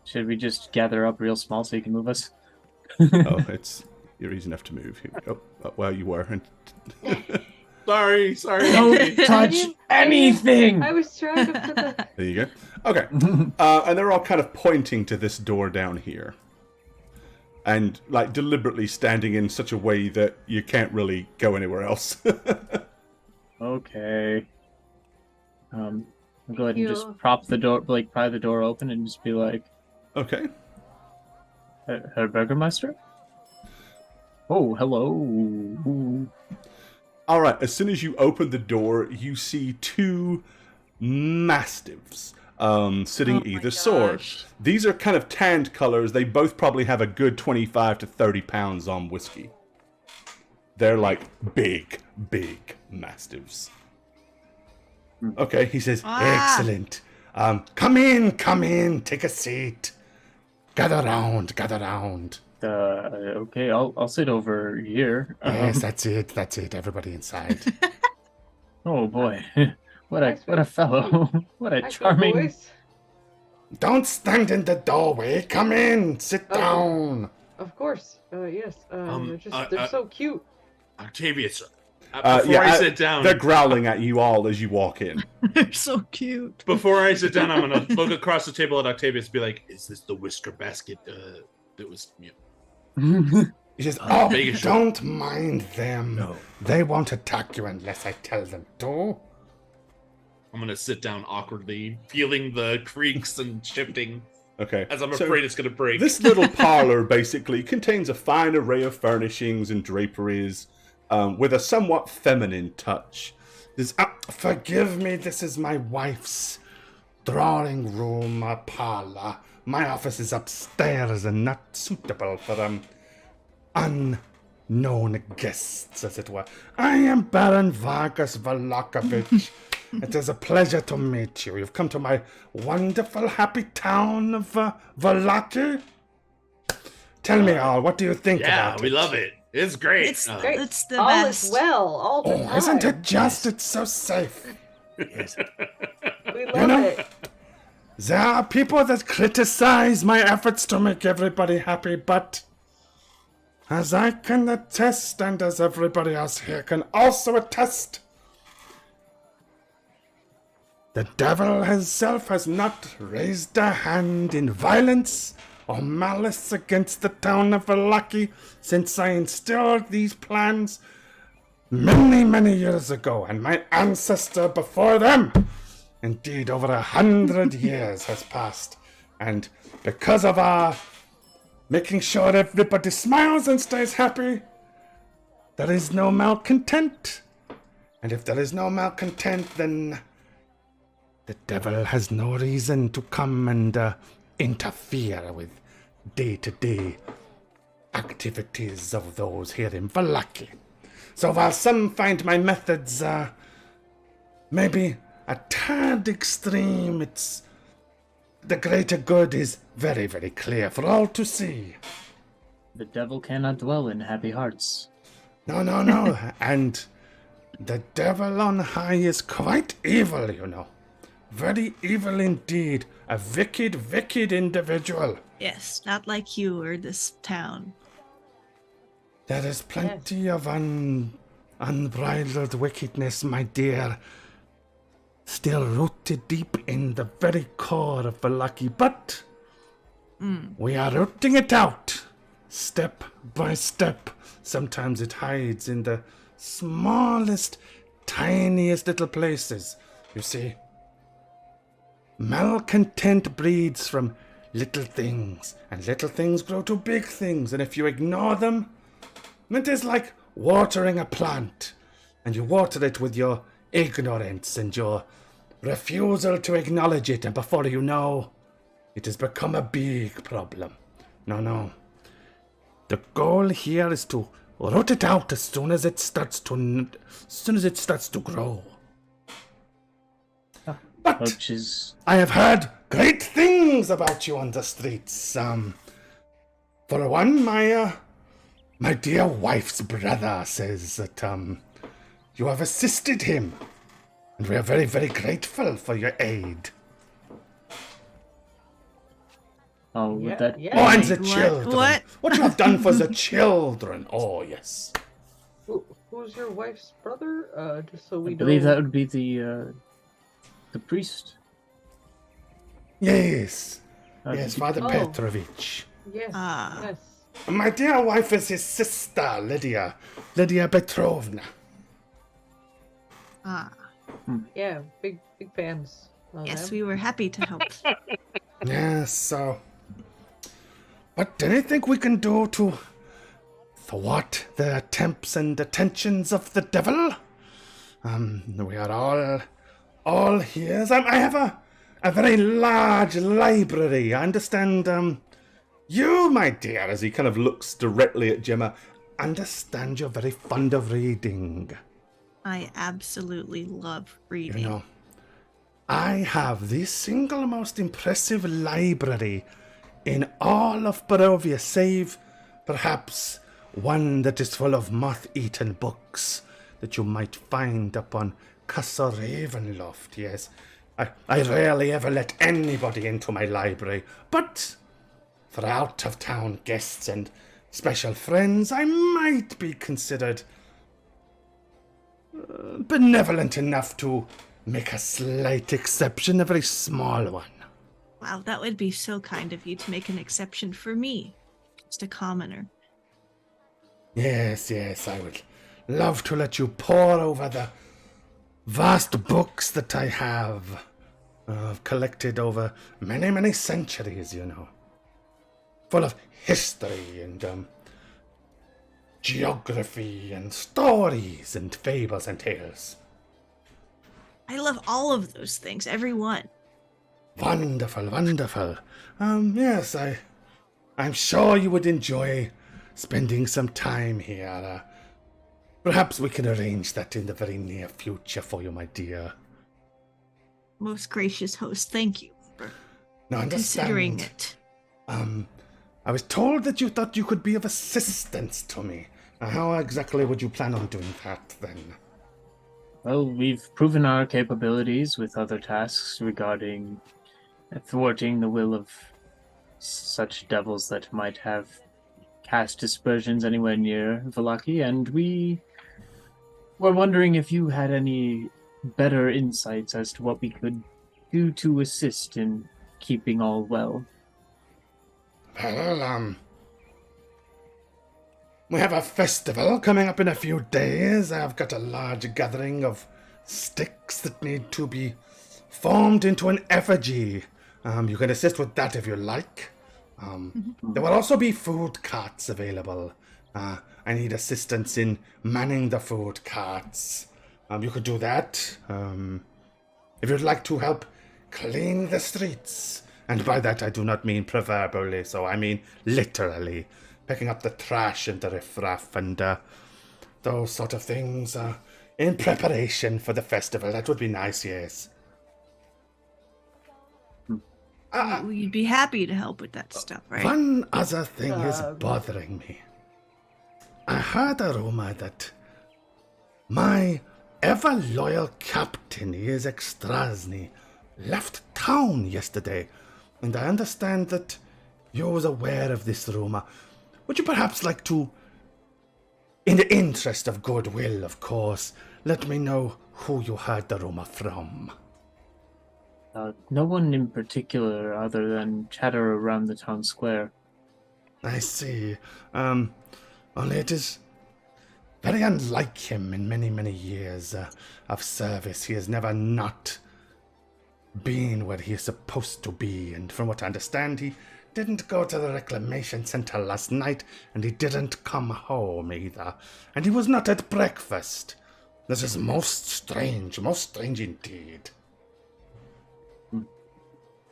B: Should we just gather up real small so you can move us?
A: You're easy enough to move. Well, you were.
E: Sorry.
B: Don't touch anything.
D: I was trying to put the.
A: There you go. Okay. And they're all kind of pointing to this door down here. And, like, deliberately standing in such a way that you can't really go anywhere else.
B: Okay. I'll go ahead and just
D: You-
B: prop the door, like pry the door open, and just be like,
A: Okay.
B: Herr Burgermeister? Oh, hello. Ooh.
A: All right. As soon as you open the door, you see two mastiffs sitting
C: Oh my
A: either sword.
C: gosh.
A: These are kind of tanned colors. They both probably have a good 25 to 30 pounds on whiskey. They're like big mastiffs. Okay, he says,
C: Ah.
A: "Excellent. Come in, take a seat. Gather round.
B: Okay, I'll sit over here.
A: Yes, that's it. Everybody inside."
B: Oh boy, what
D: Nice
B: a
D: voice.
B: fellow! What a
D: Nice
B: charming.
D: voice.
A: Don't stand in the doorway. Come in, sit
D: Oh.
A: down.
D: Of course. Yes. They're just they're
E: uh,
D: so cute.
E: Octavius, before I sit down,
A: They're growling at you all as you walk in.
C: They're so cute.
E: before I sit down, I'm gonna look across the table at Octavius and be like, "Is this the whisker basket that was?"
A: He says,
E: Vegas show."
A: don't mind them.
G: No.
A: They won't attack you unless I tell them to.
E: I'm gonna sit down awkwardly, feeling the creaks and shifting
A: Okay.
E: as I'm
A: so
E: afraid it's gonna break.
A: This little parlor basically contains a fine array of furnishings and draperies, with a somewhat feminine touch. Forgive me, this is my wife's drawing room, parlor. My office is upstairs and not suitable for unknown guests, as it were. I am Baron Vargas Volokovich. It is a pleasure to meet you. You've come to my wonderful, happy town of Valaki. Tell me all, what do you think about it?
E: We love it. It's great.
C: It's
D: Great.
C: it's the
D: all
C: best.
D: is well, all the time.
A: Isn't it just? It's so safe.
G: Yes.
D: We love
A: know-
D: it.
A: There are people that criticize my efforts to make everybody happy, but as I can attest, and as everybody else here can also attest, the devil himself has not raised a hand in violence or malice against the town of Valaki since I instilled these plans many, many years ago, and my ancestor before them. Indeed, over 100 years has passed, and because of our making sure everybody smiles and stays happy, there is no malcontent. And if there is no malcontent, then the devil has no reason to come and interfere with day-to-day activities of those here in Valaki. So while some find my methods maybe a tad extreme, the greater good is very, very clear for all to see.
B: The devil cannot dwell in happy hearts.
A: No. And the devil on high is quite evil, you know. Very evil indeed. A wicked, wicked individual.
C: Yes, not like you or this town.
A: There is plenty of unbridled wickedness, my dear, still rooted deep in the very core of Valaki, but we are rooting it out, step by step. Sometimes it hides in the smallest, tiniest little places, you see. Malcontent breeds from little things, and little things grow to big things, and if you ignore them, it is like watering a plant, and you water it with your ignorance and your refusal to acknowledge it, and before you know, it has become a big problem. No. The goal here is to root it out as soon as it starts to grow. But
B: Which is
A: I have heard great things about you on the streets. For one, my dear wife's brother says that you have assisted him, and we are very, very grateful for your aid.
B: oh,
D: Yeah,
B: with that.
D: yeah.
A: Oh, and the
C: What?
A: children. What you have done for the children. Oh, yes.
D: Who's your wife's brother? Just so we
B: I
D: know.
B: believe that would be the priest.
A: Yes.
B: Uh,
A: Yes, Father
D: Oh.
A: Petrovich.
D: Yes.
C: Ah.
D: Yes.
A: My dear wife is his sister, Lydia Petrovna.
C: Ah,
D: Yeah. Big fans. of
C: yes,
D: them.
C: we were happy to help.
A: Yes, so... What do you think we can do to thwart the attempts and attentions of the devil? We are all here. I have a very large library. I understand, you, my dear, as he kind of looks directly at Gemma, understand you're very fond of reading.
C: I absolutely love reading.
A: You know, I have the single most impressive library in all of Barovia, save perhaps one that is full of moth-eaten books that you might find up on Castle Ravenloft. Yes, I rarely ever let anybody into my library, but for out-of-town guests and special friends, I might be considered benevolent enough to make a slight exception, a very small one.
C: Wow, that would be so kind of you to make an exception for me, just a commoner.
A: Yes, I would love to let you pore over vast books that I have collected over many, many centuries, you know. Full of history and geography and stories and fables and tales.
C: I love all of those things, every one.
A: Wonderful, wonderful. Yes, I'm sure you would enjoy spending some time here. Perhaps we can arrange that in the very near future for you, my dear.
C: Most gracious host, thank you for
A: Now,
C: considering
A: understand,
C: it.
A: I was told that you thought you could be of assistance to me. Now, how exactly would you plan on doing that, then?
B: Well, we've proven our capabilities with other tasks regarding thwarting the will of such devils that might have cast dispersions anywhere near Valaki, and we were wondering if you had any better insights as to what we could do to assist in keeping all well.
A: Well, we have a festival coming up in a few days. I've got a large gathering of sticks that need to be formed into an effigy. You can assist with that if you like. There will also be food carts available. I need assistance in manning the food carts. You could do that. If you'd like to help clean the streets. And by that I do not mean proverbially, so I mean literally. Picking up the trash and the riffraff and those sort of things in preparation for the festival. That would be nice, yes.
C: We'd be happy to help with that stuff, right?
A: One other thing is bothering me. I heard a rumor that my ever-loyal captain, Izek Strasny, left town yesterday, and I understand that you was aware of this rumor. Would you perhaps like to, in the interest of goodwill, of course, let me know who you heard the rumor from?
B: No one in particular other than chatter around the town square.
A: I see. Only it is very unlike him in many, many years of service. He has never not been where he is supposed to be, and from what I understand, he didn't go to the reclamation center last night, and he didn't come home either, and he was not at breakfast. This is most strange indeed.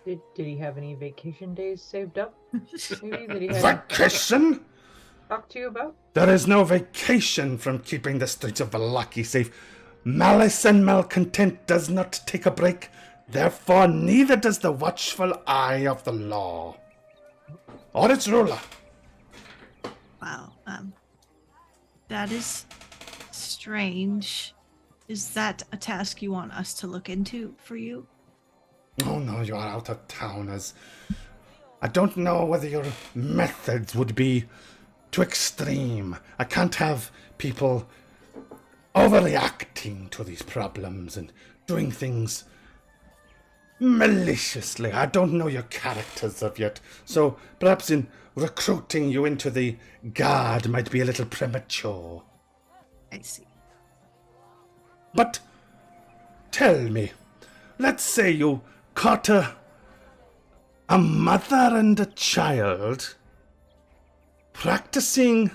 D: Did he have any vacation days saved up? Maybe that he had
A: Vacation?
D: talked to you about?
A: There is no vacation from keeping the streets of Valaki safe. Malice and malcontent does not take a break. Therefore, neither does the watchful eye of the law. Or its ruler.
C: Wow. That is strange. Is that a task you want us to look into for you?
A: Oh no, you are out of town, as I don't know whether your methods would be too extreme. I can't have people overreacting to these problems and doing things maliciously. I don't know your characters of yet, so perhaps in recruiting you into the guard might be a little premature.
C: I see.
A: But tell me, let's say you caught a mother and a child practicing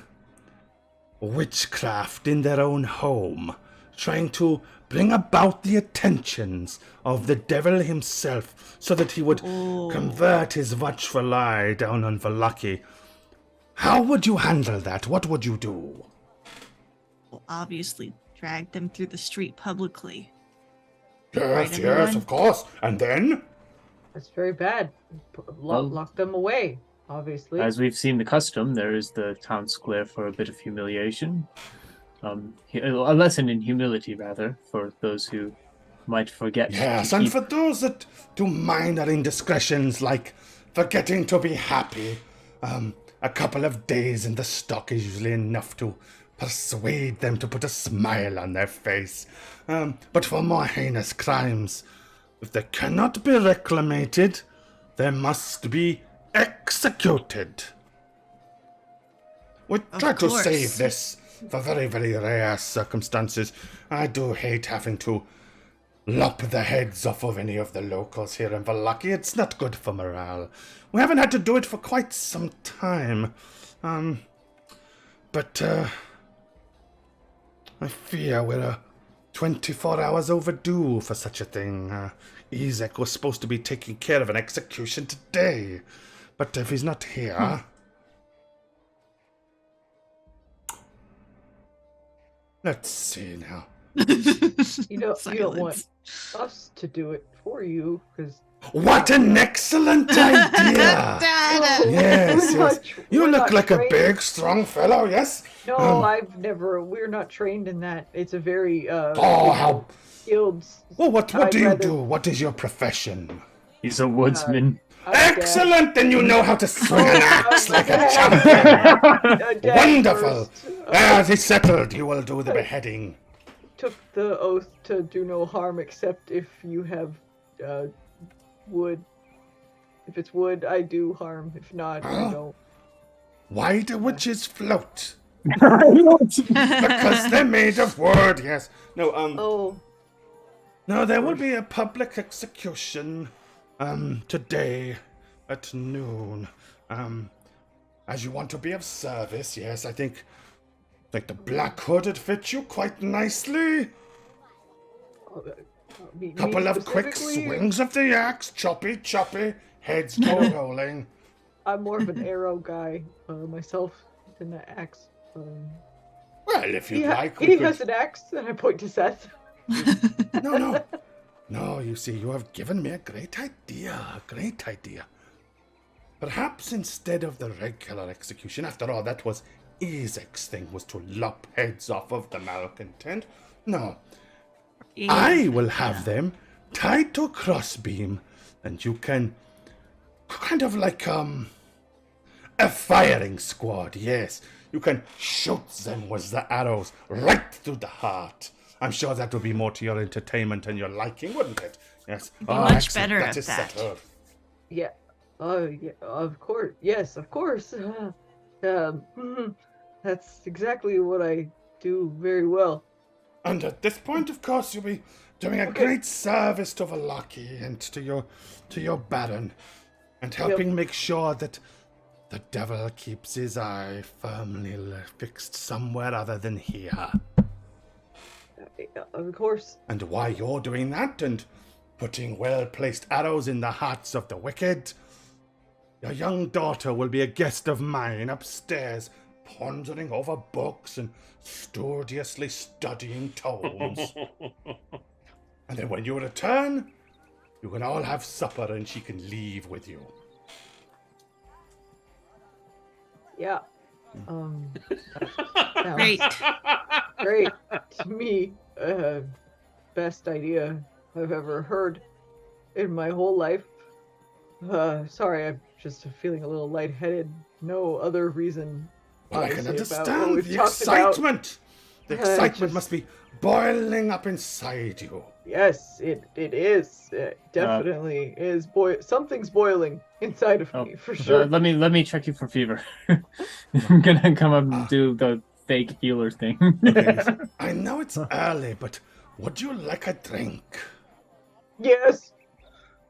A: witchcraft in their own home, trying to bring about the attentions of the devil himself so that he would convert his watchful eye down on Valaki. How would you handle that? What would you do?
C: Well, obviously, drag them through the street publicly.
A: Yes,
C: Right,
A: yes,
C: everyone?
A: of course. And then?
D: That's very bad. Lock them away, obviously.
B: As we've seen the custom, there is the town square for a bit of humiliation. A lesson in humility, rather, for those who might forget.
A: Yes,
B: to
A: and
B: keep-
A: for those that do minor indiscretions like forgetting to be happy, a couple of days in the stock is usually enough to persuade them to put a smile on their face. But for more heinous crimes, if they cannot be reclamated, they must be executed. We try to
C: course.
A: save this for very, very rare circumstances. I do hate having to lop the heads off of any of the locals here in Valaki. It's not good for morale. We haven't had to do it for quite some time. But I fear we're 24 hours overdue for such a thing. Izek was supposed to be taking care of an execution today. But if he's not here... Let's see now.
D: You don't want
C: Silence.
D: us to do it for you, because
A: What an excellent idea! Yes. You look like a big, strong fellow, yes?
D: No, we're not trained in that. It's a very,
A: how...
D: skilled...
A: Well, what
D: I'd
A: do you
D: rather-
A: do? What is your profession?
B: He's a woodsman.
A: Excellent! Then you know how to swing an axe like a
D: Dad.
A: champion! Wonderful!
D: First,
A: It's settled. You will do the beheading.
D: took the oath to do no harm except if you have wood. If it's wood, I do harm. If not, I
A: Huh?
D: don't.
A: Why do witches float? Because they're made of wood, yes. No,
D: Oh,
A: No, there will be a public execution, today at noon. As you want to be of service, yes, I think the black hood would fit you quite nicely.
D: me
A: Couple of quick
D: specifically,
A: swings of the axe, choppy, heads go rolling.
D: I'm more of an arrow guy myself than the axe.
A: Well, if you'd like, we
D: he
A: could...
D: has an axe, and I point to Seth.
A: No, you see, you have given me a great idea. Perhaps instead of the regular execution, after all, that was Ezek's thing, was to lop heads off of the malcontent. No, I will have them tied to a crossbeam, and you can kind of like, a firing squad, yes. You can shoot them with the arrows right through the heart. I'm sure that would be more to your entertainment and your liking, wouldn't it? Yes.
C: You'd be much
A: excellent.
C: better
A: That
C: at
A: is
C: that.
A: settled.
D: Yeah. Yeah, of course. Yes, of course. That's exactly what I do very well.
A: And at this point, of course, you'll be doing a great service to Valaki and to your Baron, and helping make sure that the devil keeps his eye firmly fixed somewhere other than here.
D: Of course.
A: And while you're doing that and putting well-placed arrows in the hearts of the wicked, your young daughter will be a guest of mine upstairs, pondering over books and studiously studying tomes. And then when you return, you can all have supper and she can leave with you.
D: Yeah.
C: Great.
D: Great. To me, best idea I've ever heard in my whole life. Sorry, I'm just feeling a little lightheaded. No other reason.
A: Well, I can
D: honestly, about what
A: understand
D: we've
A: the
D: talked about.
A: excitement. The excitement
D: just-
A: must be boiling up inside you.
D: Yes, it is. It definitely is. Something's boiling inside of me for sure.
B: Let me check you for fever. I'm gonna come up and do the fake healer thing.
A: Okay, I know it's early, but would you like a drink?
D: Yes.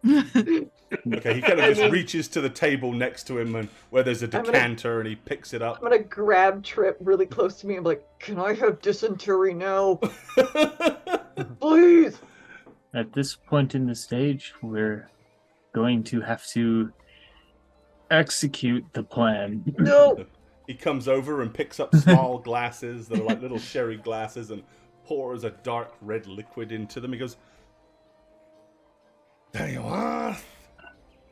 A: Okay, he kind of just reaches to the table next to him and where there's a
D: gonna-
A: decanter and he picks it up.
D: I'm gonna grab Trip really close to me. I'm like, can I have dysentery now? Please.
B: At this point in the stage, we're going to have to execute the plan.
D: No.
A: He comes over and picks up small glasses that are like little sherry glasses and pours a dark red liquid into them. He goes, there you are.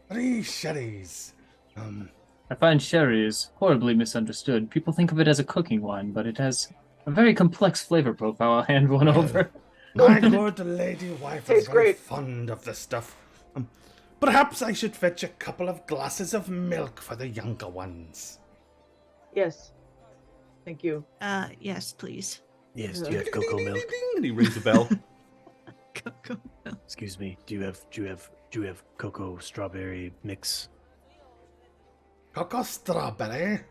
A: 3 sherries.
B: I find sherry is horribly misunderstood. People think of it as a cooking wine, but it has a very complex flavor profile. I'll hand one over.
A: My good lady wife is
D: Tastes
A: very
D: great.
A: fond of this stuff. Perhaps I should fetch a couple of glasses of milk for the younger ones.
D: Yes. Thank you.
C: Yes, please.
G: Yes, do you have cocoa milk?
A: And he rings a bell.
C: Cocoa milk.
G: Excuse me. Do you have cocoa strawberry mix?
A: Cocoa strawberry.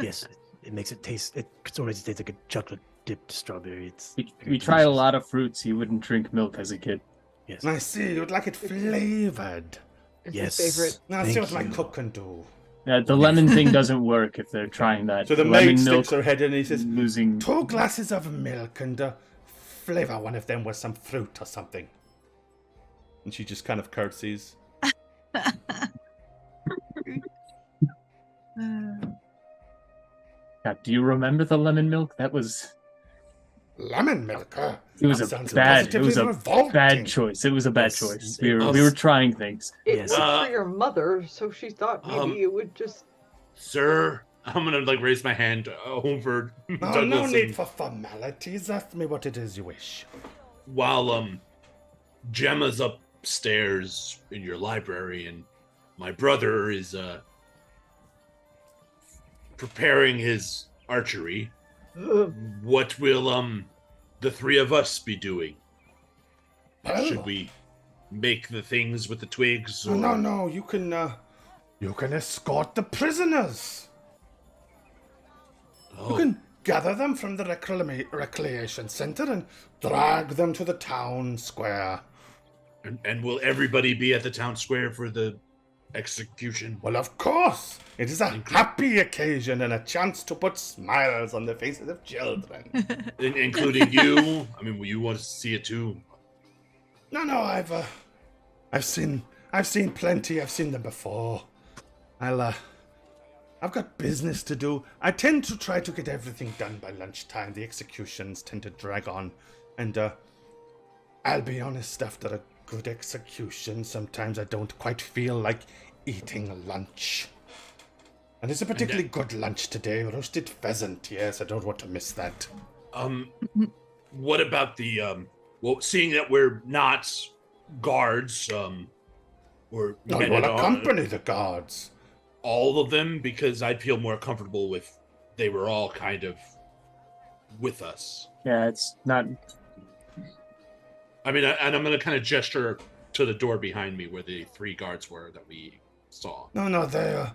G: Yes, it makes it taste. It sort of tastes like a chocolate dipped strawberry. It's
B: We
G: very
B: tried a
G: delicious.
B: lot of fruits. He wouldn't drink milk as a kid.
G: Yes.
A: And I see you'd like it flavored.
D: It's
G: Yes.
D: his favorite.
A: Now see
G: Thank
A: what my
G: you.
A: cook can do.
B: The lemon thing doesn't work if they're trying that.
A: So the
B: lemon
A: maid
B: milk
A: sticks her head in and he says,
B: losing.
A: 2 glasses of milk and flavor one of them with some fruit or something. And she just kind of curtsies.
B: God, do you remember the lemon milk? That was.
A: Lemon milk, huh?
B: It was
A: That
B: a
A: sounds
B: bad. It
A: positively
B: was a
A: revolting.
B: bad choice. It was a bad
G: Yes,
B: choice.
G: it
B: We
E: was.
B: were trying things.
D: It
G: Yes.
D: was for your mother, so she thought maybe it would just.
E: Sir, I'm gonna like raise my hand over
A: No,
E: Douglas.
A: no
E: and
A: need for formalities. Ask me what it is you wish.
E: while Gemma's upstairs in your library and my brother is preparing his archery, what will the 3 of us be doing?
A: Well,
E: Should we make the things with the twigs?
A: No,
E: Or...
A: no, no. You can escort the prisoners.
E: Oh,
A: You can gather them from the recreation center and drag them to the town square.
E: and will everybody be at the town square for the execution?
A: Well, of course. It is a happy occasion and a chance to put smiles on the faces of children.
E: Including you? I mean, will you want to see it too?
A: No, I've seen plenty. I've seen them before. I've got business to do. I tend to try to get everything done by lunchtime. The executions tend to drag on. And, I'll be honest, after a good execution, sometimes I don't quite feel like eating lunch. And it's a particularly good lunch today. Roasted pheasant, yes, I don't want to miss that.
E: What about the well, seeing that we're not guards, or
A: No,
E: men
A: you will
E: at
A: accompany the guards.
E: all of them, because I'd feel more comfortable if they were all kind of with us.
B: Yeah, it's not.
E: I mean, and I'm going to kind of gesture to the door behind me where the 3 guards were that we saw.
A: No, there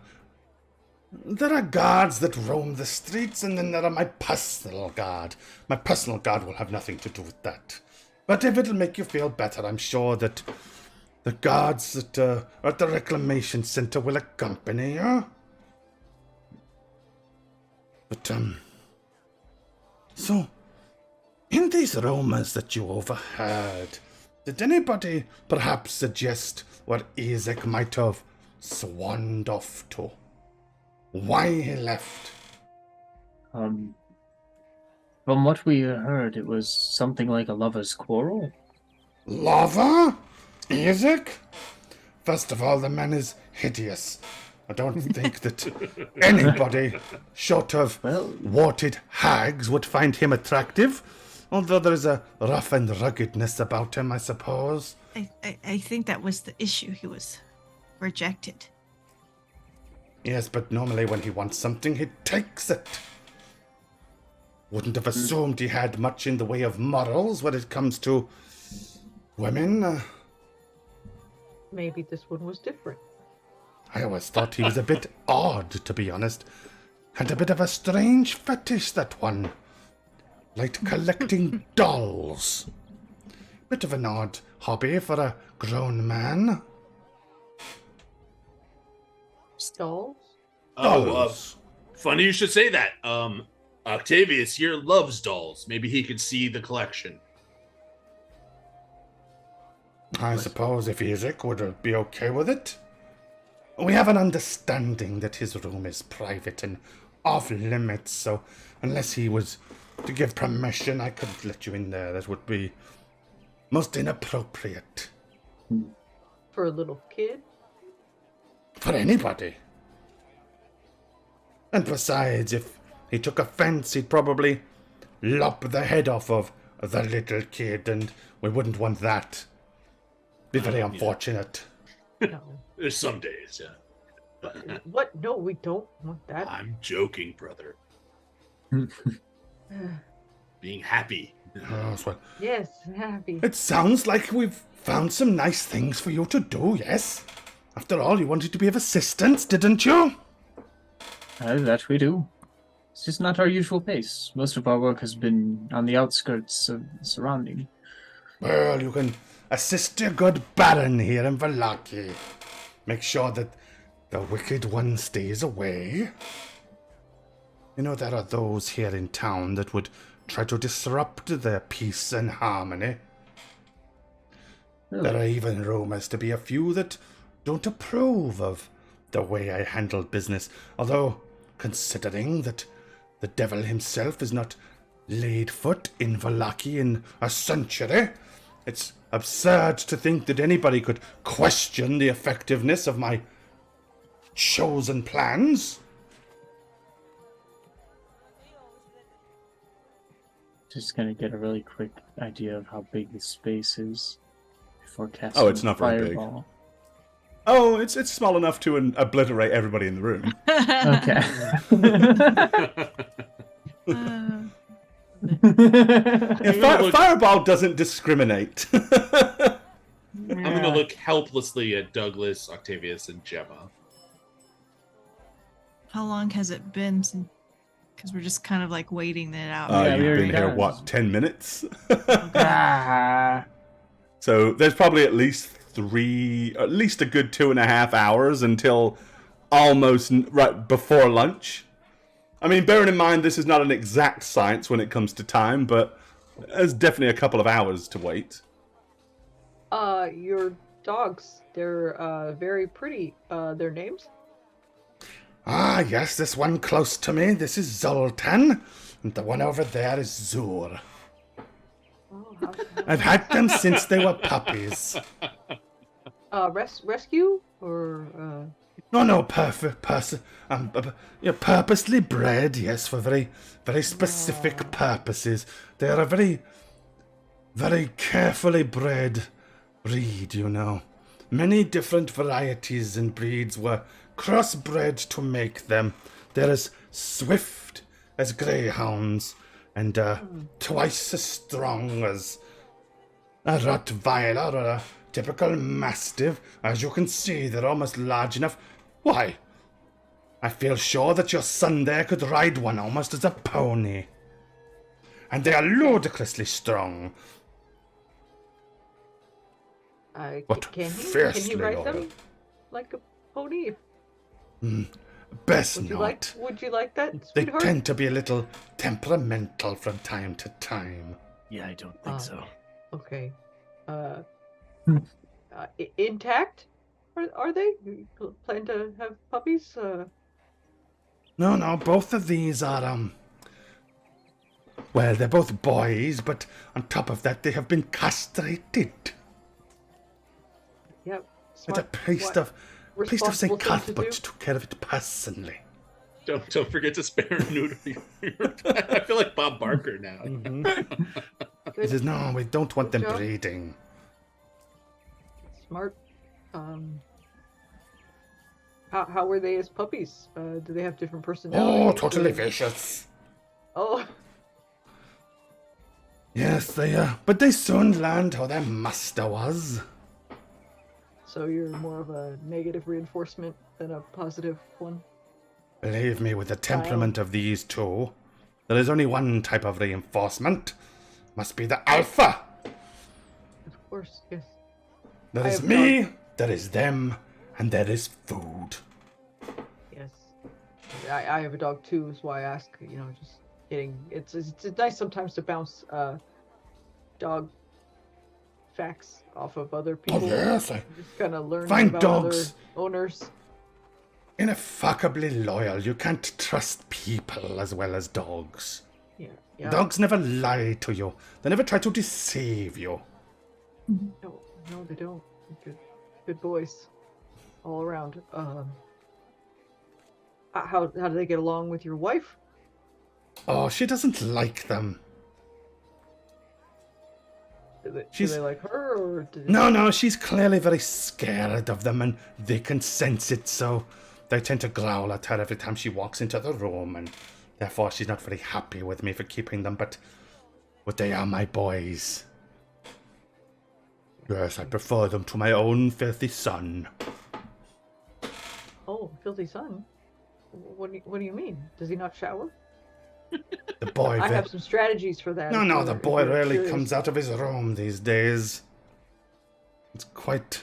A: are guards that roam the streets, and then there are my personal guard. My personal guard will have nothing to do with that. But if it'll make you feel better, I'm sure that the guards that are at the reclamation center will accompany you. But, so, in these rumors that you overheard, did anybody perhaps suggest what Isaac might have swanned off to? Why he left?
B: From what we heard, it was something like a lover's quarrel.
A: Lava? Isaac? First of all, the man is hideous. I don't think that anybody short of
B: Well-
A: warted hags would find him attractive. Although there's a rough and ruggedness about him, I suppose.
C: I think that was the issue. He was rejected.
A: Yes, but normally when he wants something, he takes it. Wouldn't have assumed he had much in the way of morals when it comes to women.
D: Maybe this one was different.
A: I always thought he was a bit odd, to be honest. Had a bit of a strange fetish, that one. Liked collecting dolls. Bit of an odd hobby for a grown man.
D: Stalls?
A: Dolls.
E: Funny you should say that. Octavius here loves dolls. Maybe he could see the collection.
A: I suppose if Isaac would be okay with it. We have an understanding that his room is private and off limits, so unless he was to give permission, I couldn't let you in there. That would be most inappropriate.
D: For a little kid?
A: For anybody. And besides, if he took offense, he'd probably lop the head off of the little kid, and we wouldn't want that. Be very unfortunate.
D: No.
E: There's some days, yeah.
D: What? No, we don't want that.
E: I'm joking, brother. Being happy.
A: Oh, well,
D: Yes, happy.
A: it sounds like we've found some nice things for you to do, yes? After all, you wanted to be of assistance, didn't you?
B: That we do. It's just not our usual pace. Most of our work has been on the outskirts of the surrounding.
A: Well, you can assist your good Baron here in Vallaki. Make sure that the Wicked One stays away. You know, there are those here in town that would try to disrupt their peace and harmony.
B: Really?
A: There are even rumors to be a few that don't approve of the way I handle business. Although, considering that the devil himself has not laid foot in Vallaki in a century, it's absurd to think that anybody could question the effectiveness of my chosen plans.
B: Just gonna get a really quick idea of how big the space is before casting.
A: Oh, it's not very big.
B: fireball.
A: Oh, it's small enough to obliterate everybody in the room.
B: Okay.
A: Yeah, fireball doesn't discriminate.
E: I'm gonna look helplessly at Douglas, Octavius, and Gemma.
C: How long has it been since? Because we're just kind of like waiting it out.
B: Yeah, we
A: You've
B: already
A: been here,
B: got it.
A: what, 10 minutes?
B: Ah.
A: So there's probably at least a good 2.5 hours until almost right before lunch. I mean, bearing in mind this is not an exact science when it comes to time, but there's definitely a couple of hours to wait.
D: Your dogs, they're very pretty. Their names?
A: Ah, yes, this one close to me, this is Zoltan, and the one over there is Zur.
D: Oh,
A: I've had them since they were puppies.
D: Rescue or
A: No, purposely bred, yes, for very, very specific purposes. They are a very, very carefully bred breed, you know. Many different varieties and breeds were crossbred to make them. They're as swift as greyhounds, and twice as strong as a Rottweiler or a typical Mastiff. As you can see, they're almost large enough. Why, I feel sure that your son there could ride one almost as a pony. And they are ludicrously strong. But
D: can he
A: fiercely
D: ride
A: loyal.
D: them like a pony?
A: Best
D: Would you
A: not.
D: Would you like that,
A: They
D: sweetheart?
A: tend to be a little temperamental from time to time.
G: Yeah, I don't think so.
D: Okay. Intact? Are they? You plan to have puppies?
A: No, both of these are, well, they're both boys, but on top of that, they have been castrated.
D: Yep.
A: It's a priest of St.
D: responsible thing to
A: Cuthbert
D: do.
A: took care of it personally.
E: Don't forget to spare and neuter I feel like Bob Barker now.
A: He says, no, we don't want them
D: Good job.
A: breeding.
D: Smart. How were they as puppies? Do they have different personalities?
A: Oh, totally vicious.
D: Oh,
A: Yes, but they soon learned how their master was.
D: so you're more of a negative reinforcement than a positive one?
A: Believe me, with the temperament of these two, there is only one type of reinforcement. Must be the alpha.
D: Of course, yes.
A: There
D: I
A: is
D: have
A: me, there is them, and there is food.
D: Yes. I have a dog too, is why I ask, just getting it's nice sometimes to bounce dog facts off of other
A: Oh,
D: people.
A: yes,
D: Just kind of learn
A: Find
D: about
A: dogs.
D: other owners.
A: Ineffably loyal. You can't trust people as well as dogs.
D: Yeah.
A: Dogs never lie to you. They never try to deceive you.
D: No, they don't. Good boys, all around. How do they get along with your wife?
A: Oh, she doesn't like them.
D: Do
A: She's-
D: they like her, or
A: No, she's clearly very scared of them, and they can sense it, so they tend to growl at her every time she walks into the room, and therefore she's not very happy with me for keeping them, but they are my boys. Yes, I prefer them to my own filthy son.
D: Oh, filthy son. What do you mean? Does he not shower?
A: The boy.
D: I have some strategies for that.
A: No, the boy rarely
D: curious.
A: comes out of his room these days. It's quite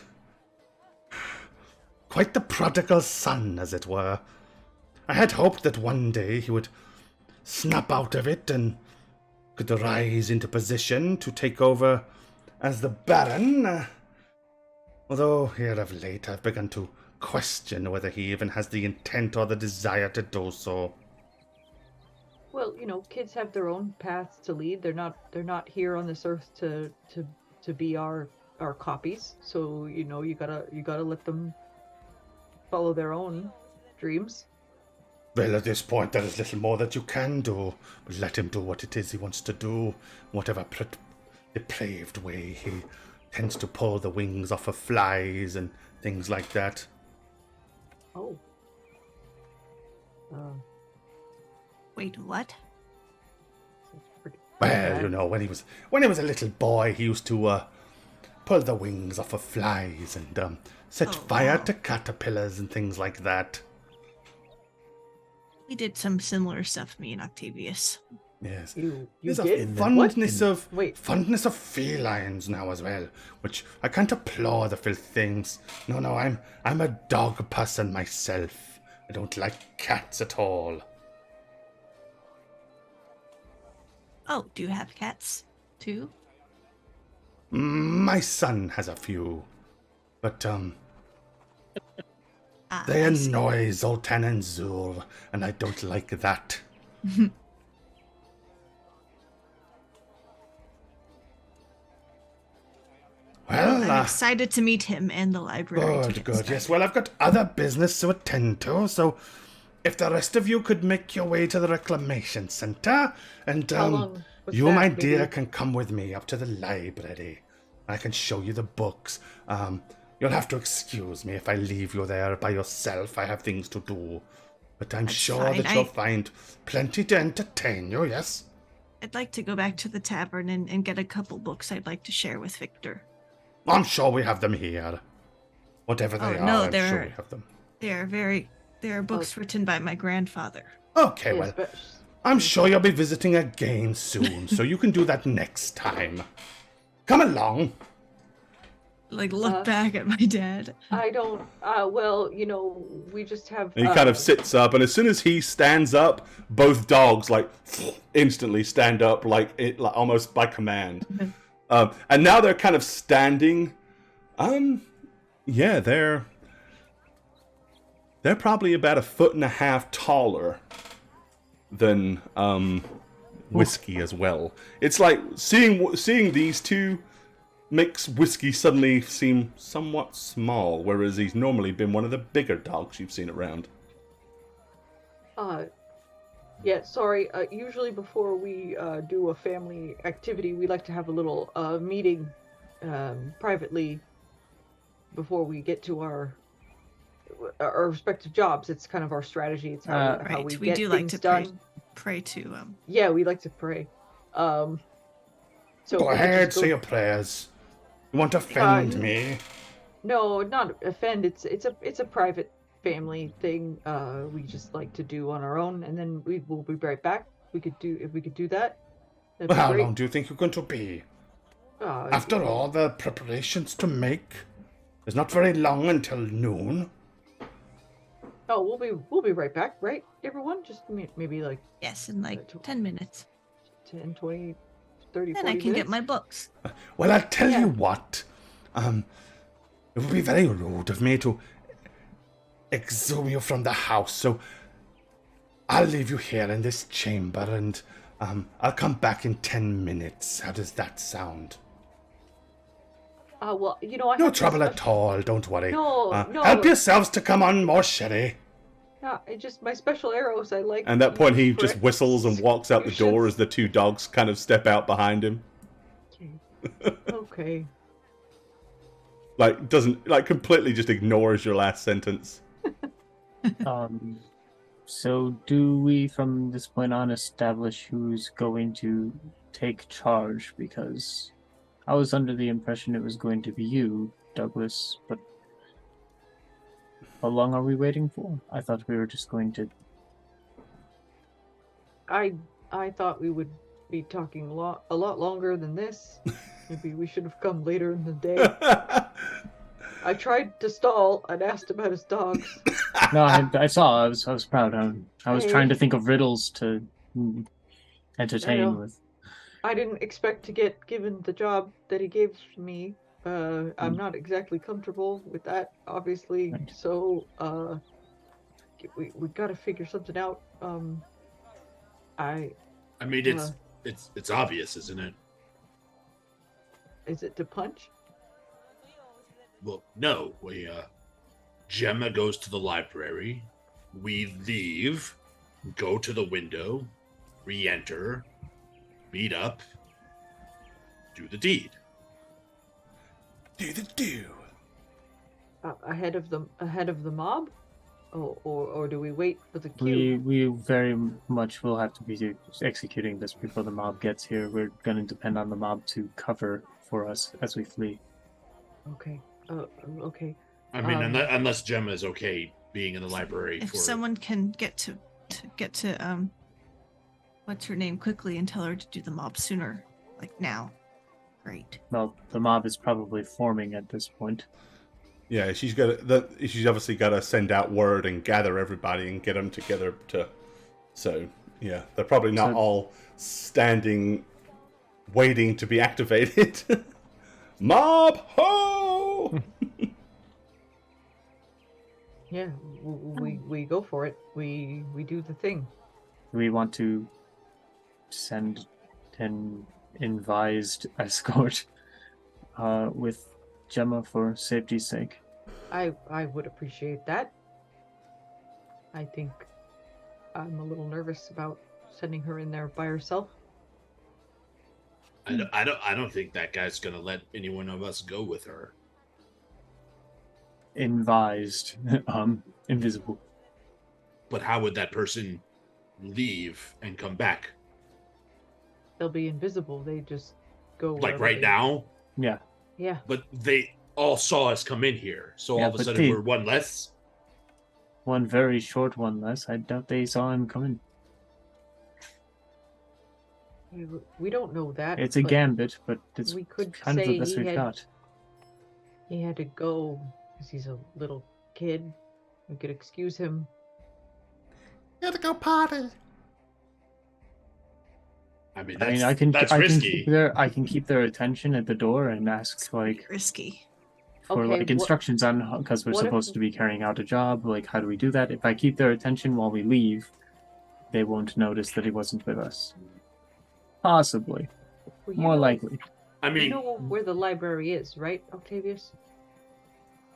A: the prodigal son, as it were. I had hoped that one day he would snap out of it and could rise into position to take over as the Baron. Although here of late I've begun to question whether he even has the intent or the desire to do so.
D: Well, kids have their own paths to lead. They're not here on this earth to be our copies. So you gotta let them follow their own dreams.
A: Well, at this point, there is little more that you can do, but let him do what it is he wants to do. Whatever depraved way he tends to pull the wings off of flies and things like that.
D: Oh.
C: Wait, what?
D: Pretty
A: Well,
D: bad.
A: when he was a little boy, he used to pull the wings off of flies and set
C: Oh,
A: fire
C: wow.
A: to caterpillars and things like that.
C: We did some similar stuff, me and Octavius.
A: Yes.
D: You
A: There's a
D: did?
A: fondness
D: Wait.
A: of felines now as well, which I can't applaud the filth things. No, I'm a dog person myself. I don't like cats at all.
C: Oh, do you have cats too?
A: My son has a few, but
C: Ah,
A: they
C: I see.
A: annoy Zoltan and Zur, and I don't like that. Well,
C: I'm excited to meet him and the library. to get
A: good. Yes,
C: started.
A: well, I've got other business to attend to, so if the rest of you could make your way to the reclamation center, and
D: How long was
A: you,
D: that,
A: my
D: maybe?
A: dear, can come with me up to the library. I can show you the books. You'll have to excuse me if I leave you there by yourself. I have things to do. But I'm
C: That's
A: sure
C: fine.
A: that you'll find plenty to entertain you, yes?
C: I'd like to go back to the tavern and get a couple books I'd like to share with Victor.
A: I'm sure we have them here. Whatever they
C: Oh, no,
A: are, I'm sure
C: they're-
A: we have them.
C: They are books written by my grandfather.
A: Okay,
D: Yes,
A: well,
D: but
A: I'm sure you'll be visiting again soon, so you can do that next time. Come along.
C: Like, look back at my dad.
D: I don't. Well, we just have.
A: And he kind of sits up, and as soon as he stands up, both dogs instantly stand up, like almost by command. And now they're kind of standing. Yeah, they're probably about 1.5 feet taller than Whiskey as well. It's like seeing these two makes Whiskey suddenly seem somewhat small, whereas he's normally been one of the bigger dogs you've seen around.
D: Yeah, sorry. Usually before we do a family activity, we like to have a little meeting privately before we get to our respective jobs. It's kind of our strategy. It's how
C: Right.
D: we
C: We
D: get
C: do like
D: things
C: to
D: done.
C: pray to
D: Yeah, we like to pray. So
A: Go
D: we could
A: ahead,
D: just
A: say your prayers. You won't offend me.
D: No, not offend. It's a private family thing. We just like to do on our own, and then we will be right back. If we could do that. That'd
A: Well,
D: be
A: how
D: great.
A: long do you think you're going to be? After
D: Yeah.
A: all the preparations to make, there's not very long until noon.
D: Oh, we'll be right back, right, everyone? Just maybe like
C: yes, in like 10 minutes.
D: 10, 20, 30,
C: Then
D: 40
C: I can get
D: minutes.
C: my books.
A: Well, I'll tell
D: Yeah.
A: you what. It would be very rude of me to exhume you from the house, so I'll leave you here in this chamber, and I'll come back in 10 minutes. How does that sound?
D: Well, I
A: No
D: have
A: trouble
D: this
A: at all, don't worry.
D: No, no.
A: Help yourselves to come on more sherry.
D: Yeah, my special arrows. I like.
A: And at that point, he
D: use for
A: just whistles and walks out the door as
D: executions.
A: the two dogs kind of step out behind him.
D: Okay.
A: Completely just ignores your last sentence.
B: So do we from this point on establish who's going to take charge? Because I was under the impression it was going to be you, Douglas, but how long are we waiting for? I thought we were just going to...
D: I I thought we would be talking a lot longer than this. Maybe we should have come later in the day. I tried to stall and asked about his dogs.
B: No, I saw. I was proud. I was trying to
D: Hey.
B: think of riddles to
D: I
B: entertain
D: know.
B: with.
D: I didn't expect to get given the job that he gave me. I'm not exactly comfortable with that, obviously.
B: Right.
D: So, we gotta figure something out.
E: I mean, it's obvious, isn't it?
D: Is it to punch?
E: Well, no. Gemma goes to the library. We leave, go to the window, re-enter, meet up, do the deed.
A: Do the do.
D: Ahead of the mob, or do we wait for the queue?
B: We very much will have to be executing this before the mob gets here. We're going to depend on the mob to cover for us as we flee.
D: Okay. Okay.
E: I mean, unless Gemma is okay being in the library
C: If
E: for
C: someone can get to what's her name quickly and tell her to do the mob sooner, like now, great.
B: Well, the mob is probably forming at this point.
A: Yeah, she's obviously got to send out word and gather everybody and get them together to. So yeah, they're probably not all standing, waiting to be activated. Mob ho!
D: Yeah, we go for it. We do the thing.
B: We want to send an advised escort with Gemma for safety's sake.
D: I would appreciate that. I think I'm a little nervous about sending her in there by herself.
E: I don't think that guy's gonna let anyone of us go with her.
B: Advised, invisible.
E: But how would that person leave and come back?
D: They'll be invisible. They just go
E: Like
D: wherever
E: right
D: they-
E: now?
B: Yeah.
D: Yeah.
E: But they all saw us come in here, so
B: Yeah,
E: all of a
B: but
E: sudden we're one less.
B: One very short one less. I doubt they saw him coming.
D: We don't know that.
B: It's a
D: but
B: gambit, but it's
D: we could
B: kind of
D: say
B: the best we've got.
D: he had to go because he's a little kid. We could excuse him.
A: You have to go party.
E: I mean,
B: I
E: that's,
B: mean, I can
E: risky.
B: I can keep their attention at the door and ask like
C: Risky.
B: for
D: Okay,
B: like instructions on because we're
D: what if-
B: supposed to be carrying out a job. Like, how do we do that? If I keep their attention while we leave, they won't notice that he wasn't with us. Possibly,
D: Well, you
B: more
D: know-
B: likely.
E: I
D: You
E: mean,
D: know where the library is, right, Octavius?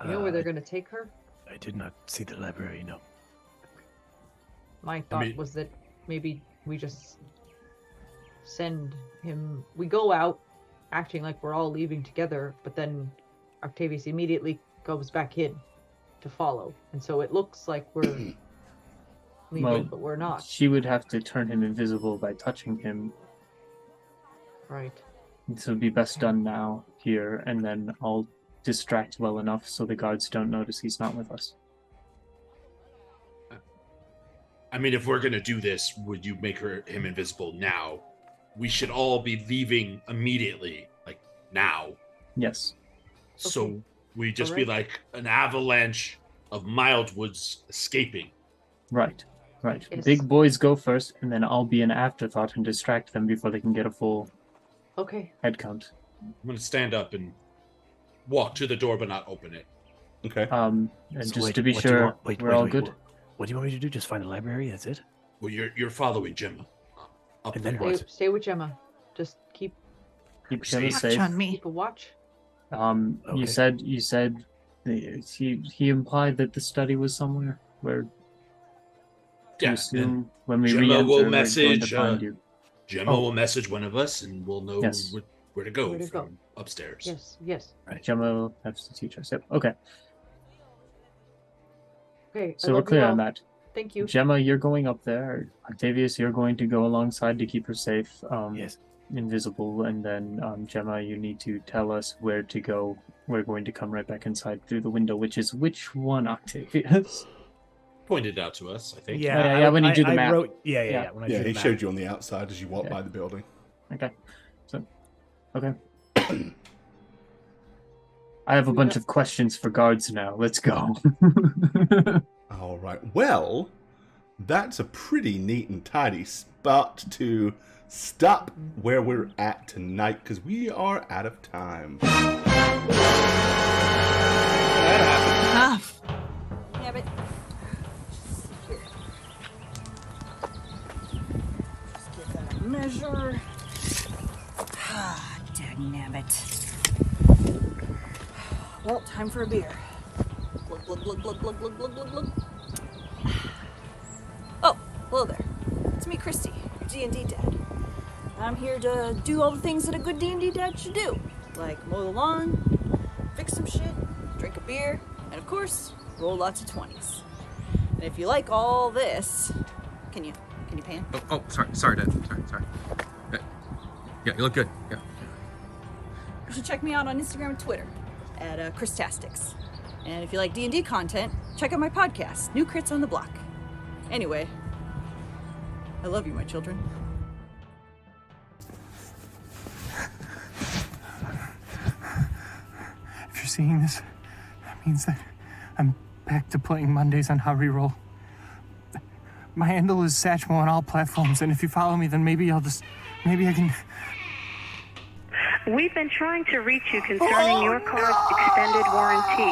D: You know where they're going to take her?
G: I did not see the library, no.
D: My thought
E: mean-
D: was that maybe we just send him. We go out acting like we're all leaving together, but then Octavius immediately goes back in to follow. And so it looks like we're leaving,
B: Well,
D: but we're not.
B: She would have to turn him invisible by touching him.
D: Right.
B: So it'd be best done now here, and then I'll distract well enough so the guards don't notice he's not with us.
E: I mean, if we're gonna do this, would you make him invisible now? We should all be leaving immediately, like now.
B: Yes.
E: So
D: Okay.
E: we just be
D: Alright.
E: like an avalanche of Mildwoods escaping.
B: Right. Right.
D: Yes.
B: Big boys go first, and then I'll be an afterthought and distract them before they can get a full
D: Okay.
B: head count.
E: I'm gonna stand up and walk to the door, but not open it.
A: Okay.
B: And
G: So
B: just
G: wait,
B: to be
G: what do you
B: sure,
G: want- wait,
B: we're
G: wait,
B: all
G: wait,
B: good.
G: What do you want me to do? Just find the library? That's it?
E: Well, you're following Gemma. Up
G: And then
E: there.
G: what?
D: Stay with Gemma. Just keep
B: Keep each
E: Stay-
B: other
C: Watch
B: safe.
C: on me.
D: a watch.
B: You
G: Okay.
B: said he implied that the study was somewhere where to
E: Yeah,
B: assume when we
E: Gemma
B: re-enter
E: will
B: we're going
E: message,
B: to find you.
E: Gemma
B: Oh.
E: will message one of us, and we'll know
B: Yes.
E: where to go
D: Where to go.
E: from upstairs.
D: Yes. Yes.
B: Gemma will have to teach us. Yep. Okay,
D: Okay.
B: so we're clear on that.
D: Thank you.
B: Gemma, you're going up there. Octavius, you're going to go alongside to keep her safe.
G: Yes.
B: Invisible, and then Gemma, you need to tell us where to go. We're going to come right back inside through the window, which is which one, Octavius?
E: pointed it out to us, I think.
F: Yeah,
B: Oh, yeah, when you do the
F: I
B: map.
F: wrote,
B: Yeah.
F: When I
A: Yeah,
F: drew the
A: he
F: map.
A: showed you on the outside as you walked
B: Yeah.
A: by the building.
B: Okay. So, okay. I have a bunch of questions for guards now. Let's go.
A: All right. Well, that's a pretty neat and tidy spot to stop where we're at tonight because we are out of time.
C: Enough.
H: Yeah, but here. Just give that a measure. Ah, dagnabbit. Well, time for a beer. Glug, glug, glug, glug, glug, glug, glug, glug, glug. Oh, hello there. It's me, Christy, your D&D dad. I'm here to do all the things that a good D&D dad should do. Like mow the lawn, fix some shit, drink a beer, and of course, roll lots of 20s. And if you like all this, can you pan?
I: Oh, sorry, Dad. Sorry. Yeah, you look good. Yeah.
H: You should check me out on Instagram and Twitter at Christastics. And if you like D&D content, check out my podcast, New Crits on the Block. Anyway, I love you, my children.
J: If you're seeing this, that means that I'm back to playing Mondays on How Reroll. My handle is Satchmo on all platforms, and if you follow me, then maybe I can...
K: We've been trying to reach you concerning your car's extended warranty.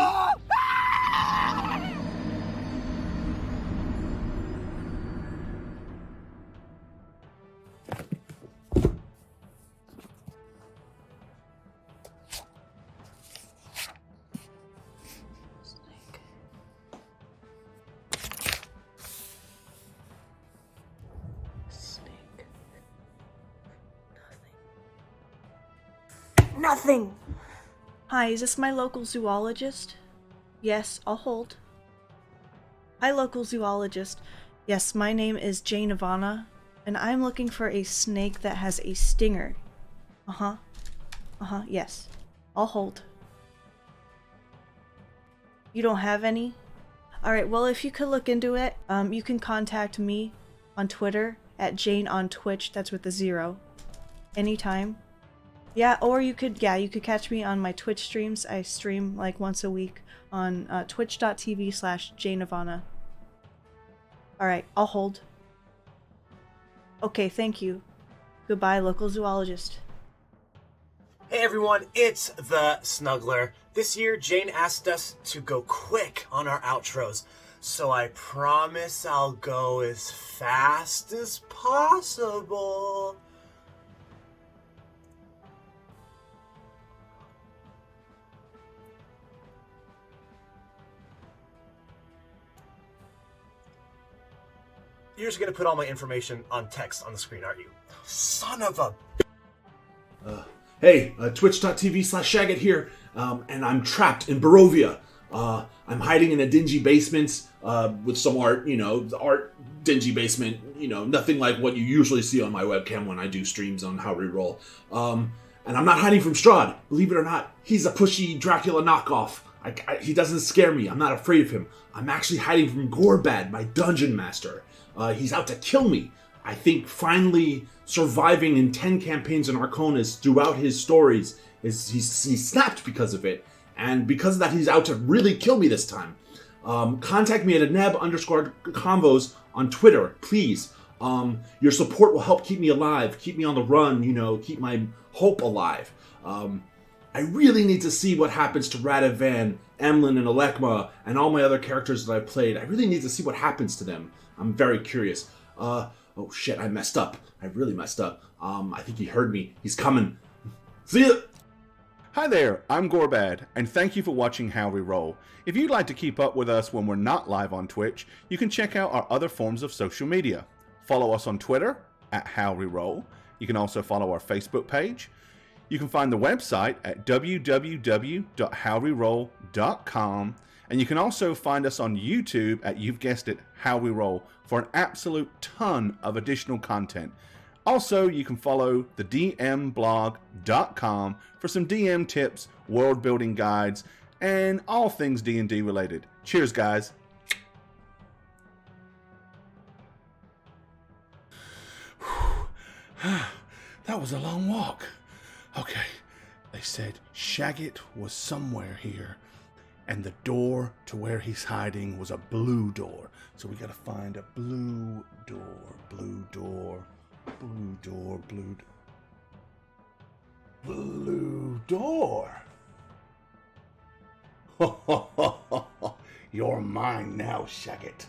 H: Nothing! Hi, is this my local zoologist? Yes, I'll hold. Hi, local zoologist. Yes, my name is Jane Ivana, and I'm looking for a snake that has a stinger. Yes. I'll hold. You don't have any? Alright, well, if you could look into it, you can contact me on Twitter at Jane on Twitch, that's with a 0. Anytime. Yeah, or you could catch me on my Twitch streams. I stream like once a week on twitch.tv/JaneIvana. Alright, I'll hold. Okay, thank you. Goodbye, local zoologist.
L: Hey everyone, it's the Snuggler. This year, Jane asked us to go quick on our outros, so I promise I'll go as fast as possible. You're just gonna put all my information on text on the screen, aren't you? Son of a...
E: Hey, twitch.tv/Shagget here, and I'm trapped in Barovia. I'm hiding in a dingy basement with some art, the art dingy basement, nothing like what you usually see on my webcam when I do streams on How We Roll. And I'm not hiding from Strahd, believe it or not. He's a pushy Dracula knockoff. He doesn't scare me, I'm not afraid of him. I'm actually hiding from Gorebad, my dungeon master. He's out to kill me. I think finally surviving in 10 campaigns in Arconis throughout his stories, he's snapped because of it. And because of that, he's out to really kill me this time. Contact me at @neb_convos on Twitter, please. Your support will help keep me alive, keep me on the run, keep my hope alive. I really need to see what happens to Radovan, Emlyn, and Alekma, and all my other characters that I've played. I really need to see what happens to them. I'm very curious. Oh shit, I messed up. I really messed up. I think he heard me. He's coming. See ya!
A: Hi there, I'm Gorebad, and thank you for watching How We Roll. If you'd like to keep up with us when we're not live on Twitch, you can check out our other forms of social media. Follow us on Twitter, @HowWeRoll. You can also follow our Facebook page. You can find the website at www.howweroll.com, and you can also find us on YouTube at, you've guessed it, How We Roll, for an absolute ton of additional content. Also, you can follow the dmblog.com for some DM tips, world building guides, and all things D&D related. Cheers, guys. That was a long walk. Okay. They said Shagget was somewhere here, and the door to where he's hiding was a blue door. So we gotta find a blue door, blue door, blue door, blue door. You're mine now, Shagget.